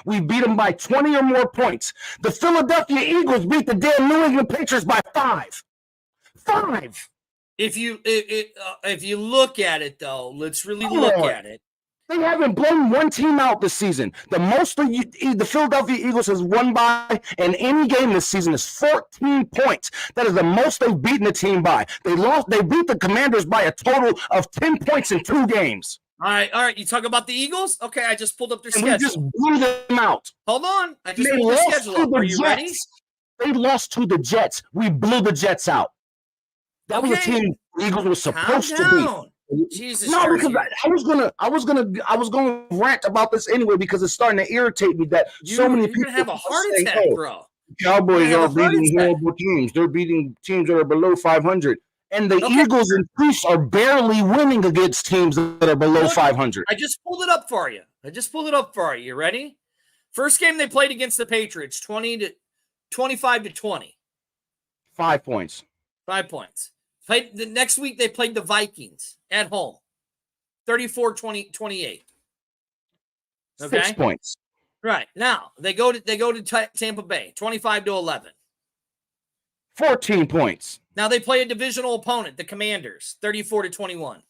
We beat them by 20 or more points. The Philadelphia Eagles beat the damn New England Patriots by 5. 5. If you look at it, though, let's really look at it. They haven't blown one team out this season. The most the Philadelphia Eagles has won by in any game this season is 14 points. That is the most they've beaten a team by. They beat the Commanders by a total of 10 points in 2 games. All right. You talk about the Eagles? Okay, I just pulled up their schedule. We just blew them out. Hold on. I just pulled the schedule up. Are you ready? They lost to the Jets. We blew the Jets out. That was a team the Eagles were supposed to beat. Jesus, no, because I was gonna rant about this anyway because it's starting to irritate me that so many people have a heart attack, bro. Cowboys are beating horrible teams. They're beating teams that are below 500, and the Eagles and Chiefs are barely winning against teams that are below 500. I just pulled it up for you. You ready? First game they played against the Patriots, 25-20. 5 points. 5 points. The next week they played the Vikings at home, 34-28. Okay, 6 points. Right now they go to Tampa Bay, 25-11. 14 points. Now they play a divisional opponent, the Commanders, 34-21.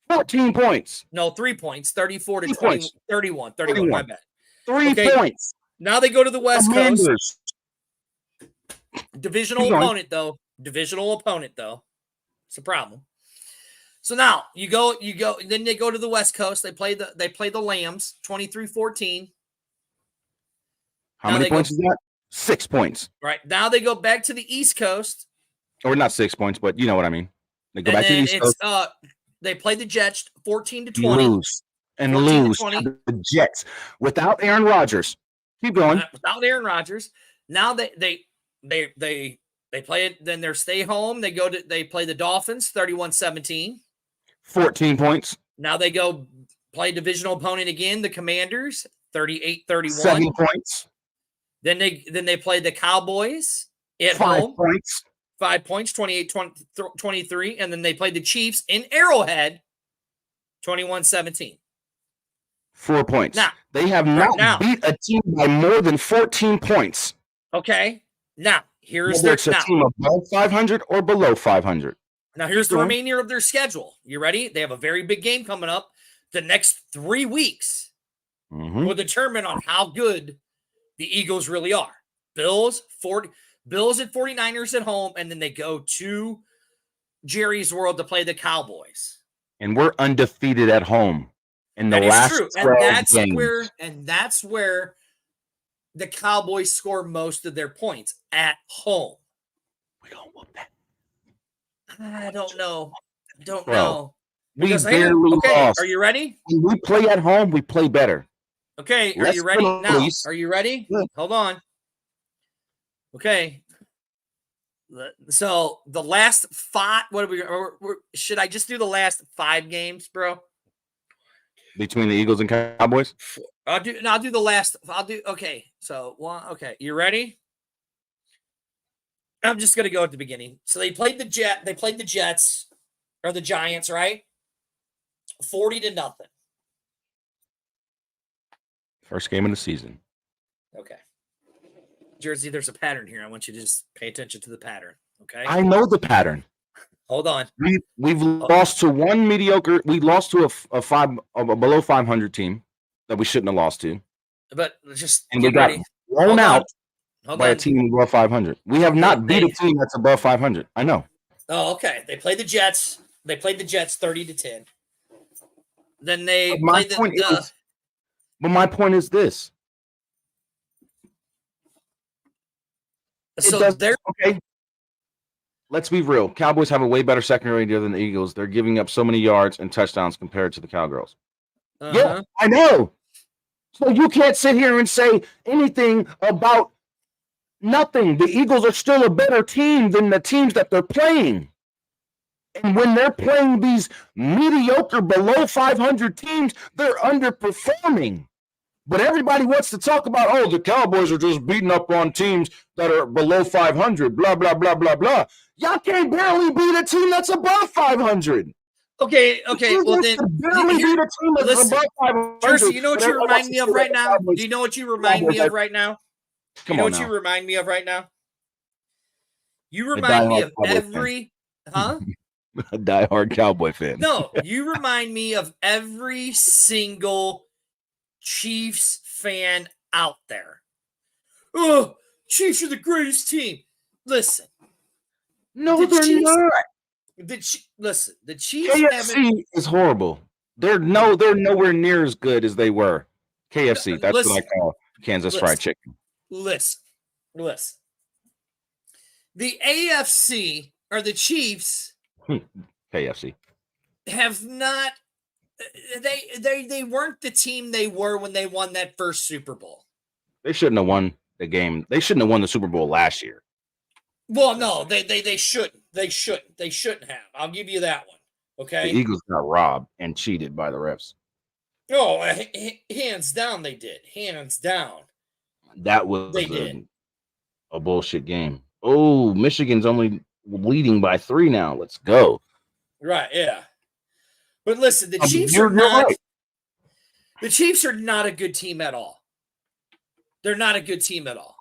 14 points. No, 3 points, 34-20, 31. My bad. 3 points. Now they go to the West Commanders. Coast. Divisional opponent, though. It's a problem. So now you go, then they go to the West Coast. They play the Lambs, 23-14. How many points is that? 6 points. Right. Now they go back to the East Coast. Or not 6 points, but you know what I mean. They go back to the East Coast. They play the Jets 14-20. Lose to the Jets without Aaron Rodgers. Keep going. Without Aaron Rodgers. Now they play it. Then they stay home. They play the Dolphins 31-17. 14 points. Now they go play divisional opponent again, the Commanders 38-31. 7 points. Then they play the Cowboys at 5 home. points. 5 points, 28-23. And then they play the Chiefs in Arrowhead 21-17. 4 points. Now, they have not beat a team by more than 14 points. Okay. Now, here's whether it's a team above 500 or below 500. Now, here's the remainder of their schedule. You ready? They have a very big game coming up. The next 3 weeks will determine on how good the Eagles really are. Bills at 49ers at home, and then they go to Jerry's World to play the Cowboys. And we're undefeated at home in the last 12 games. And that's where the Cowboys score most of their points, at home. We don't whoop that. I don't know. Don't know. We barely lost. Are you ready? When we play at home, we play better. Okay, are you ready now? Are you ready? Yeah. Hold on. Okay. So the last 5, should I just do the last 5 games, bro? Between the Eagles and Cowboys? I'll do the last. Okay. So, okay. You ready? I'm just going to go at the beginning. So they played the Jets or the Giants, right? 40-0. First game of the season. Okay. Jersey, there's a pattern here. I want you to just pay attention to the pattern. Okay. I know the pattern. Hold on. We've lost to one mediocre. We lost to a below 500 team that we shouldn't have lost to. But just and we got blown out by a team above 500. We have not beat a team that's above 500. I know. Oh, okay. They played the Jets. They played the Jets 30-10. Then they played the. But my point is this. So they're okay. Let's be real. Cowboys have a way better secondary than the Eagles. They're giving up so many yards and touchdowns compared to the Cowgirls. Yeah, I know. So you can't sit here and say anything about nothing. The Eagles are still a better team than the teams that they're playing. And when they're playing these mediocre, below 500 teams, they're underperforming. But everybody wants to talk about, oh, the Cowboys are just beating up on teams that are below 500, blah, blah, blah, blah, blah. Y'all can't barely beat a team that's above 500. Okay. Well, then barely beat a team that's above 500. Jersey, you know what you remind me of right now? Do you know what you remind me of right now? Come on. You remind me of right now? You remind me of every, huh? A diehard Cowboy fan. No, you remind me of every single Chiefs fan out there. Oh, Chiefs are the greatest team. Listen. No, they're not. Listen, the Chiefs KFC is horrible. They're nowhere near as good as they were. KFC, that's what I call Kansas Fried Chicken. Listen. The AFC or the Chiefs KFC have not they weren't the team they were when they won that first Super Bowl. They shouldn't have won the game. They shouldn't have won the Super Bowl last year. Well, no, they shouldn't. They shouldn't have. I'll give you that one. Okay. The Eagles got robbed and cheated by the refs. Oh, hands down they did. Hands down. That was a bullshit game. Oh, Michigan's only leading by 3 now. Let's go. Right, yeah. But listen, the Chiefs are not right. The Chiefs are not a good team at all. They're not a good team at all.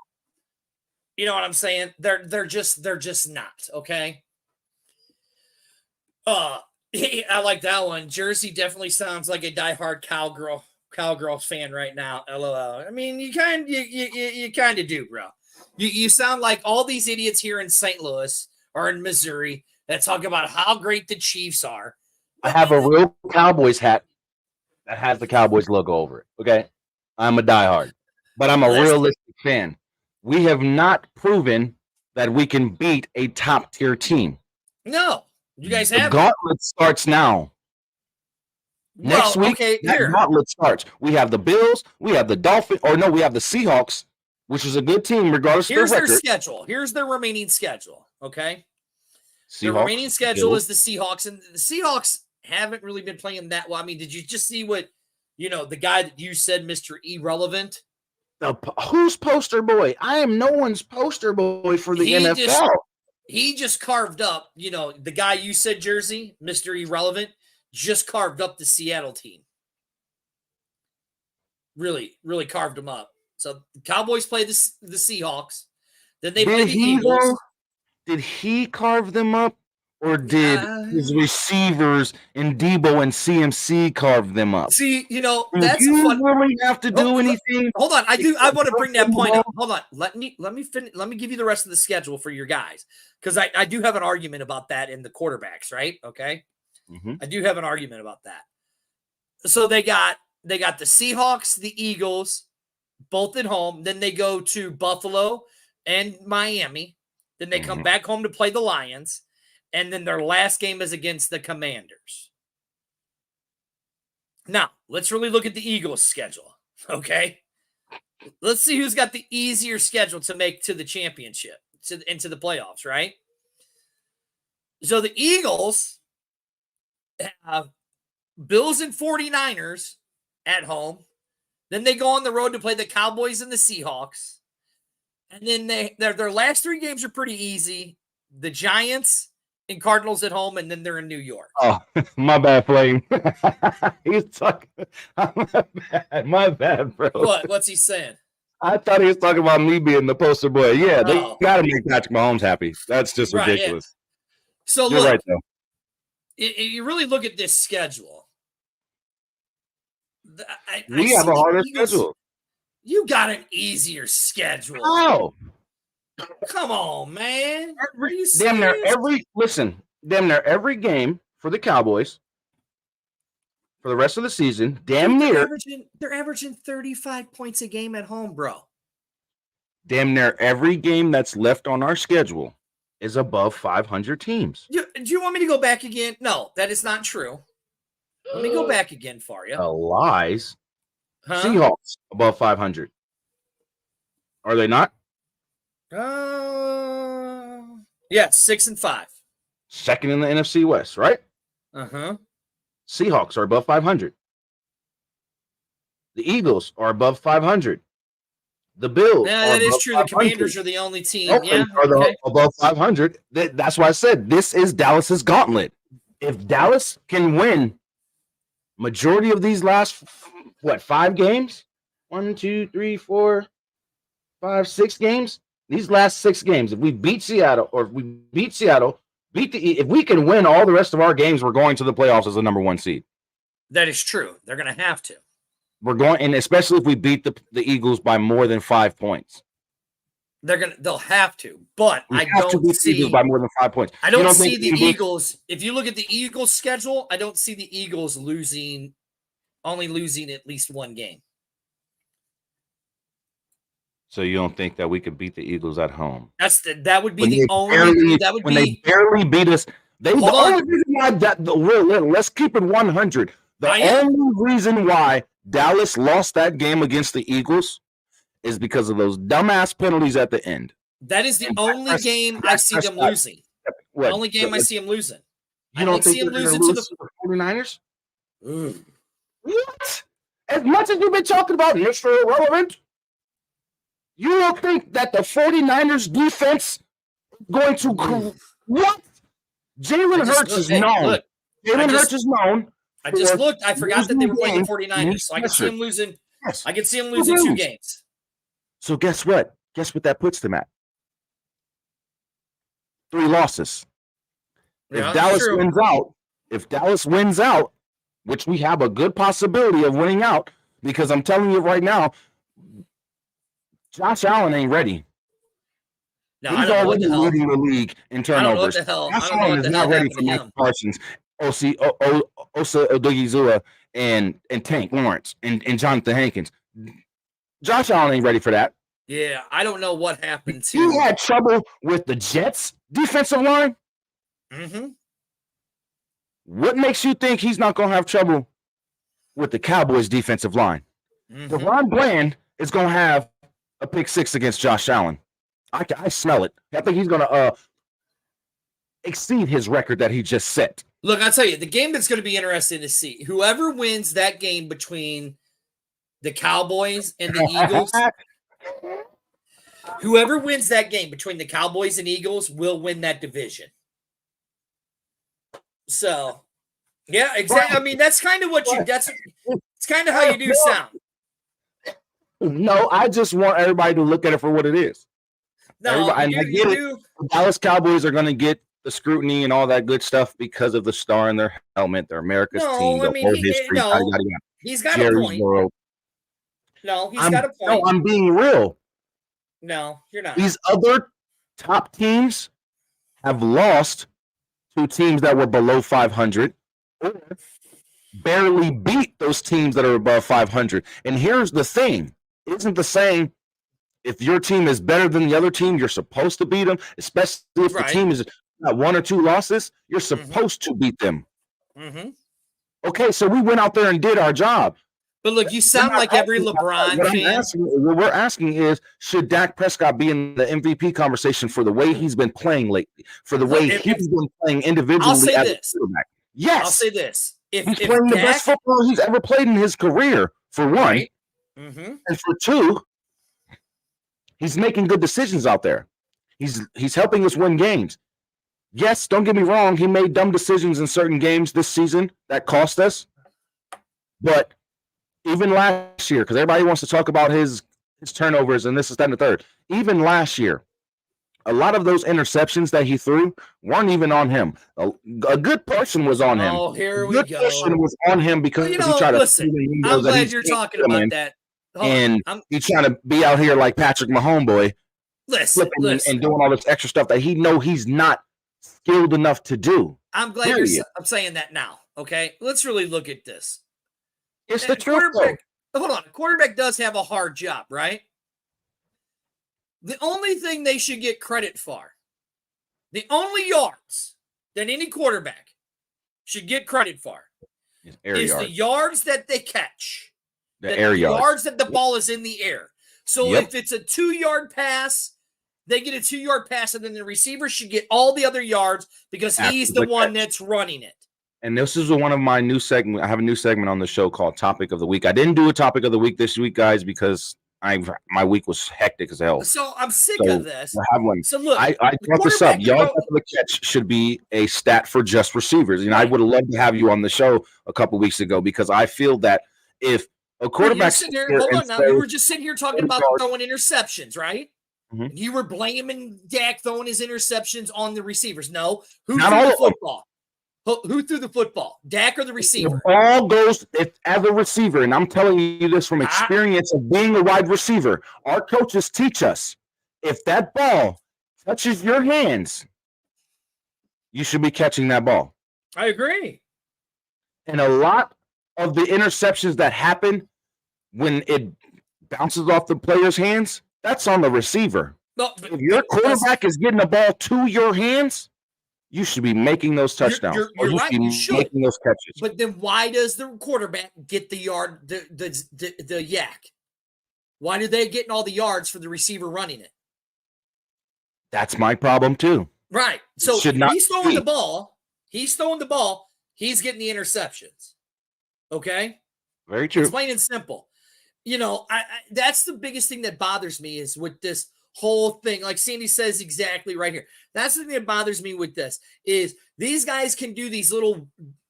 You know what I'm saying? They're just not, okay? I like that one. Jersey definitely sounds like a diehard cowgirl fan right now. LOL. I mean, you kind of do, bro. You sound like all these idiots here in St. Louis or in Missouri that talk about how great the Chiefs are. I have a real Cowboys hat that has the Cowboys logo over it. Okay, I'm a diehard, but I'm a realistic fan. We have not proven that we can beat a top tier team. No, you guys have. The gauntlet starts now. Next week, okay, that here. gauntlet starts. We have the Bills, we have the Dolphins, or no, we have the Seahawks, which is a good team regardless of Here's their their record. schedule. Here's their remaining schedule. Okay. The Seahawks, remaining schedule Bills. is the Seahawks, and the Seahawks haven't really been playing that well. I mean, did you just see what, the guy that you said, Mr. Irrelevant? Who's poster boy? I am no one's poster boy for the NFL. He just carved up, the guy you said, Jersey, Mr. Irrelevant, just carved up the Seattle team. Really, really carved them up. So the Cowboys play the Seahawks. Then they play the Eagles. Did he carve them up? Or did his receivers and Debo and CMC carve them up? See, that's fun. Really have to do anything. Hold on, I want to bring that point up. Hold on, let me finish. Let me give you the rest of the schedule for your guys, because I do have an argument about that in the quarterbacks, right? Okay, I do have an argument about that. So they got the Seahawks, the Eagles, both at home. Then they go to Buffalo and Miami. Then they come back home to play the Lions. And then their last game is against the Commanders. Now, let's really look at the Eagles' schedule, okay? Let's see who's got the easier schedule to make to the championship, into the playoffs, right? So the Eagles have Bills and 49ers at home. Then they go on the road to play the Cowboys and the Seahawks. And then their last 3 games are pretty easy. The Giants and Cardinals at home, and then they're in New York. Oh, my bad, Flame. He's talking. My bad, bro. What's he saying? I thought he was talking about me being the poster boy. Yeah, they got to make Patrick Mahomes happy. That's just ridiculous. Yeah. So you're look, right, though. You really look at this schedule. We have a harder schedule. You got an easier schedule. Oh. Come on, man. Damn near every game for the Cowboys for the rest of the season, they're averaging 35 points a game at home, bro. Damn near every game that's left on our schedule is above 500 teams. Do you want me to go back again? No, that is not true. Let me go back again for you. Lies. Huh? Seahawks above 500. Are they not? Yeah, 6-5. Second in the NFC West, right? Seahawks are above 500. The Eagles are above 500. The Bills. Yeah, that is true. 500. The Commanders are the only team. Above 500. That's why I said this is Dallas's gauntlet. If Dallas can win majority of these last 5 games? 1, 2, 3, 4, 5, 6 games. These last 6 games, if we beat Seattle, if we can win all the rest of our games, we're going to the playoffs as the number 1 seed. That is true. They're going to have to. We're going, and especially if we beat the Eagles by more than 5 points. They'll have to, but I don't see Eagles by more than 5 points. I don't see the Eagles. If you look at the Eagles schedule, I don't see the Eagles only losing at least 1 game. So you don't think that we could beat the Eagles at home? That would be the only. That would be they barely beat us. Let's keep it 100. The only reason why Dallas lost that game against the Eagles is because of those dumbass penalties at the end. That is the only game I see them losing. The only game I see them losing. You don't see them losing to the 49ers? What? As much as you've been talking about Mr. Irrelevant, you don't think that the 49ers defense is going to what? Jalen Hurts is known. Jalen Hurts is known. I just looked. I forgot that they were playing the 49ers, so I could see them losing. Yes. I could see them losing 2 games. So guess what? Guess what that puts them at? 3 losses. Yeah, if Dallas wins out, which we have a good possibility of winning out, because I'm telling you right now, Josh Allen ain't ready. No, he's already leading the league in turnovers. Josh Allen is not ready for Mike Parsons, Osa Odigizua, and Tank Lawrence and Jonathan Hankins. Josh Allen ain't ready for that. Yeah, I don't know what happened to. He had trouble with the Jets' defensive line. Mm-hmm. What makes you think he's not going to have trouble with the Cowboys defensive line. Mm-hmm. Ron Bland is going to have a pick six against Josh Allen. I smell it. I think he's going to exceed his record that he just set. Look, I'll tell you, the game that's going to be interesting to see, whoever wins that game between the Cowboys and the Eagles, whoever wins that game between the Cowboys and Eagles will win that division. So, yeah, exactly. I mean, that's kind of what it's kind of how you do sound. No, I just want everybody to look at it for what it is. No, you do. The Dallas Cowboys are going to get the scrutiny and all that good stuff because of the star in their helmet, their America's team, the whole history. He's got a point. World. No, he's got a point. No, I'm being real. No, you're not. These other top teams have lost to teams that were below 500 or barely beat those teams that are above 500. And here's the thing. It isn't the same. If your team is better than the other team, you're supposed to beat them, especially if the team is got 1 or 2 losses. You're supposed to beat them. Mm-hmm. Okay, so we went out there and did our job. But look, you sound like every LeBron fan. What we're asking is, should Dak Prescott be in the MVP conversation for the way he's been playing lately, for the way he's been playing individually as a quarterback? Yes. I'll say this. He's playing the best football he's ever played in his career, for one. Right. Mm-hmm. And for two, he's making good decisions out there. He's helping us win games. Yes, don't get me wrong. He made dumb decisions in certain games this season that cost us. But even last year, because everybody wants to talk about his turnovers and this is that and the third. Even last year, a lot of those interceptions that he threw weren't even on him. A good portion was on him. Oh, here we go. A good portion was on him because he tried to. I'm glad you're talking about that. He's trying to be out here like Patrick Mahomes, listen, and doing all this extra stuff that he's not skilled enough to do. I'm glad I'm saying that now. Okay, let's really look at this. It's the truth. Hold on, a quarterback does have a hard job, right? The only thing they should get credit for, the only yards that any quarterback should get credit for, is the yards that they catch. The air yards that the ball is in the air. So if it's a 2-yard pass, they get a 2-yard pass, and then the receiver should get all the other yards because he's the one that's running it. And this is one of my new segments. I have a new segment on the show called Topic of the Week. I didn't do a Topic of the Week this week, guys, because my week was hectic as hell. So I'm sick of this. I have one. So look, I brought this up. Yards after the catch should be a stat for just receivers. And I would have loved to have you on the show a couple weeks ago because I feel that if a quarterback, hold on now. You were just sitting here talking about throwing interceptions, right? Mm-hmm. You were blaming Dak throwing his interceptions on the receivers. No, who threw the football? Who threw the football? Dak or the receiver? The ball goes as a receiver, and I'm telling you this from experience of being a wide receiver. Our coaches teach us if that ball touches your hands, you should be catching that ball. I agree. And a lot of the interceptions that happen when it bounces off the player's hands, that's on the receiver. No, if your quarterback is getting the ball to your hands, you should be making those touchdowns. You're right. You should making those catches. But then why does the quarterback get the yard, the yak? Why do they get all the yards for the receiver running it? That's my problem too. Right. So he's throwing the ball. He's throwing the ball. He's getting the interceptions. Okay. Very true. It's plain and simple. You know, that's the biggest thing that bothers me is with this whole thing. Like Sandy says exactly right here. That's the thing that bothers me with this is these guys can do these little,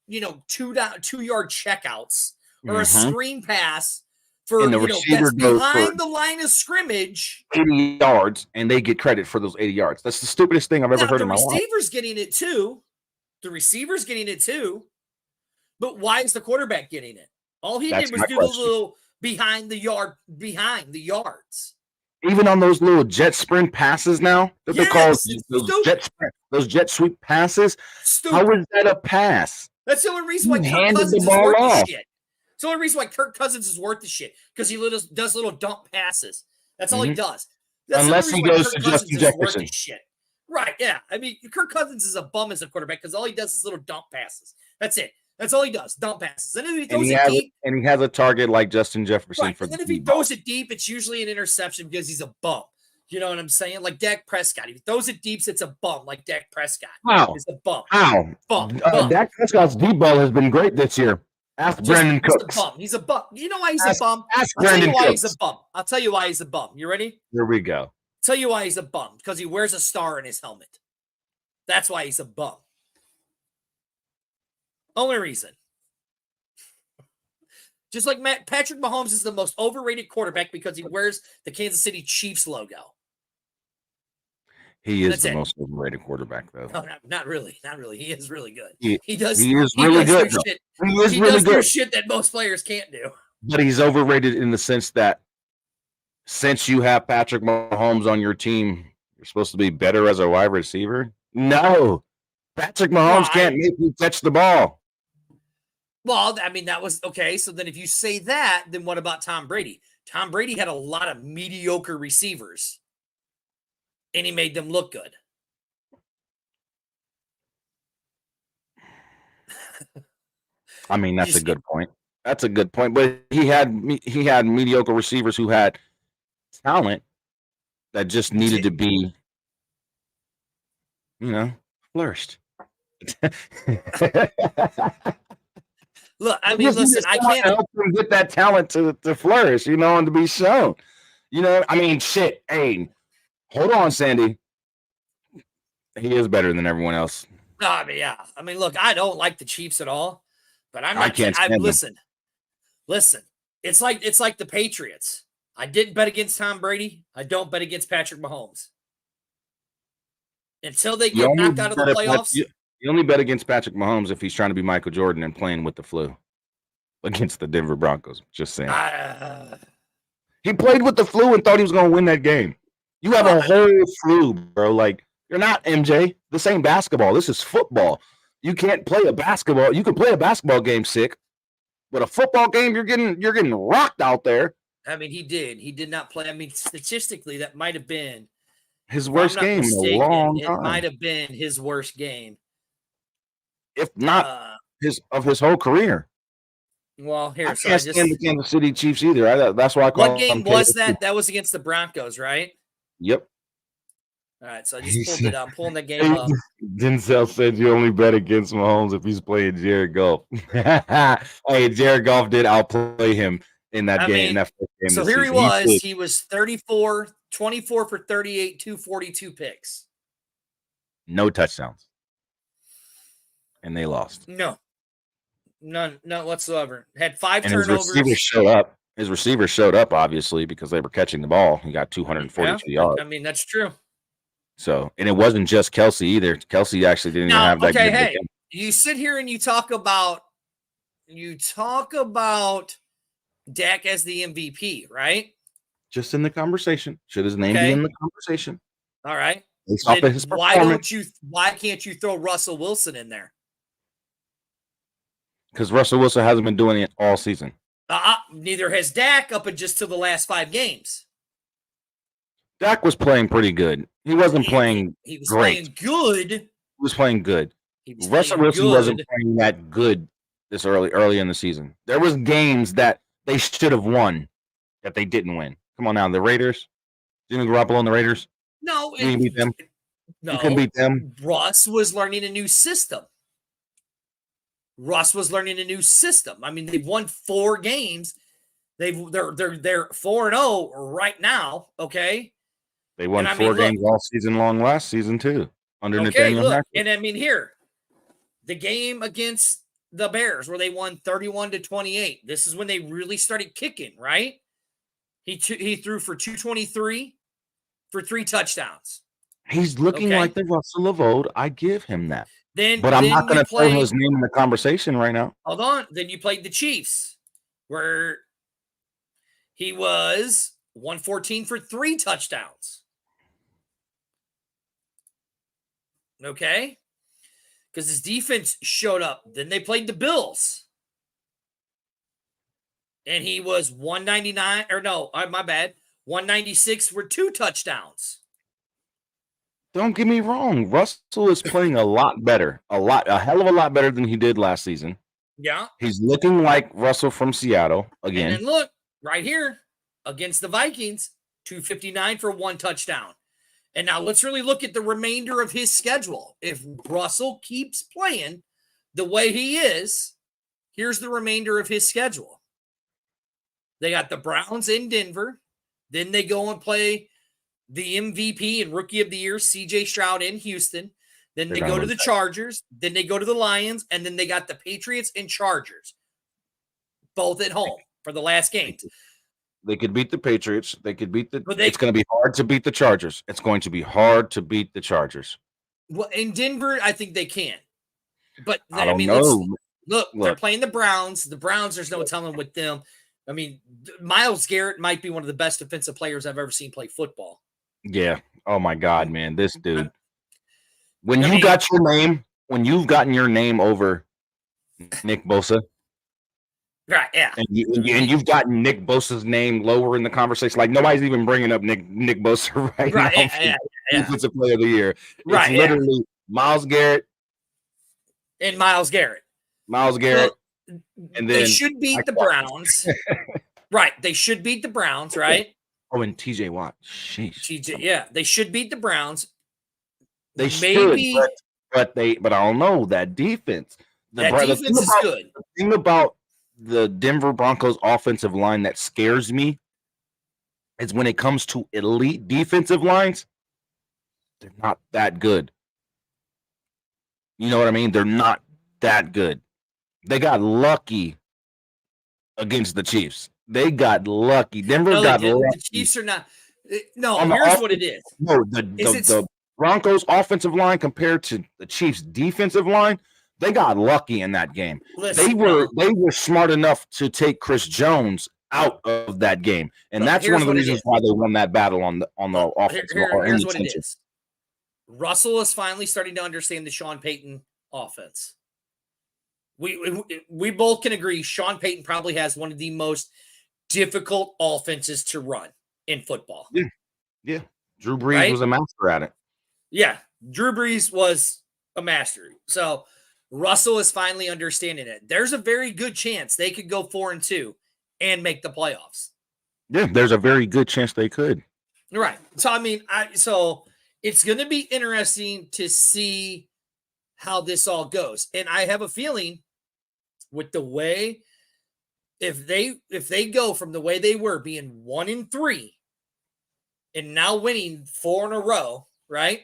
2-yard checkouts or a screen pass for, that's behind the line of scrimmage. 80 yards, and they get credit for those 80 yards. That's the stupidest thing I've ever heard in my life. The receiver's getting it too. The receiver's getting it too. But why is the quarterback getting it? All he did was do the little behind the yards. Even on those little jet sprint passes now that they call those jet sweep passes. Stupid. How is that a pass? That's the only reason why Kirk Cousins is worth the shit. It's the only reason why Kirk Cousins is worth the shit because he does little dump passes. That's all he does. That's unless he goes to Justin Jefferson. Right, yeah. I mean, Kirk Cousins is a bum as a quarterback because all he does is little dump passes. That's it. That's all he does. Dump passes. And if he And throws he it has deep, and he has a target like Justin Jefferson right. for And the then if he deep ball. throws it deep, it's usually an interception because he's a bum. You know what I'm saying? Like Dak Prescott. If he throws it deep, it's a bum. Like Dak Prescott. Wow. It's a bum. How? Bum. Dak Prescott's deep ball has been great this year. Ask Brandon He's Cooks. a bum. He's a bum. You know why he's a bum? Ask I'll tell you Brandon why Cooks. he's a bum. I'll tell you why he's a bum. You ready? Here we go. Tell you why he's a bum. Because he wears a star in his helmet. That's why he's a bum. Only reason. Just like Patrick Mahomes is the most overrated quarterback because he wears the Kansas City Chiefs logo. He is the most overrated quarterback, though. No, not really. Not really. He is really good. He is really good. He does do shit that most players can't do. But he's overrated in the sense that since you have Patrick Mahomes on your team, you're supposed to be better as a wide receiver? No. Patrick Mahomes can't make you touch the ball. Well, I mean, that was okay. So then if you say that, then what about Tom Brady? Tom Brady had a lot of mediocre receivers, and he made them look good. I mean, that's a good point. That's a good point. But he had mediocre receivers who had talent that just needed to be, flourished. Look, I mean, listen, I can't help him get that talent to flourish, and to be shown. I mean, shit. Hey, hold on, Sandy. He is better than everyone else. No, I mean, yeah. I mean, look, I don't like the Chiefs at all, but I'm not. I can't stand them. Listen. It's like the Patriots. I didn't bet against Tom Brady. I don't bet against Patrick Mahomes until they get knocked out of the playoffs. You only bet against Patrick Mahomes if he's trying to be Michael Jordan and playing with the flu against the Denver Broncos. Just saying. He played with the flu and thought he was going to win that game. You have a whole flu, bro. Like, you're not MJ. This ain't basketball. This is football. You can't play a basketball. You can play a basketball game sick, but a football game, you're getting rocked out there. I mean, he did not play. I mean, statistically, that might have been his worst game in a long time. It might have been his worst game, if not his whole career. Well, here, I can't stand the Kansas City Chiefs either. That's why I call. What game was that? That was against the Broncos, right? Yep. All right, so I just pulled it up. I'm pulling the game up. Denzel said you only bet against Mahomes if he's playing Jared Goff. Hey, Jared Goff did outplay him in that game. In that first game so here season. He was 24 for 38, 242 picks. No touchdowns. And they lost. No. None whatsoever. Had 5 turnovers. His receivers showed up, obviously, because they were catching the ball. He got 242 yards. I mean, that's true. So, and it wasn't just Kelsey either. Kelsey actually didn't even have that good hey, you sit here and you talk about Dak as the MVP, right? Just in the conversation. Should his name be in the conversation? All right. Why can't you throw Russell Wilson in there? Because Russell Wilson hasn't been doing it all season. Neither has Dak up and just to the last 5 games. Dak was playing pretty good. He wasn't playing He was great. Playing good. He was playing good. Russell Wilson wasn't playing that good this early in the season. There was games that they should have won that they didn't win. Come on now, the Raiders. Jimmy Garoppolo and the Raiders. No, you beat them. No, you couldn't beat them. Russ was learning a new system. I mean, they've won 4 games. They're 4-0 right now. Okay. They won 4 games all season long last season too under Nathaniel Hackett. And I mean, here, the game against the Bears where they won 31-28. This is when they really started kicking, right? He threw for 223 for 3 touchdowns. He's looking like the Russell of old. I give him that. But I'm not going to throw his name in the conversation right now. Hold on. Then you played the Chiefs, where he was 114 for 3 touchdowns. Okay? Because his defense showed up. Then they played the Bills. And he was 199, or no, my bad, 196 for 2 touchdowns. Don't get me wrong. Russell is playing a lot better, a hell of a lot better than he did last season. Yeah. He's looking like Russell from Seattle again. And then look, right here against the Vikings, 259 for 1 touchdown. And now let's really look at the remainder of his schedule. If Russell keeps playing the way he is, here's the remainder of his schedule. They got the Browns in Denver. Then they go and play the MVP and Rookie of the Year, CJ Stroud in Houston. Then they go to the Chargers. Then they go to the Lions. And then they got the Patriots and Chargers, both at home for the last games. They could beat the Patriots. They could beat it's going to be hard to beat the Chargers. It's going to be hard to beat the Chargers. Well, in Denver, I think they can. But I don't know. Look, they're playing the Browns. The Browns, there's no telling with them. I mean, Myles Garrett might be one of the best defensive players I've ever seen play football. Yeah. Oh my God, man. This dude. When you've gotten your name over Nick Bosa. Right, yeah. And you've gotten Nick Bosa's name lower in the conversation. Like nobody's even bringing up Nick Bosa right now. Yeah. Defensive Player of the Year. Right, it's literally Myles Garrett. And Myles Garrett. And then they should beat the Browns. Right. They should beat the Browns, right? Oh, and TJ Watt. Sheesh. Yeah, they should beat the Browns. They should, but I don't know that defense. Defense is good. The thing about the Denver Broncos offensive line that scares me is when it comes to elite defensive lines, they're not that good. You know what I mean? They're not that good. They got lucky against the Chiefs. They got lucky. Denver got lucky. The Chiefs are not. No, here's what it is. No, the Broncos offensive line compared to the Chiefs defensive line, they got lucky in that game. They were smart enough to take Chris Jones out of that game, and that's one of the reasons why they won that battle on the offensive line. Here's what it is. Russell is finally starting to understand the Sean Payton offense. We both can agree Sean Payton probably has one of the most difficult offenses to run in football. Yeah. Drew Brees was a master at it. Yeah, Drew Brees was a master. So Russell is finally understanding it. There's a very good chance they could go 4-2 and make the playoffs. Yeah, there's a very good chance they could. Right. So I mean, so it's going to be interesting to see how this all goes. And I have a feeling with the way if they go from the way they were being 1-3 and now winning 4 in a row, right?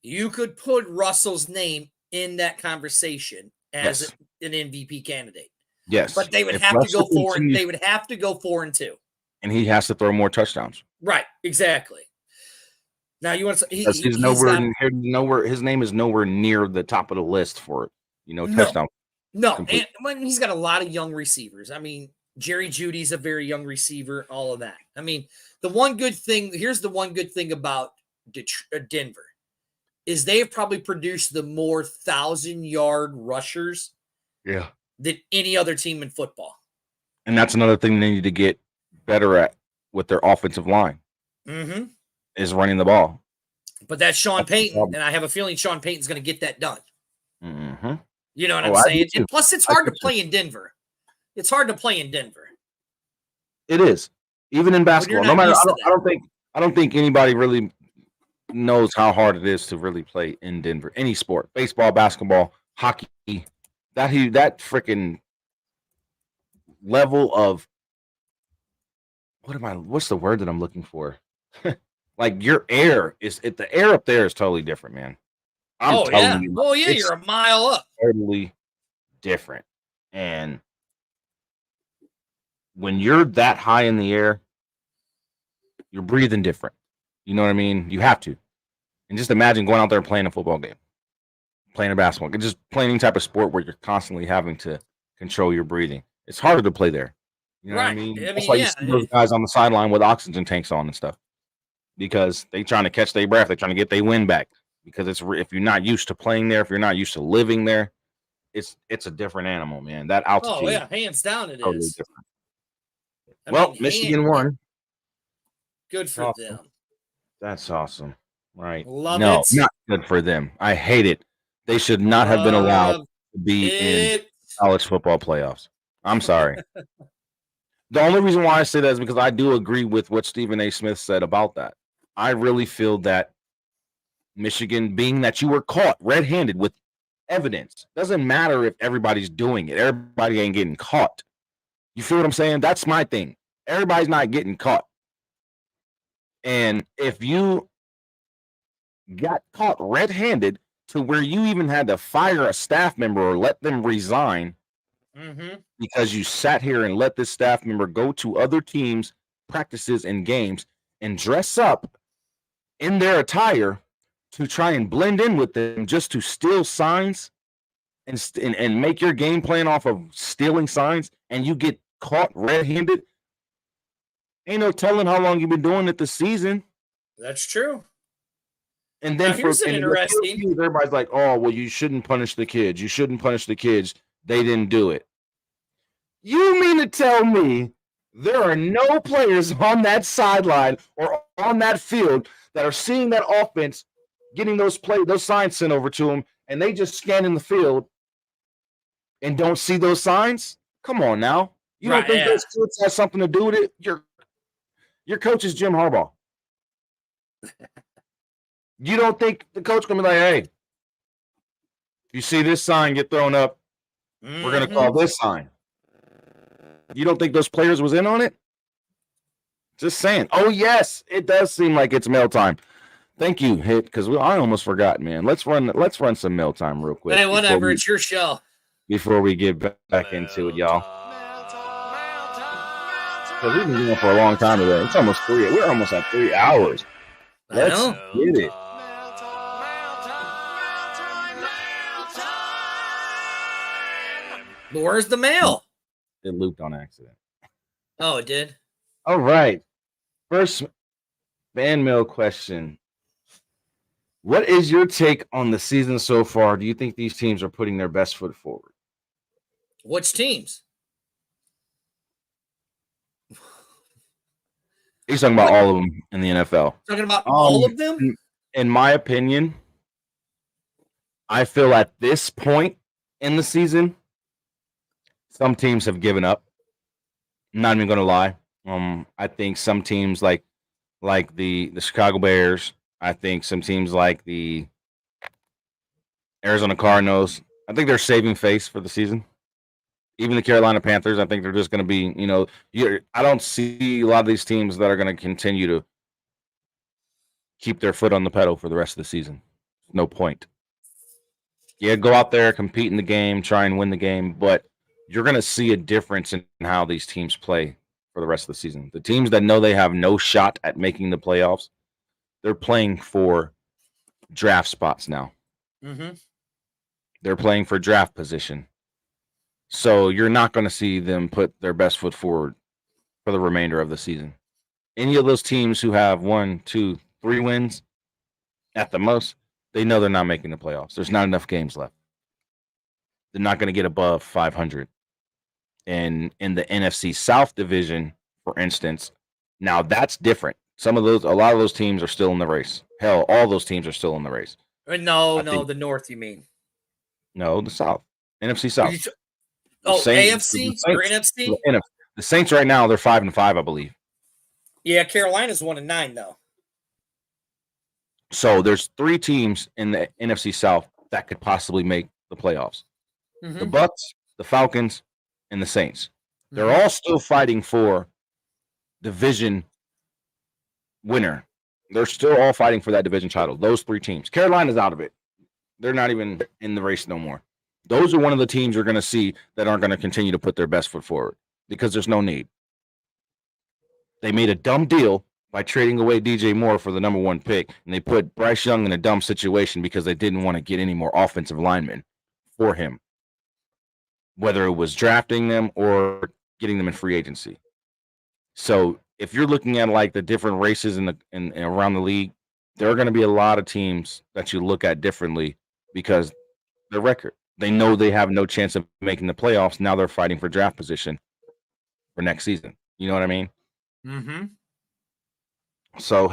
You could put Russell's name in that conversation as an MVP candidate. Yes. But they would have to go 4 and they would have to go 4-2. And he has to throw more touchdowns. Right, exactly. Now you want to his name is nowhere near the top of the list for touchdown. No, and when he's got a lot of young receivers. I mean, Jerry Jeudy's a very young receiver, all of that. I mean, here's the one good thing about Denver is they have probably produced the more 1,000-yard rushers than any other team in football. And that's another thing they need to get better at with their offensive line. Mm-hmm. Is running the ball. But that's Sean Payton, and I have a feeling Sean Payton's going to get that done. Mm-hmm. You know what I'm saying? And plus, it's hard to play in Denver. It's hard to play in Denver. It is. Even in basketball. No matter, I don't think anybody really knows how hard it is to really play in Denver. Any sport. Baseball, basketball, hockey. That freaking level of what's the word that I'm looking for? Like your air the air up there is totally different, man. I'm telling you. Oh yeah, you're a mile up. Totally different. And when you're that high in the air, you're breathing different. You know what I mean? You have to. And just imagine going out there and playing a football game, playing a basketball game, just playing any type of sport where you're constantly having to control your breathing. It's harder to play there. You know what I mean? That's why you see those guys on the sideline with oxygen tanks on and stuff. Because they trying to catch their breath, they're trying to get their wind back. Because if you're not used to playing there, if you're not used to living there, it's a different animal, man. That altitude. Oh yeah, hands down, it totally is. Different. Michigan won. Good for them. That's awesome, right? Love no, it. Not good for them. I hate it. They should not have been allowed to be in college football playoffs. I'm sorry. The only reason why I say that is because I do agree with what Stephen A. Smith said about that. I really feel that Michigan, being that you were caught red-handed with evidence, doesn't matter if everybody's doing it. Everybody ain't getting caught. You feel what I'm saying? That's my thing. Everybody's not getting caught. And if you got caught red-handed to where you even had to fire a staff member or let them resign because you sat here and let this staff member go to other teams' practices and games and dress up in their attire to try and blend in with them just to steal signs and make your game plan off of stealing signs, and you get caught red-handed, ain't no telling how long you've been doing it this season. That's true. And then here's an interesting. Everybody's like, "Oh, well, you shouldn't punish the kids. You shouldn't punish the kids. They didn't do it." You mean to tell me there are no players on that sideline or on that field that are seeing that offense, getting those signs sent over to them, and they just scan in the field and don't see those signs? Come on now. You don't think those kids have something to do with it? Your coach is Jim Harbaugh. You don't think the coach gonna be like, "Hey, you see this sign get thrown up, we're gonna call this sign." You don't think those players was in on it? Just saying. Oh yes, it does seem like it's mail time. Thank you, Hit, because I almost forgot, man. Let's run some mail time real quick. Hey, whatever. It's your show. Before we get back into it, y'all. Because we've been going for a long time today. It's almost 3. We're almost at 3 hours. Let's get it. Where's the mail? It looped on accident. Oh, it did? All right. First fan mail question. What is your take on the season so far? Do you think these teams are putting their best foot forward? Which teams? He's talking about all of them in the NFL. Talking about all of them? In my opinion, I feel at this point in the season, some teams have given up. I'm not even going to lie. I think some teams like the Chicago Bears, I think some teams like the Arizona Cardinals, I think they're saving face for the season. Even the Carolina Panthers, I think they're just going to be, I don't see a lot of these teams that are going to continue to keep their foot on the pedal for the rest of the season. No point. Yeah, go out there, compete in the game, try and win the game, but you're going to see a difference in how these teams play for the rest of the season. The teams that know they have no shot at making the playoffs, they're playing for draft spots now. They're playing for draft position. So you're not going to see them put their best foot forward for the remainder of the season. Any of those teams who have 1, 2, 3 wins at the most, they know they're not making the playoffs. There's not enough games left. They're not going to get above 500. And in the NFC South division, for instance, now that's different. A lot of those teams are still in the race. Hell, all those teams are still in the race. No, the North, you mean? No, the South. NFC South. AFC or NFC? The Saints right now, they're 5-5, I believe. Yeah, Carolina's 1-9 though. So there's 3 teams in the NFC South that could possibly make the playoffs. The Bucks, the Falcons, and the Saints. They're all still fighting for division winner. They're still all fighting for that division title. Those 3 teams. Carolina's out of it. They're not even in the race no more. Those are one of the teams you're going to see that aren't going to continue to put their best foot forward because there's no need. They made a dumb deal by trading away DJ Moore for the number 1 pick, and they put Bryce Young in a dumb situation because they didn't want to get any more offensive linemen for him, whether it was drafting them or getting them in free agency. So if you're looking at like the different races in around the league, there are going to be a lot of teams that you look at differently because their record. They know they have no chance of making the playoffs. Now they're fighting for draft position for next season. You know what I mean? So,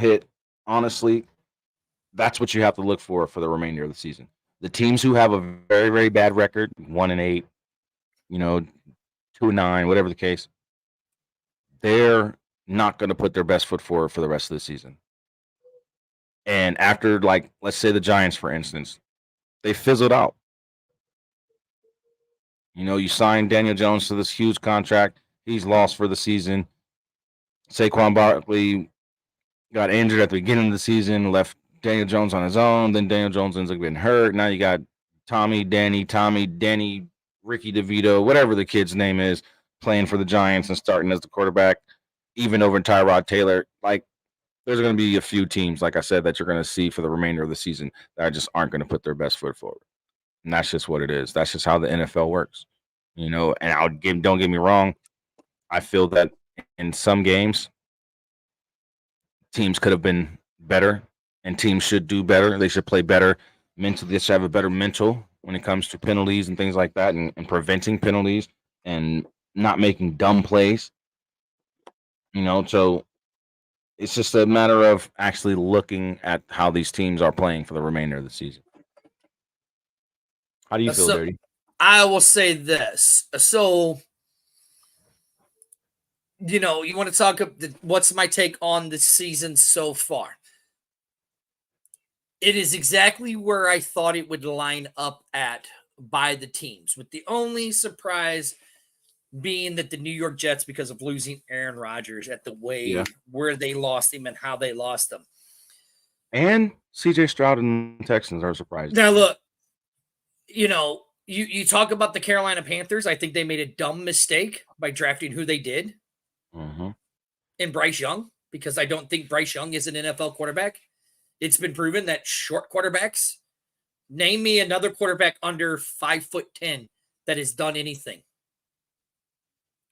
honestly, that's what you have to look for the remainder of the season. The teams who have a very, very bad record, 1-8, 2-9, whatever the case, they're not going to put their best foot forward for the rest of the season. And after, like, let's say the Giants, for instance, they fizzled out. You signed Daniel Jones to this huge contract. He's lost for the season. Saquon Barkley got injured at the beginning of the season, left Daniel Jones on his own. Then Daniel Jones ends up getting hurt. Now you got Danny, Ricky DeVito, whatever the kid's name is, playing for the Giants and starting as the quarterback, even over Tyrod Taylor. Like, there's going to be a few teams, like I said, that you're going to see for the remainder of the season that just aren't going to put their best foot forward. And that's just what it is. That's just how the NFL works. And don't get me wrong, I feel that in some games, teams could have been better, and teams should do better. They should play better mentally. They should have a better mental when it comes to penalties and things like that, and preventing penalties and not making dumb plays. So it's just a matter of actually looking at how these teams are playing for the remainder of the season. How do you feel, Dirty? I will say this. So, you want to talk what's my take on the season so far? It is exactly where I thought it would line up at by the teams, with the only surprise being that the New York Jets, because of losing Aaron Rodgers at the way where they lost him and how they lost him. And CJ Stroud and the Texans are surprised. Now, look, you talk about the Carolina Panthers. I think they made a dumb mistake by drafting who they did in Bryce Young, because I don't think Bryce Young is an NFL quarterback. It's been proven that short quarterbacks, name me another quarterback under 5'10" that has done anything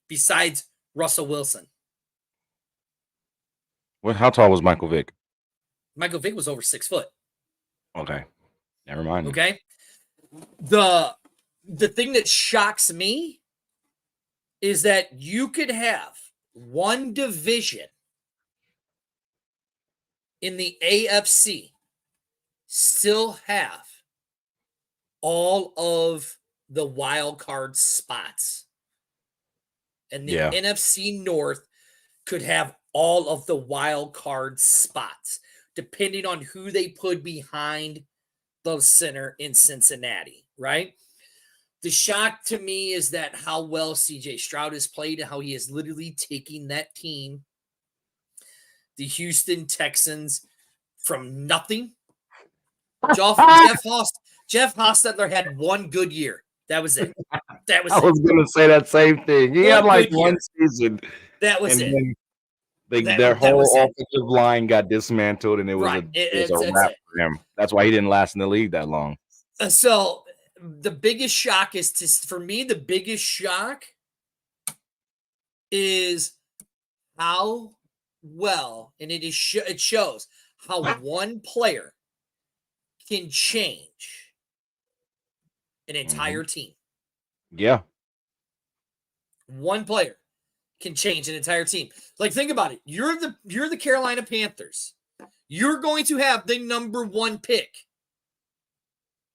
besides Russell Wilson. How tall was Michael Vick? Michael Vick was over 6 foot. Okay. Never mind. Okay. The thing that shocks me is that you could have one division in the AFC still have all of the wild card spots. And the NFC North could have all of the wild card spots, depending on who they put behind the center in Cincinnati, right? The shock to me is that how well CJ Stroud has played and how he is literally taking that team, the Houston Texans, from nothing. Jeff Hostetler had one good year. That was it. I was going to say that same thing. He had like one season. That was it. Their whole offensive line got dismantled, and it was a wrap for him. That's why he didn't last in the league that long. So the biggest shock the biggest shock is how well, and it shows how one player can change an entire team. Yeah. One player can change an entire team. Like, think about it. You're the Carolina Panthers. You're going to have the number 1 pick.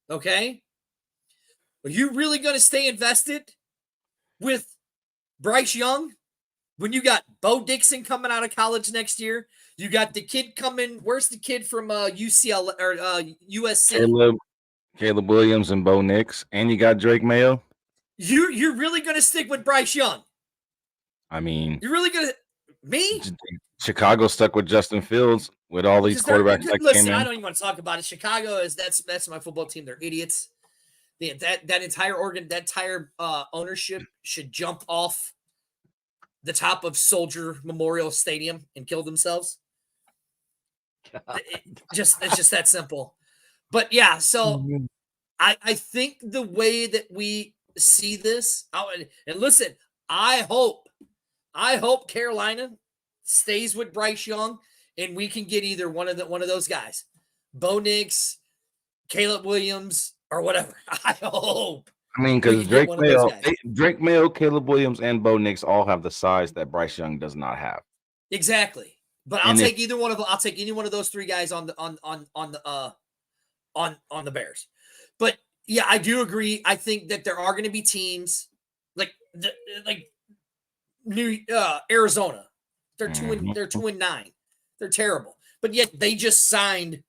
Okay? Are you really going to stay invested with Bryce Young when you got Bo Dixon coming out of college next year? You got the kid coming. Where's the kid from UCLA or USC? Caleb Williams and Bo Nix, and you got Drake Mayo. You're really going to stick with Bryce Young? I mean, you're really going to me? Chicago stuck with Justin Fields with all these quarterbacks that came in. I don't even want to talk about it. Chicago that's my football team. They're idiots. That entire ownership should jump off the top of Soldier Memorial Stadium and kill themselves. It's just that simple. But yeah, so I think the way that we see this, and listen, I hope Carolina stays with Bryce Young and we can get either one of those guys, Bo Nix, Caleb Williams, or whatever. I hope. I mean, because Drake Mayo, Caleb Williams, and Bo Nix all have the size that Bryce Young does not have. Exactly. But I'll take either one of them. I'll take any one of those 3 guys on the Bears. But yeah, I do agree. I think that there are going to be teams like Arizona. They're 2-9. They're terrible. But yet they just signed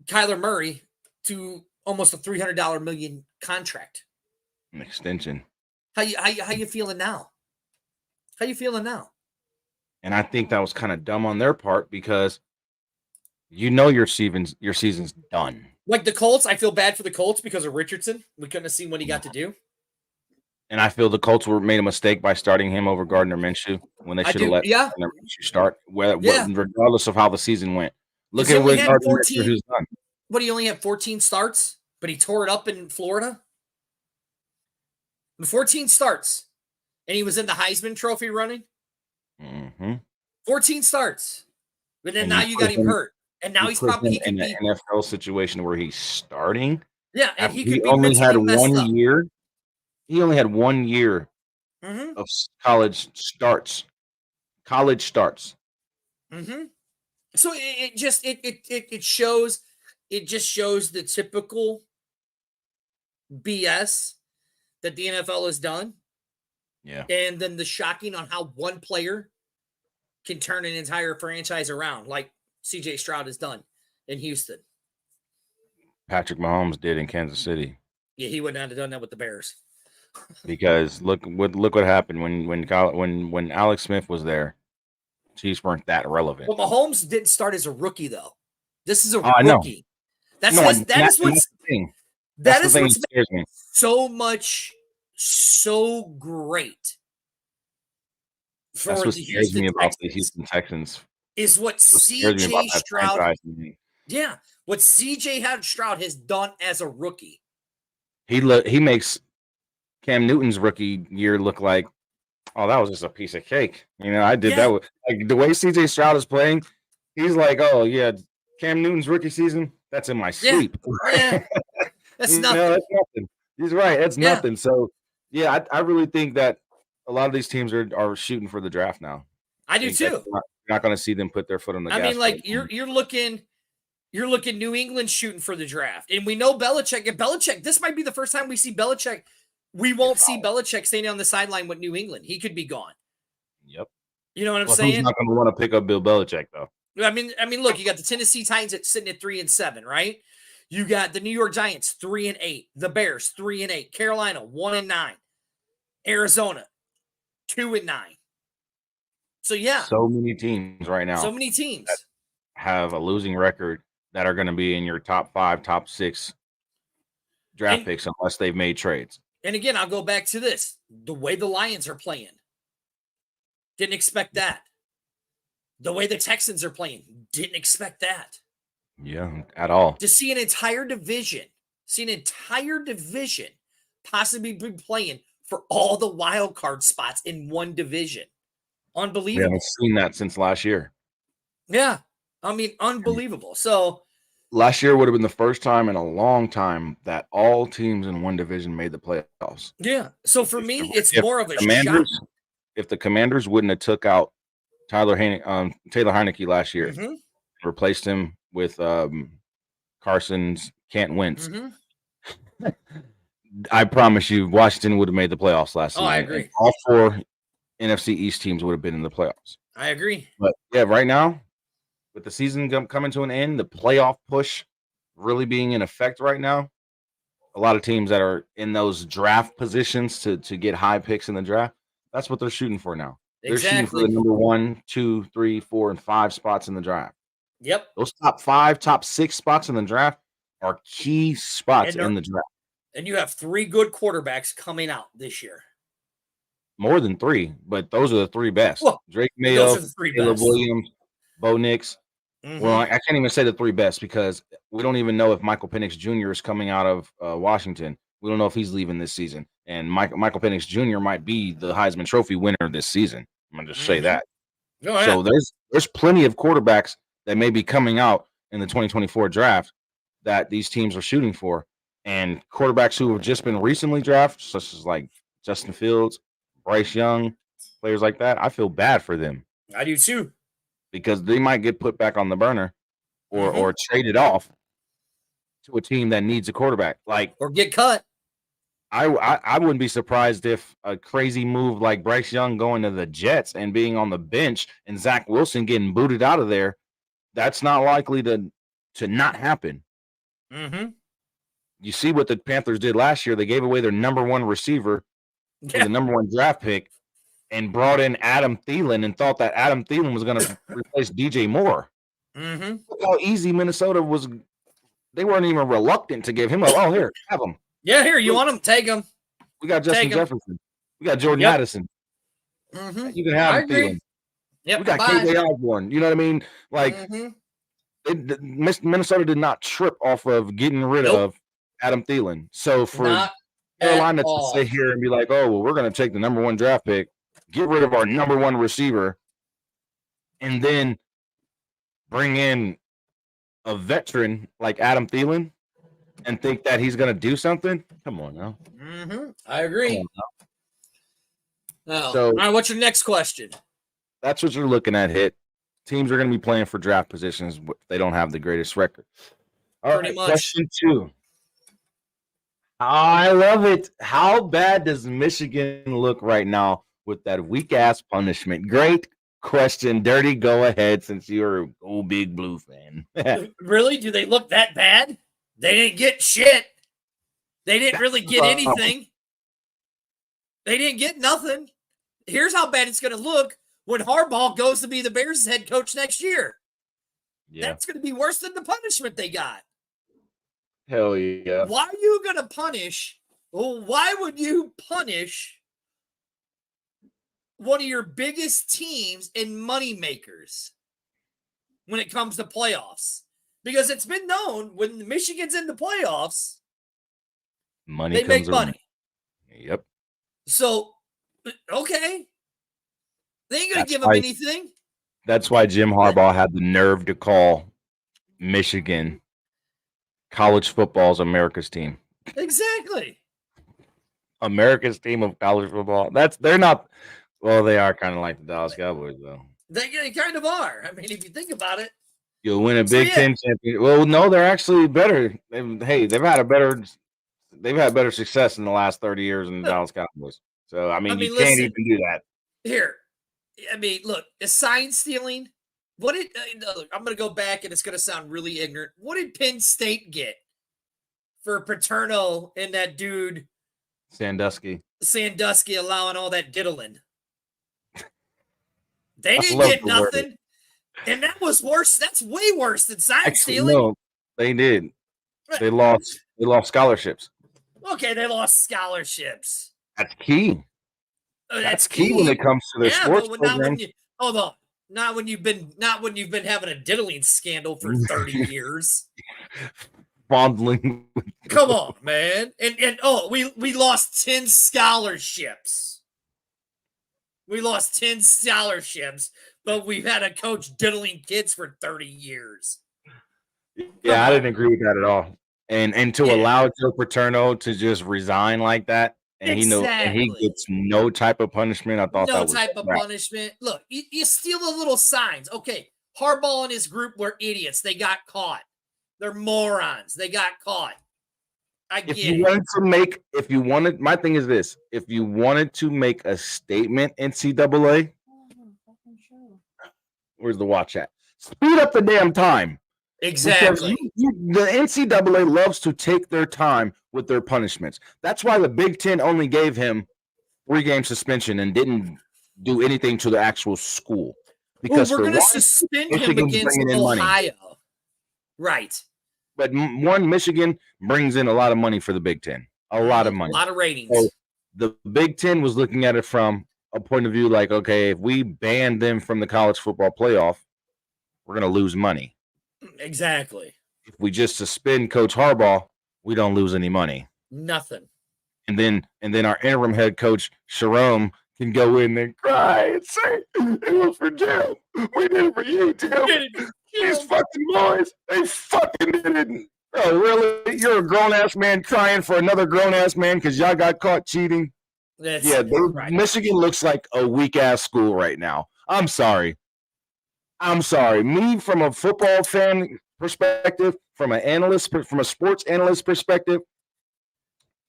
Kyler Murray to almost a $300 million contract. An extension. How you feeling now? How you feeling now? And I think that was kind of dumb on their part because your season's done. Like the Colts, I feel bad for the Colts because of Richardson. We couldn't have seen what he got to do. And I feel the Colts made a mistake by starting him over Gardner Minshew when they should have let Gardner Minshew start, regardless of how the season went. Look at what Gardner Minshew's done. But he only had 14 starts, but he tore it up in Florida. 14 starts, and he was in the Heisman Trophy running. 14 starts, but then now you got him hurt, and now he's probably in an NFL situation where he's starting. Yeah, and he only had 1 year. He only had 1 year of college starts. So it shows the typical BS that the NFL has done. Yeah. And then the shocking on how one player can turn an entire franchise around, like CJ Stroud has done in Houston. Patrick Mahomes did in Kansas City. Yeah, he wouldn't have done that with the Bears. Because look what happened when Alex Smith was there. Chiefs weren't that relevant. But Mahomes didn't start as a rookie, though. This is a rookie. That is what's scares me so great. That's what scares me about the Houston Texans. Is what CJ Stroud. Yeah, what CJ Stroud has done as a rookie. He makes Cam Newton's rookie year look like, oh, that was just a piece of cake. I did that with the way CJ Stroud is playing. He's like, oh yeah, Cam Newton's rookie season. That's in my sleep. Yeah. That's nothing. That's nothing. He's right. That's nothing. So yeah, I really think that a lot of these teams are shooting for the draft now. I do too. You're not going to see them put their foot on the gas. I mean, like you're looking New England shooting for the draft, and we know Belichick. And Belichick, this might be the first time we see Belichick. We won't see Belichick standing on the sideline with New England. He could be gone. Yep. You know what I'm saying? Who's not going to want to pick up Bill Belichick though? I mean, look, you got the Tennessee Titans sitting at 3-7, right? You got the New York Giants 3-8, the Bears 3-8, Carolina 1-9, Arizona 2-9. So yeah, so many teams right now. So many teams have a losing record that are going to be in your top 5, top 6 draft picks unless they've made trades. And again, I'll go back to this: the way the Lions are playing, didn't expect that. The way the Texans are playing, didn't expect that. Yeah, at all. To see an entire division possibly be playing for all the wild card spots in one division. Unbelievable. We haven't seen that since last year. Yeah. I mean, unbelievable. So last year would have been the first time in a long time that all teams in one division made the playoffs. Yeah. So for me, it's more of a shock. If the Commanders wouldn't have took out Taylor Heineke last year, replaced him with Carson's Can't Wentz, I promise you, Washington would have made the playoffs last season. I agree. And all 4 NFC East teams would have been in the playoffs. I agree. But yeah, right now, with the season coming to an end, the playoff push really being in effect right now, a lot of teams that are in those draft positions to get high picks in the draft, that's what they're shooting for now. They're shooting for the number 1, 2, 3, 4, and 5 spots in the draft. Yep. Those top 5, top 6 spots in the draft are key spots in the draft. And you have 3 good quarterbacks coming out this year. More than 3, but those are the 3 best. Well, Drake Mayo, Caleb Williams, Bo Nix. Well, I can't even say the 3 best because we don't even know if Michael Penix Jr. is coming out of Washington. We don't know if he's leaving this season. And Michael Penix Jr. might be the Heisman Trophy winner this season. I'm going to just say that. Oh, yeah. So there's plenty of quarterbacks that may be coming out in the 2024 draft that these teams are shooting for. And quarterbacks who have just been recently drafted, such as like Justin Fields, Bryce Young, players like that, I feel bad for them. I do too. Because they might get put back on the burner or traded off to a team that needs a quarterback. Like, or get cut. I wouldn't be surprised if a crazy move like Bryce Young going to the Jets and being on the bench and Zach Wilson getting booted out of there, that's not likely to not happen. Mm-hmm. You see what the Panthers did last year. They gave away their number one receiver for the number one draft pick and brought in Adam Thielen and thought that Adam Thielen was going to replace DJ Moore. Mm-hmm. Look how easy Minnesota was. They weren't even reluctant to give him up. Oh, here, have him. Yeah, here, you want him? Take him. We got Justin Jefferson. We got Jordan Addison. Mm-hmm. You can have him. Thielen. Yep. We got KJ Osborne. You know what I mean? Like, Minnesota did not trip off of getting rid of Adam Thielen. So for Carolina to sit here and be like, oh, well, we're going to take the number one draft pick, get rid of our number one receiver, and then bring in a veteran like Adam Thielen and think that he's going to do something? Come on now. Mm-hmm. I agree. So, all right, what's your next question? That's what you're looking at, Hit. Teams are going to be playing for draft positions if they don't have the greatest record. All right, question 2. I love it. How bad does Michigan look right now with that weak-ass punishment? Great question. Dirty, go ahead since you're an old Big Blue fan. Really? Do they look that bad? They didn't get shit. They didn't really get anything. They didn't get nothing. Here's how bad it's going to look when Harbaugh goes to be the Bears' head coach next year. Yeah. That's going to be worse than the punishment they got. Hell yeah. Why are you going to punish? Well, why would you punish one of your biggest teams and money makers when it comes to playoffs? Because it's been known when Michigan's in the playoffs, they make money. Yep. So, okay. They ain't going to give them anything. That's why Jim Harbaugh had the nerve to call Michigan college football's America's team. Exactly. America's team of college football. They're not. Well, they are kind of like the Dallas Cowboys, though. They kind of are. I mean, if you think about it, you'll win a Big Ten championship. Well, no, they're actually better. They've had better success in the last 30 years than the Dallas Cowboys. So I mean, you can't even do that. Here, I mean, look, is sign stealing? What did I'm going to go back, and it's going to sound really ignorant. What did Penn State get for Paterno and that dude Sandusky allowing all that diddling? They didn't get nothing, and that was worse. That's way worse than sign stealing. No, they did. They lost scholarships. Okay, they lost scholarships. That's key. That's key when it comes to their sports program. Hold on. Not when you've been having a diddling scandal for 30 years. Fondling. Come on, man. And we lost 10 scholarships. We lost 10 scholarships, but we've had a coach diddling kids for 30 years. Yeah, I didn't agree with that at all. And to allow Joe Paterno to just resign like that, and he gets no type of punishment. I thought that was no type of punishment. Look, you steal the little signs. Okay, Harbaugh and his group were idiots. They got caught. They're morons. They got caught. My thing is this: if you wanted to make a statement, NCAA, where's the watch at? Speed up the damn time. Exactly. The NCAA loves to take their time with their punishments. That's why the Big Ten only gave him 3-game suspension and didn't do anything to the actual school. Because we're going to suspend him against Ohio. Right. But Michigan brings in a lot of money for the Big Ten. A lot of money. A lot of ratings. So the Big Ten was looking at it from a point of view like, okay, if we ban them from the college football playoff, we're going to lose money. Exactly. If we just suspend Coach Harbaugh, we don't lose any money. Nothing. And then our interim head coach, Sharon, can go in and cry and say, it was for Jim. We did it for you, Tim. These fucking boys, they fucking did it. Oh, really? You're a grown-ass man crying for another grown-ass man because y'all got caught cheating? Right. Michigan looks like a weak-ass school right now. I'm sorry. Me, from a football fan perspective, from a sports analyst perspective,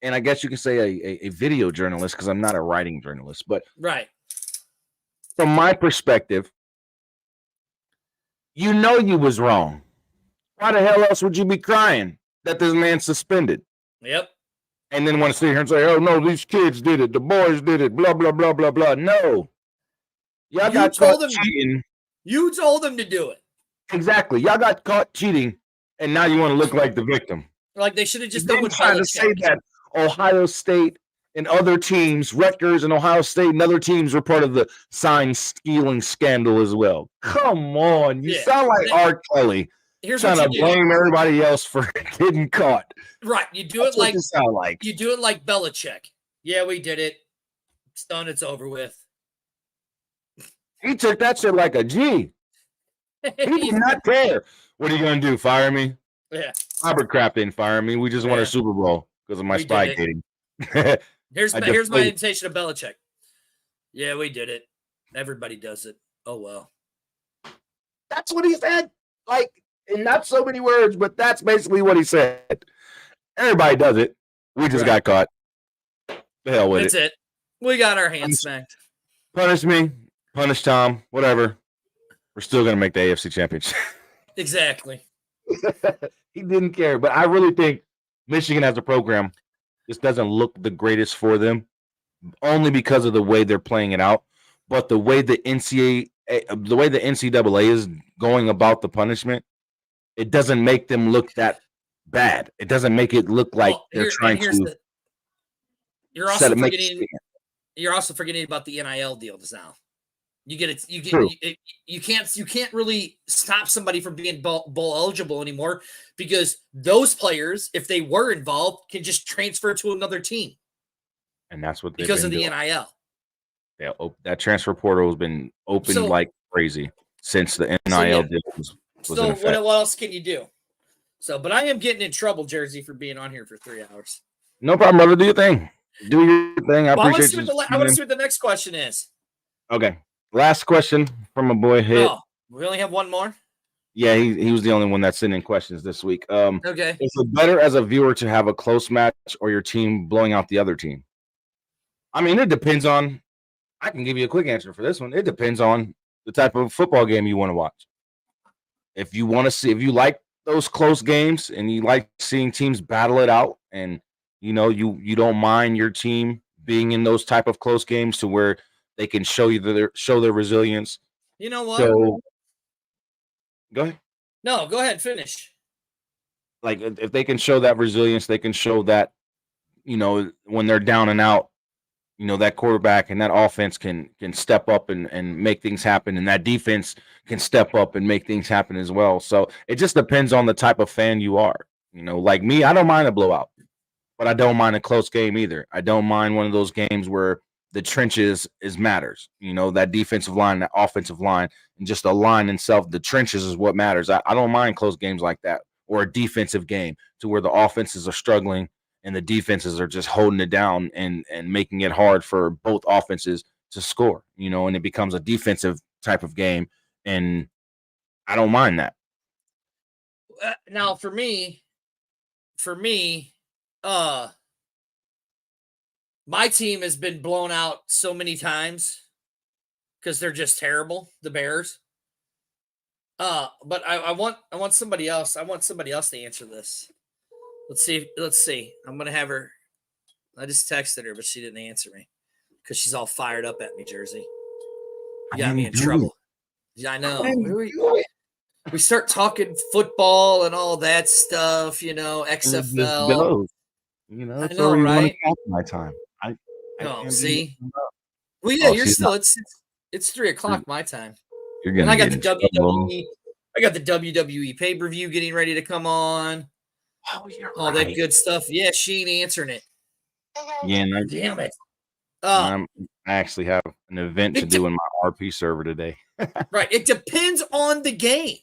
and I guess you can say a video journalist because I'm not a writing journalist, but right. From my perspective, you was wrong. Why the hell else would you be crying that this man's suspended? Yep. And then want to sit here and say, "Oh no, these kids did it, the boys did it, blah blah blah blah blah." No, y'all got caught cheating. You told them to do it. Exactly. Y'all got caught cheating, and now you want to look like the victim. Like they should have just done what trying to say that Ohio State and other teams, Rutgers and Ohio State and other teams were part of the sign stealing scandal as well. Come on, you sound like R. Kelly. Here's trying to blame everybody else for getting caught. Right. You do it like you sound like. You do it like Belichick. Yeah, we did it. It's done. It's over with. He took that shit like a G. He did not care. What are you going to do? Fire me? Yeah. Robert Kraft didn't fire me. We just won a Super Bowl because of my spy dating. Here's my invitation to Belichick. Yeah, we did it. Everybody does it. Oh, well. That's what he said. Like, in not so many words, but that's basically what he said. Everybody does it. We just got caught. The hell with That's it. We got our hands smacked. Punish me. Punish Tom. Whatever. We're still going to make the AFC Championship. Exactly. He didn't care. But I really think Michigan as a program just doesn't look the greatest for them, only because of the way they're playing it out. But the way the NCAA is going about the punishment, it doesn't make them look that bad. It doesn't make it look like they're trying to. You're also forgetting about the NIL deals now. You can't really stop somebody from being bowl eligible anymore because those players, if they were involved, can just transfer to another team. And that's what because of the NIL. Yeah, that transfer portal has been open like crazy since the NIL deal was in effect. What else can you do? But I am getting in trouble, Jersey, for being on here for 3 hours. No problem, brother. Do your thing. Do your thing. I appreciate you. I want to see what the next question is. Okay. Last question from a boy Hit. Oh, we only have one more? Yeah, he was the only one that sent in questions this week. Okay. Is it better as a viewer to have a close match or your team blowing out the other team? I mean, it depends on. I can give you a quick answer for this one. It depends on the type of football game you want to watch. If you like those close games and you like seeing teams battle it out, and you don't mind your team being in those type of close games to where they can show their resilience. You know what? So, go ahead. No, go ahead. Finish. Like if they can show that resilience, they can show that, when they're down and out, that quarterback and that offense can step up and make things happen, and that defense can step up and make things happen as well. So it just depends on the type of fan you are. Like me, I don't mind a blowout, but I don't mind a close game either. I don't mind one of those games where the trenches matters. That defensive line, that offensive line, and just the line itself, the trenches is what matters. I don't mind close games like that, or a defensive game to where the offenses are struggling and the defenses are just holding it down and making it hard for both offenses to score, and it becomes a defensive type of game. And I don't mind that. Now for me, my team has been blown out so many times because they're just terrible, the Bears. But I want somebody else. I want somebody else to answer this. Let's see. I'm gonna have her. I just texted her, but she didn't answer me because she's all fired up at me, Jersey. You got me in trouble. Yeah, I know. We start talking football and all that stuff, XFL. It's already right? My time. See. Well, yeah, you're still. It's 3:00 my time. You're gonna. And I got the WWE. I got the WWE pay-per-view getting ready to come on. Oh, you're all that good stuff. Yeah, she ain't answering it. Yeah, damn it. I actually have an event to do in my RP server today. Right. It depends on the game.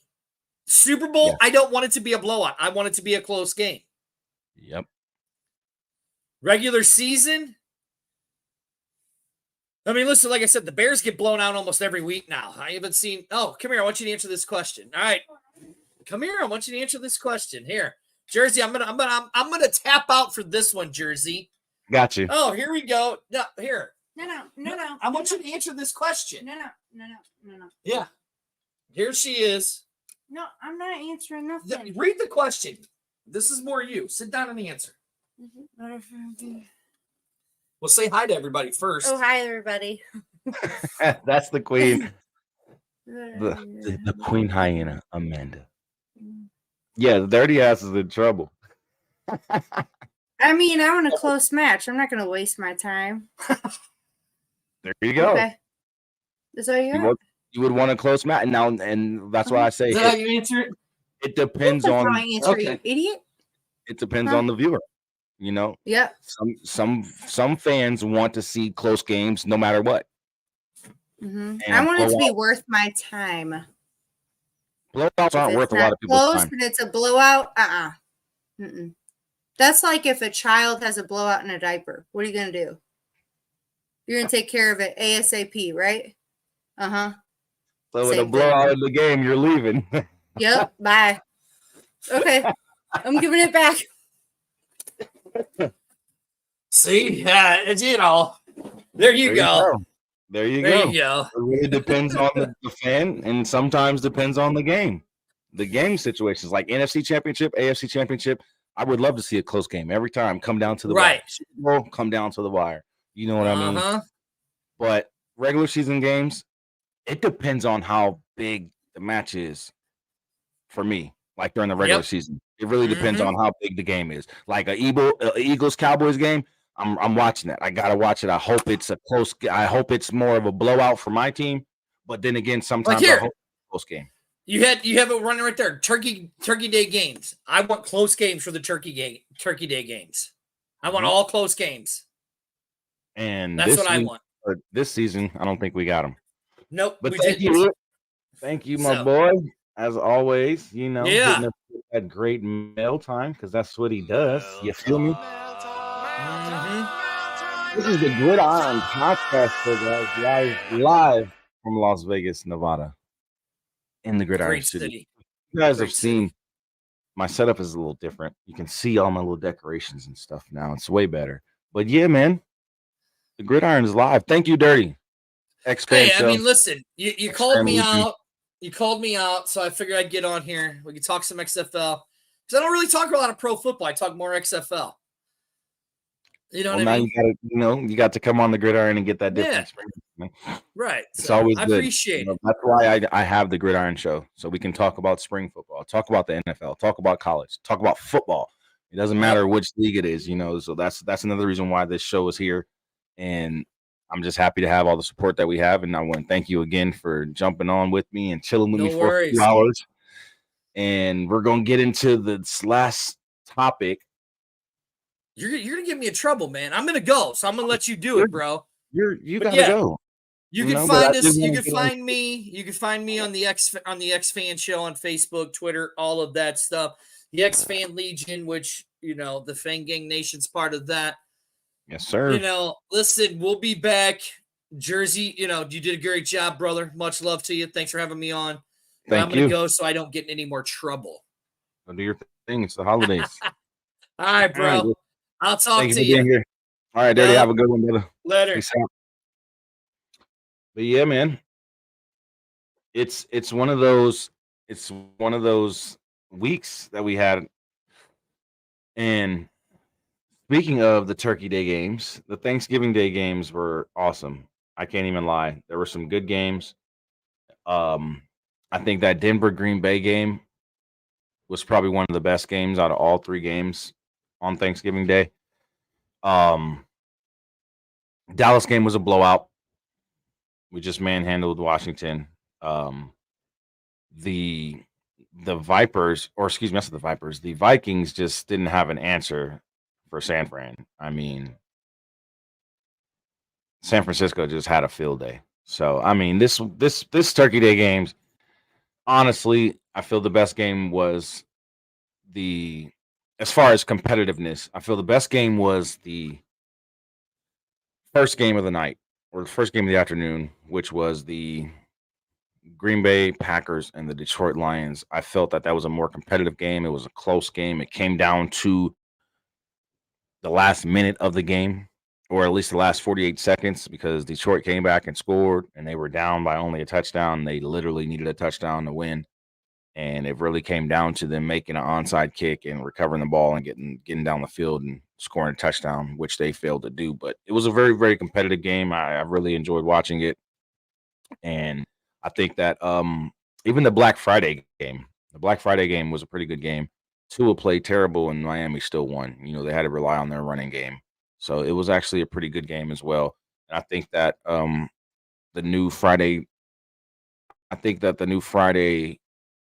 Super Bowl, yeah. I don't want it to be a blowout. I want it to be a close game. Yep. Regular season. I mean, listen, like I said, the Bears get blown out almost every week now. I haven't seen. Oh, come here. I want you to answer this question. All right. Come here. I want you to answer this question. Here, Jersey. I'm gonna tap out for this one, Jersey. Got you. Oh, here we go. No, here. No. I want you to answer this question. No. Yeah. Here she is. No, I'm not answering nothing. Read the question. This is more you. Sit down and answer. Well, say hi to everybody first. Oh, hi, everybody. That's the queen. The queen hyena, Amanda. Yeah, the dirty ass is in trouble. I mean, I want a close match. I'm not going to waste my time. There you go. Okay. Is that you? You would want a close match now, and that's why I say Is that how you answer it? It depends on. You idiot. It depends on the viewer. You know. Yep. Some fans want to see close games no matter what. Mm-hmm. I want it to be worth my time. Blowouts aren't worth a lot of people's close, time. But it's a blowout. That's like if a child has a blowout in a diaper. What are you gonna do? You're gonna take care of it ASAP, right? So with a blowout in the game, you're leaving. Yep. Bye. Okay. I'm giving it back. See, you know, there you go. There you go. It really depends on the fan, and sometimes depends on the game. The game situations like NFC Championship, AFC Championship. I would love to see a close game every time. Come down to the wire. Super Bowl, come down to the wire. You know what I mean? But regular season games, it depends on how big the match is. For me, like during the regular season, it really depends on how big the game is. Like a Eagles Cowboys game, I'm watching that. I gotta watch it. I hope it's a close. I hope it's more of a blowout for my team. But then again, sometimes I hope it's a close game. You have it running right there. Turkey Day games. I want close games for the Turkey Day games. I want all close games. And that's what I want. This season, I don't think we got them. Nope. But thank you, my boy. As always, you know, getting us that great mail time because that's what he does. You feel me? This is the Gridiron podcast, guys, live from Las Vegas, Nevada, in the Gridiron City. You guys have seen my setup is a little different. You can see all my little decorations and stuff now. It's way better. But yeah, man, the Gridiron is live. Thank you, Dirty. Hey, I mean, listen, you called me out. You called me out, so I figured I'd get on here. We could talk some XFL. Because I don't really talk a lot of pro football. I talk more XFL. You know what I mean? You got to come on the Gridiron and get that different experience. Right. It's always I good. Appreciate it. That's why I have the Gridiron show, so we can talk about spring football, talk about the NFL, talk about college, talk about football. It doesn't matter which league it is, so that's another reason why this show is here. And I'm just happy to have all the support that we have, and I want to thank you again for jumping on with me and chilling with me for a few hours. And we're gonna get into this last topic. You're gonna give me in trouble, man. I'm gonna go, so I'm gonna let you do it, bro. You gotta go. You can find us. You can find me. You can find me on the X Fan Show on Facebook, Twitter, all of that stuff. The X Fan Legion, which the Fan Gang Nation's part of that. Yes, sir. Listen, we'll be back. Jersey, you did a great job, brother. Much love to you. Thanks for having me on. I'm going to go so I don't get in any more trouble. I'll do your thing. It's the holidays. All right, bro. All right, I'll talk to you. Here. All right, Daddy. Have a good one, brother. Later. Peace out. But yeah, man. It's one of those weeks that we had. And speaking of the Turkey Day games, the Thanksgiving Day games were awesome. I can't even lie. There were some good games. I think that Denver-Green Bay game was probably one of the best games out of all three games on Thanksgiving Day. Dallas game was a blowout. We just manhandled Washington. The Vipers, or excuse me, that's the Vipers. The Vikings just didn't have an answer for San Fran. I mean, San Francisco just had a field day. So, I mean, this Turkey Day games, honestly, I feel the best game was as far as competitiveness, I feel the best game was the first game of the night or the first game of the afternoon, which was the Green Bay Packers and the Detroit Lions, I felt that was a more competitive game. It was a close game. It came down to the last minute of the game, or at least the last 48 seconds, because Detroit came back and scored, and they were down by only a touchdown. They literally needed a touchdown to win, and it really came down to them making an onside kick and recovering the ball and getting down the field and scoring a touchdown, which they failed to do. But it was a very, very competitive game. I really enjoyed watching it, and I think that even the Black Friday game was a pretty good game. Tua played terrible, and Miami still won. You know, they had to rely on their running game. So it was actually a pretty good game as well. And I think that the new Friday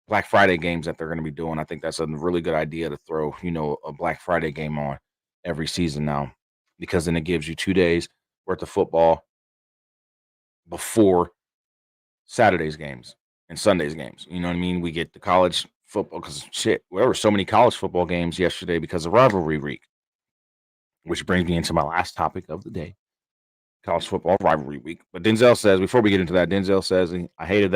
Black Friday games that they're going to be doing, I think that's a really good idea to throw, you know, a Black Friday game on every season now, because then it gives you 2 days worth of football before Saturday's games and Sunday's games. You know what I mean? We get the college football, because there were so many college football games yesterday because of rivalry week, which brings me into my last topic of the day, college football rivalry week. But Denzel says, before we get into that, I hated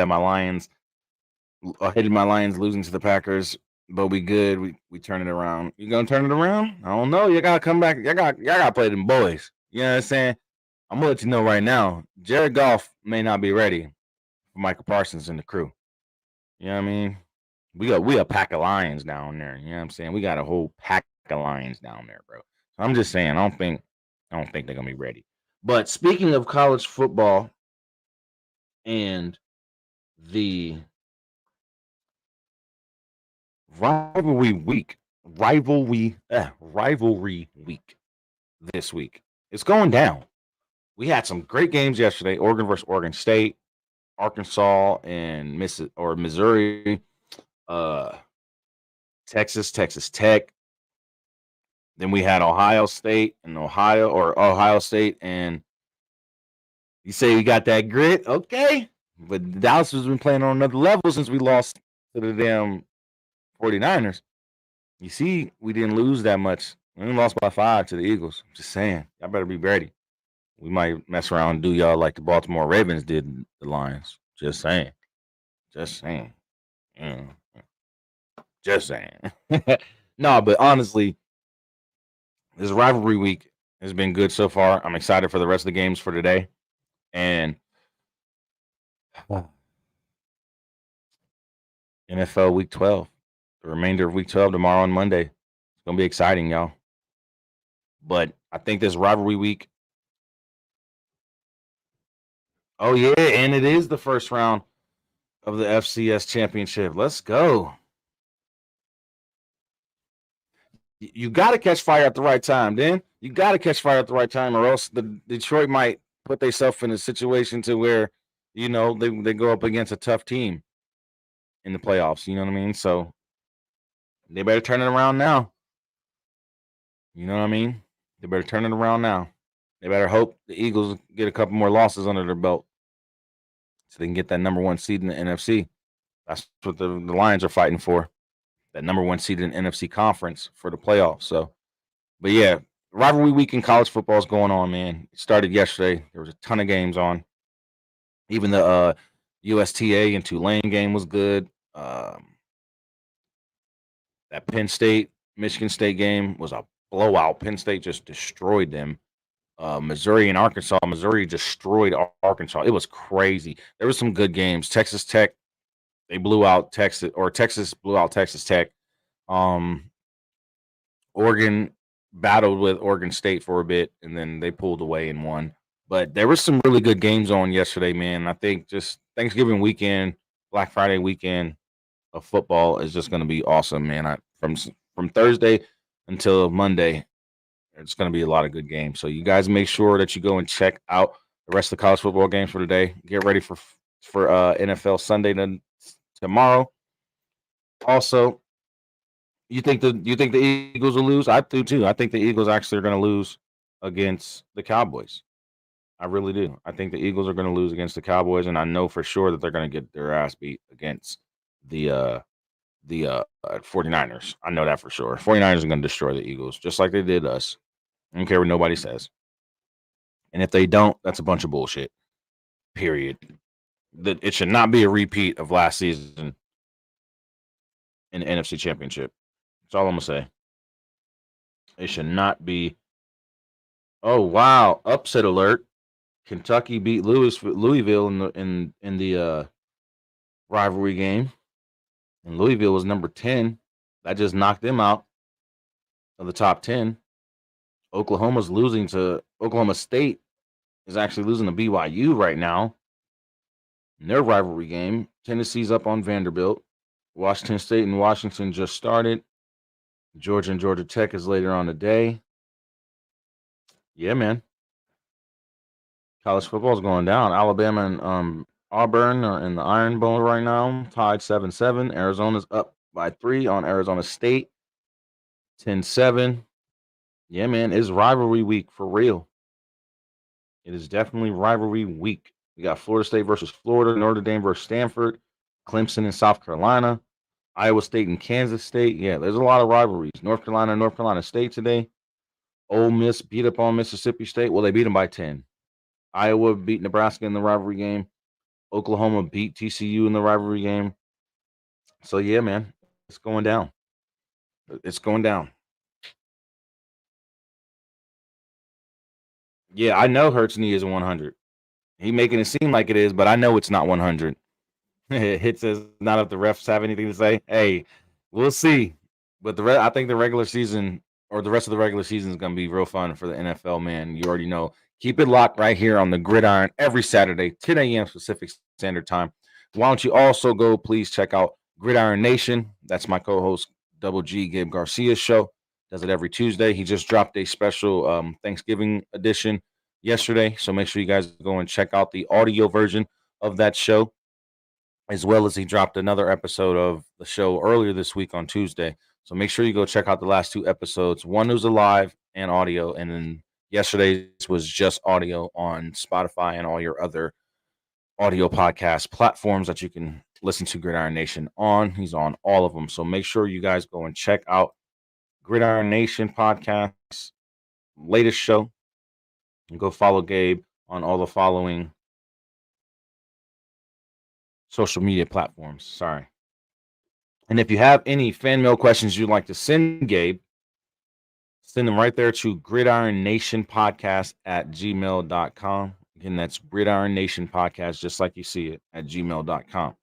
my Lions losing to the Packers, but we good. We turn it around. You gonna turn it around? I don't know. You gotta come back. Y'all gotta play them boys. You know what I'm saying? I'm gonna let you know right now, Jared Goff may not be ready for Michael Parsons and the crew. You know what I mean? We a pack of Lions down there. You know what I'm saying? We got a whole pack of Lions down there, bro. So I'm just saying, I don't think they're gonna be ready. But speaking of college football and the rivalry week this week, it's going down. We had some great games yesterday. Oregon versus Oregon State, Arkansas and Missouri, Texas Tech. Then we had Ohio State, and you say you got that grit, okay? But Dallas has been playing on another level since we lost to the damn 49ers. You see, we didn't lose that much. We only lost by 5 to the Eagles. I'm just saying, y'all better be ready. We might mess around and do y'all like the Baltimore Ravens did the Lions. Just saying. Just saying. No, but honestly, this rivalry week has been good so far. I'm excited for the rest of the games for today. And NFL Week 12, the remainder of Week 12 tomorrow and Monday. It's going to be exciting, y'all. But I think this rivalry week. Oh, yeah, and it is the first round of the FCS championship. Let's go. You got to catch fire at the right time, then. You got to catch fire at the right time, or else the Detroit might put themselves in a situation to where, you know, they go up against a tough team in the playoffs. You know what I mean? So they better turn it around now. You know what I mean? They better turn it around now. They better hope the Eagles get a couple more losses under their belt so they can get that number 1 seed in the NFC. That's what the Lions are fighting for, that number 1 seed in the NFC conference for the playoffs. So, but yeah, rivalry week in college football is going on, man. It started yesterday. There was a ton of games on. Even the USTA and Tulane game was good. That Penn State, Michigan State game was a blowout. Penn State just destroyed them. Missouri and Arkansas. Missouri destroyed Arkansas. It was crazy. There was some good games. Texas Tech, they blew out Texas, or Texas blew out Texas Tech. Oregon battled with Oregon State for a bit, and then they pulled away and won. But there was some really good games on yesterday, man. I think just Thanksgiving weekend, Black Friday weekend of football is just going to be awesome, man. From Thursday until Monday, it's going to be a lot of good games. So you guys make sure that you go and check out the rest of the college football games for today. Get ready for NFL Sunday tomorrow. Also, you think the Eagles will lose? I do too. I think the Eagles actually are going to lose against the Cowboys. I really do. I think the Eagles are going to lose against the Cowboys, and I know for sure that they're going to get their ass beat against the 49ers. I know that for sure. 49ers are going to destroy the Eagles, just like they did us. I don't care what nobody says. And if they don't, that's a bunch of bullshit. Period. that it should not be a repeat of last season in the NFC Championship. That's all I'm gonna say. It should not be. Oh wow! Upset alert! Kentucky beat Louisville in the rivalry game, and Louisville was number 10. That just knocked them out of the top 10. Oklahoma State is actually losing to BYU right now in their rivalry game. Tennessee's up on Vanderbilt. Washington State and Washington just started. Georgia and Georgia Tech is later on today. Yeah, man. College football is going down. Alabama and Auburn are in the Iron Bowl right now, tied 7-7. Arizona's up by 3 on Arizona State, 10-7. Yeah, man, it's rivalry week for real. It is definitely rivalry week. We got Florida State versus Florida, Notre Dame versus Stanford, Clemson and South Carolina, Iowa State and Kansas State. Yeah, there's a lot of rivalries. North Carolina State today. Ole Miss beat up on Mississippi State. Well, they beat them by 10. Iowa beat Nebraska in the rivalry game. Oklahoma beat TCU in the rivalry game. So, yeah, man, it's going down. It's going down. Yeah, I know Hurts' knee isn't 100. He making it seem like it is, but I know it's not 100. Hit says not if the refs have anything to say. Hey, we'll see. But I think the regular season or the rest of the regular season is going to be real fun for the NFL, man. You already know. Keep it locked right here on the Gridiron every Saturday, 10 a.m. Pacific Standard Time. Why don't you also go, please check out Gridiron Nation. That's my co-host, Double G Gabe Garcia's show. Does it every Tuesday. He just dropped a special Thanksgiving edition yesterday. So make sure you guys go and check out the audio version of that show, as well as he dropped another episode of the show earlier this week on Tuesday. So make sure you go check out the last 2 episodes. One was live and audio, and then yesterday's was just audio on Spotify and all your other audio podcast platforms that you can listen to Gridiron Nation on. He's on all of them. So make sure you guys go and check out Gridiron Nation podcast, latest show. And go follow Gabe on all the following social media platforms. Sorry. And if you have any fan mail questions you'd like to send Gabe, send them right there to gridironnationpodcast@gmail.com. Again, that's gridironnationpodcast, just like you see it, at gmail.com.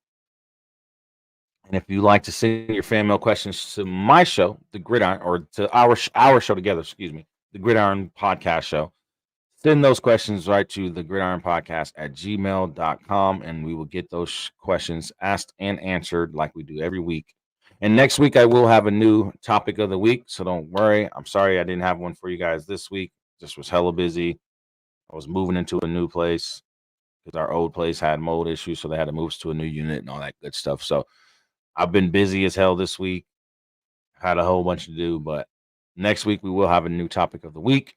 And if you'd like to send your fan mail questions to my show, the Gridiron, or to our show together, the Gridiron Podcast Show, send those questions right to the Gridiron Podcast at gmail.com, and we will get those questions asked and answered like we do every week. And next week, I will have a new topic of the week, so don't worry. I'm sorry I didn't have one for you guys this week. Just was hella busy. I was moving into a new place because our old place had mold issues, so they had to move us to a new unit and all that good stuff. So I've been busy as hell this week. Had a whole bunch to do, but next week we will have a new topic of the week.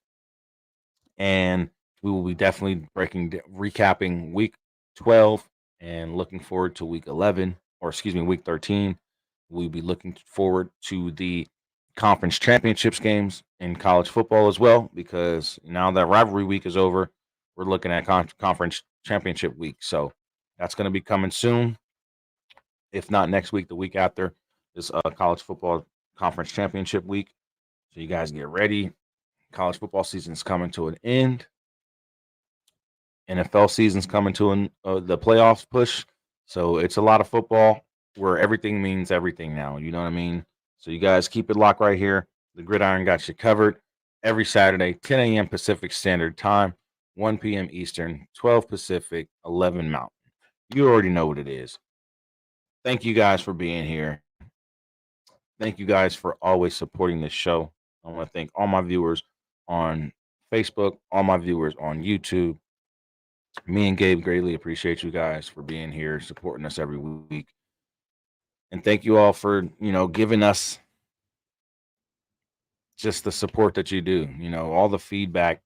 And we will be definitely recapping week 12 and looking forward to week 11, or excuse me, week 13. We'll be looking forward to the conference championships games in college football as well, because now that rivalry week is over, we're looking at conference championship week. So that's going to be coming soon. If not next week, the week after is college football conference championship week. So you guys get ready. College football season is coming to an end. NFL season's coming to the playoffs push. So it's a lot of football where everything means everything now. You know what I mean? So you guys keep it locked right here. The Gridiron got you covered every Saturday, 10 a.m. Pacific Standard Time, 1 p.m. Eastern, 12 Pacific, 11 Mountain. You already know what it is. Thank you guys for being here. Thank you guys for always supporting this show. I want to thank all my viewers on Facebook, all my viewers on YouTube. Me and Gabe greatly appreciate you guys for being here, supporting us every week. And thank you all for, giving us just the support that you do. All the feedback,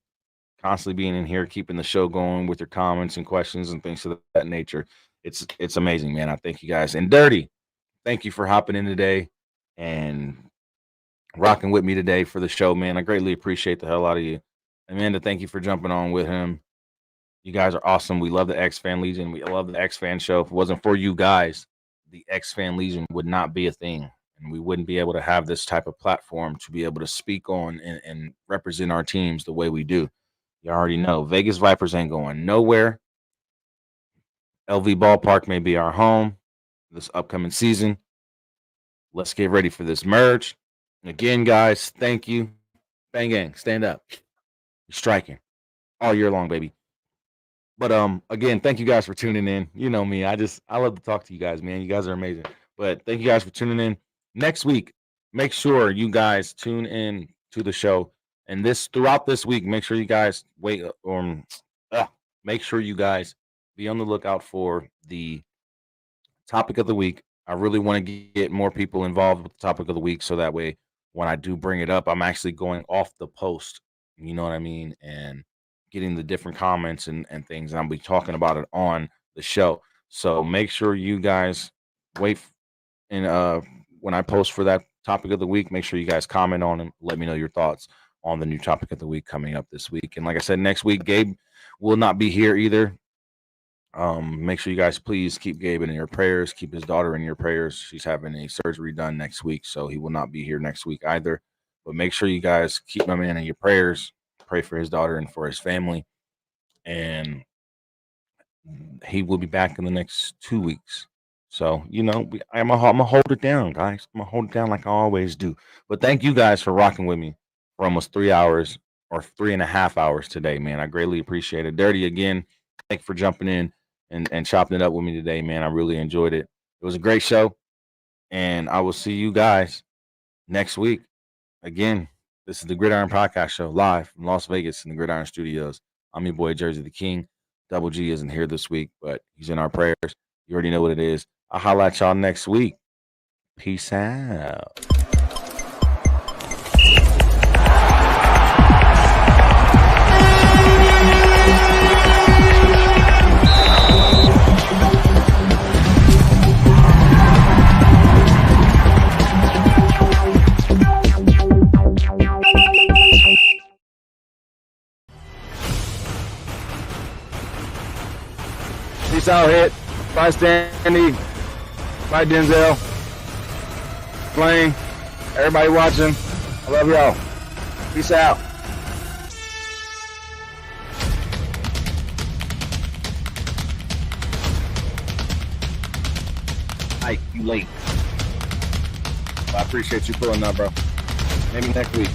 constantly being in here, keeping the show going with your comments and questions and things of that nature. It's amazing, man. I thank you guys. And Dirty, thank you for hopping in today and rocking with me today for the show, man. I greatly appreciate the hell out of you. Amanda, thank you for jumping on with him. You guys are awesome. We love the X Fan Legion. We love the X Fan Show. If it wasn't for you guys, the X Fan Legion would not be a thing. And we wouldn't be able to have this type of platform to be able to speak on and represent our teams the way we do. You already know Vegas Vipers ain't going nowhere. LV Ballpark may be our home this upcoming season. Let's get ready for this merge. Again, guys, thank you. Bang gang, stand up. You're striking all year long, baby. But again, thank you guys for tuning in. You know me. I love to talk to you guys, man. You guys are amazing. But thank you guys for tuning in. Next week, make sure you guys tune in to the show. And throughout this week, make sure you guys make sure you guys be on the lookout for the topic of the week. I really want to get more people involved with the topic of the week, so that way when I do bring it up, I'm actually going off the post. You know what I mean? And getting the different comments and things, and I'll be talking about it on the show. So make sure you guys wait and when I post for that topic of the week, make sure you guys comment on and let me know your thoughts on the new topic of the week coming up this week. And like I said, next week Gabe will not be here either. Make sure you guys please keep Gabe in your prayers, keep his daughter in your prayers. She's having a surgery done next week, so he will not be here next week either. But make sure you guys keep my man in your prayers. Pray for his daughter and for his family, and he will be back in the next 2 weeks. So, you know, I'm gonna hold it down, guys. I'm gonna hold it down like I always do. But thank you guys for rocking with me for almost 3 hours or 3.5 hours today, man. I greatly appreciate it. Dirty, again, thank you for jumping in and chopping it up with me today, man. I really enjoyed it. It was a great show, and I will see you guys next week. Again, this is the Gridiron Podcast Show live from Las Vegas in the Gridiron Studios. I'm your boy, Jersey the King. Double G isn't here this week, but he's in our prayers. You already know what it is. I'll holla at y'all next week. Peace out. Peace out, Hit. Bye, Stanley. Bye, Denzel. Flame. Everybody watching. I love y'all. Peace out. Hi, you late. I appreciate you pulling up, bro. Maybe next week.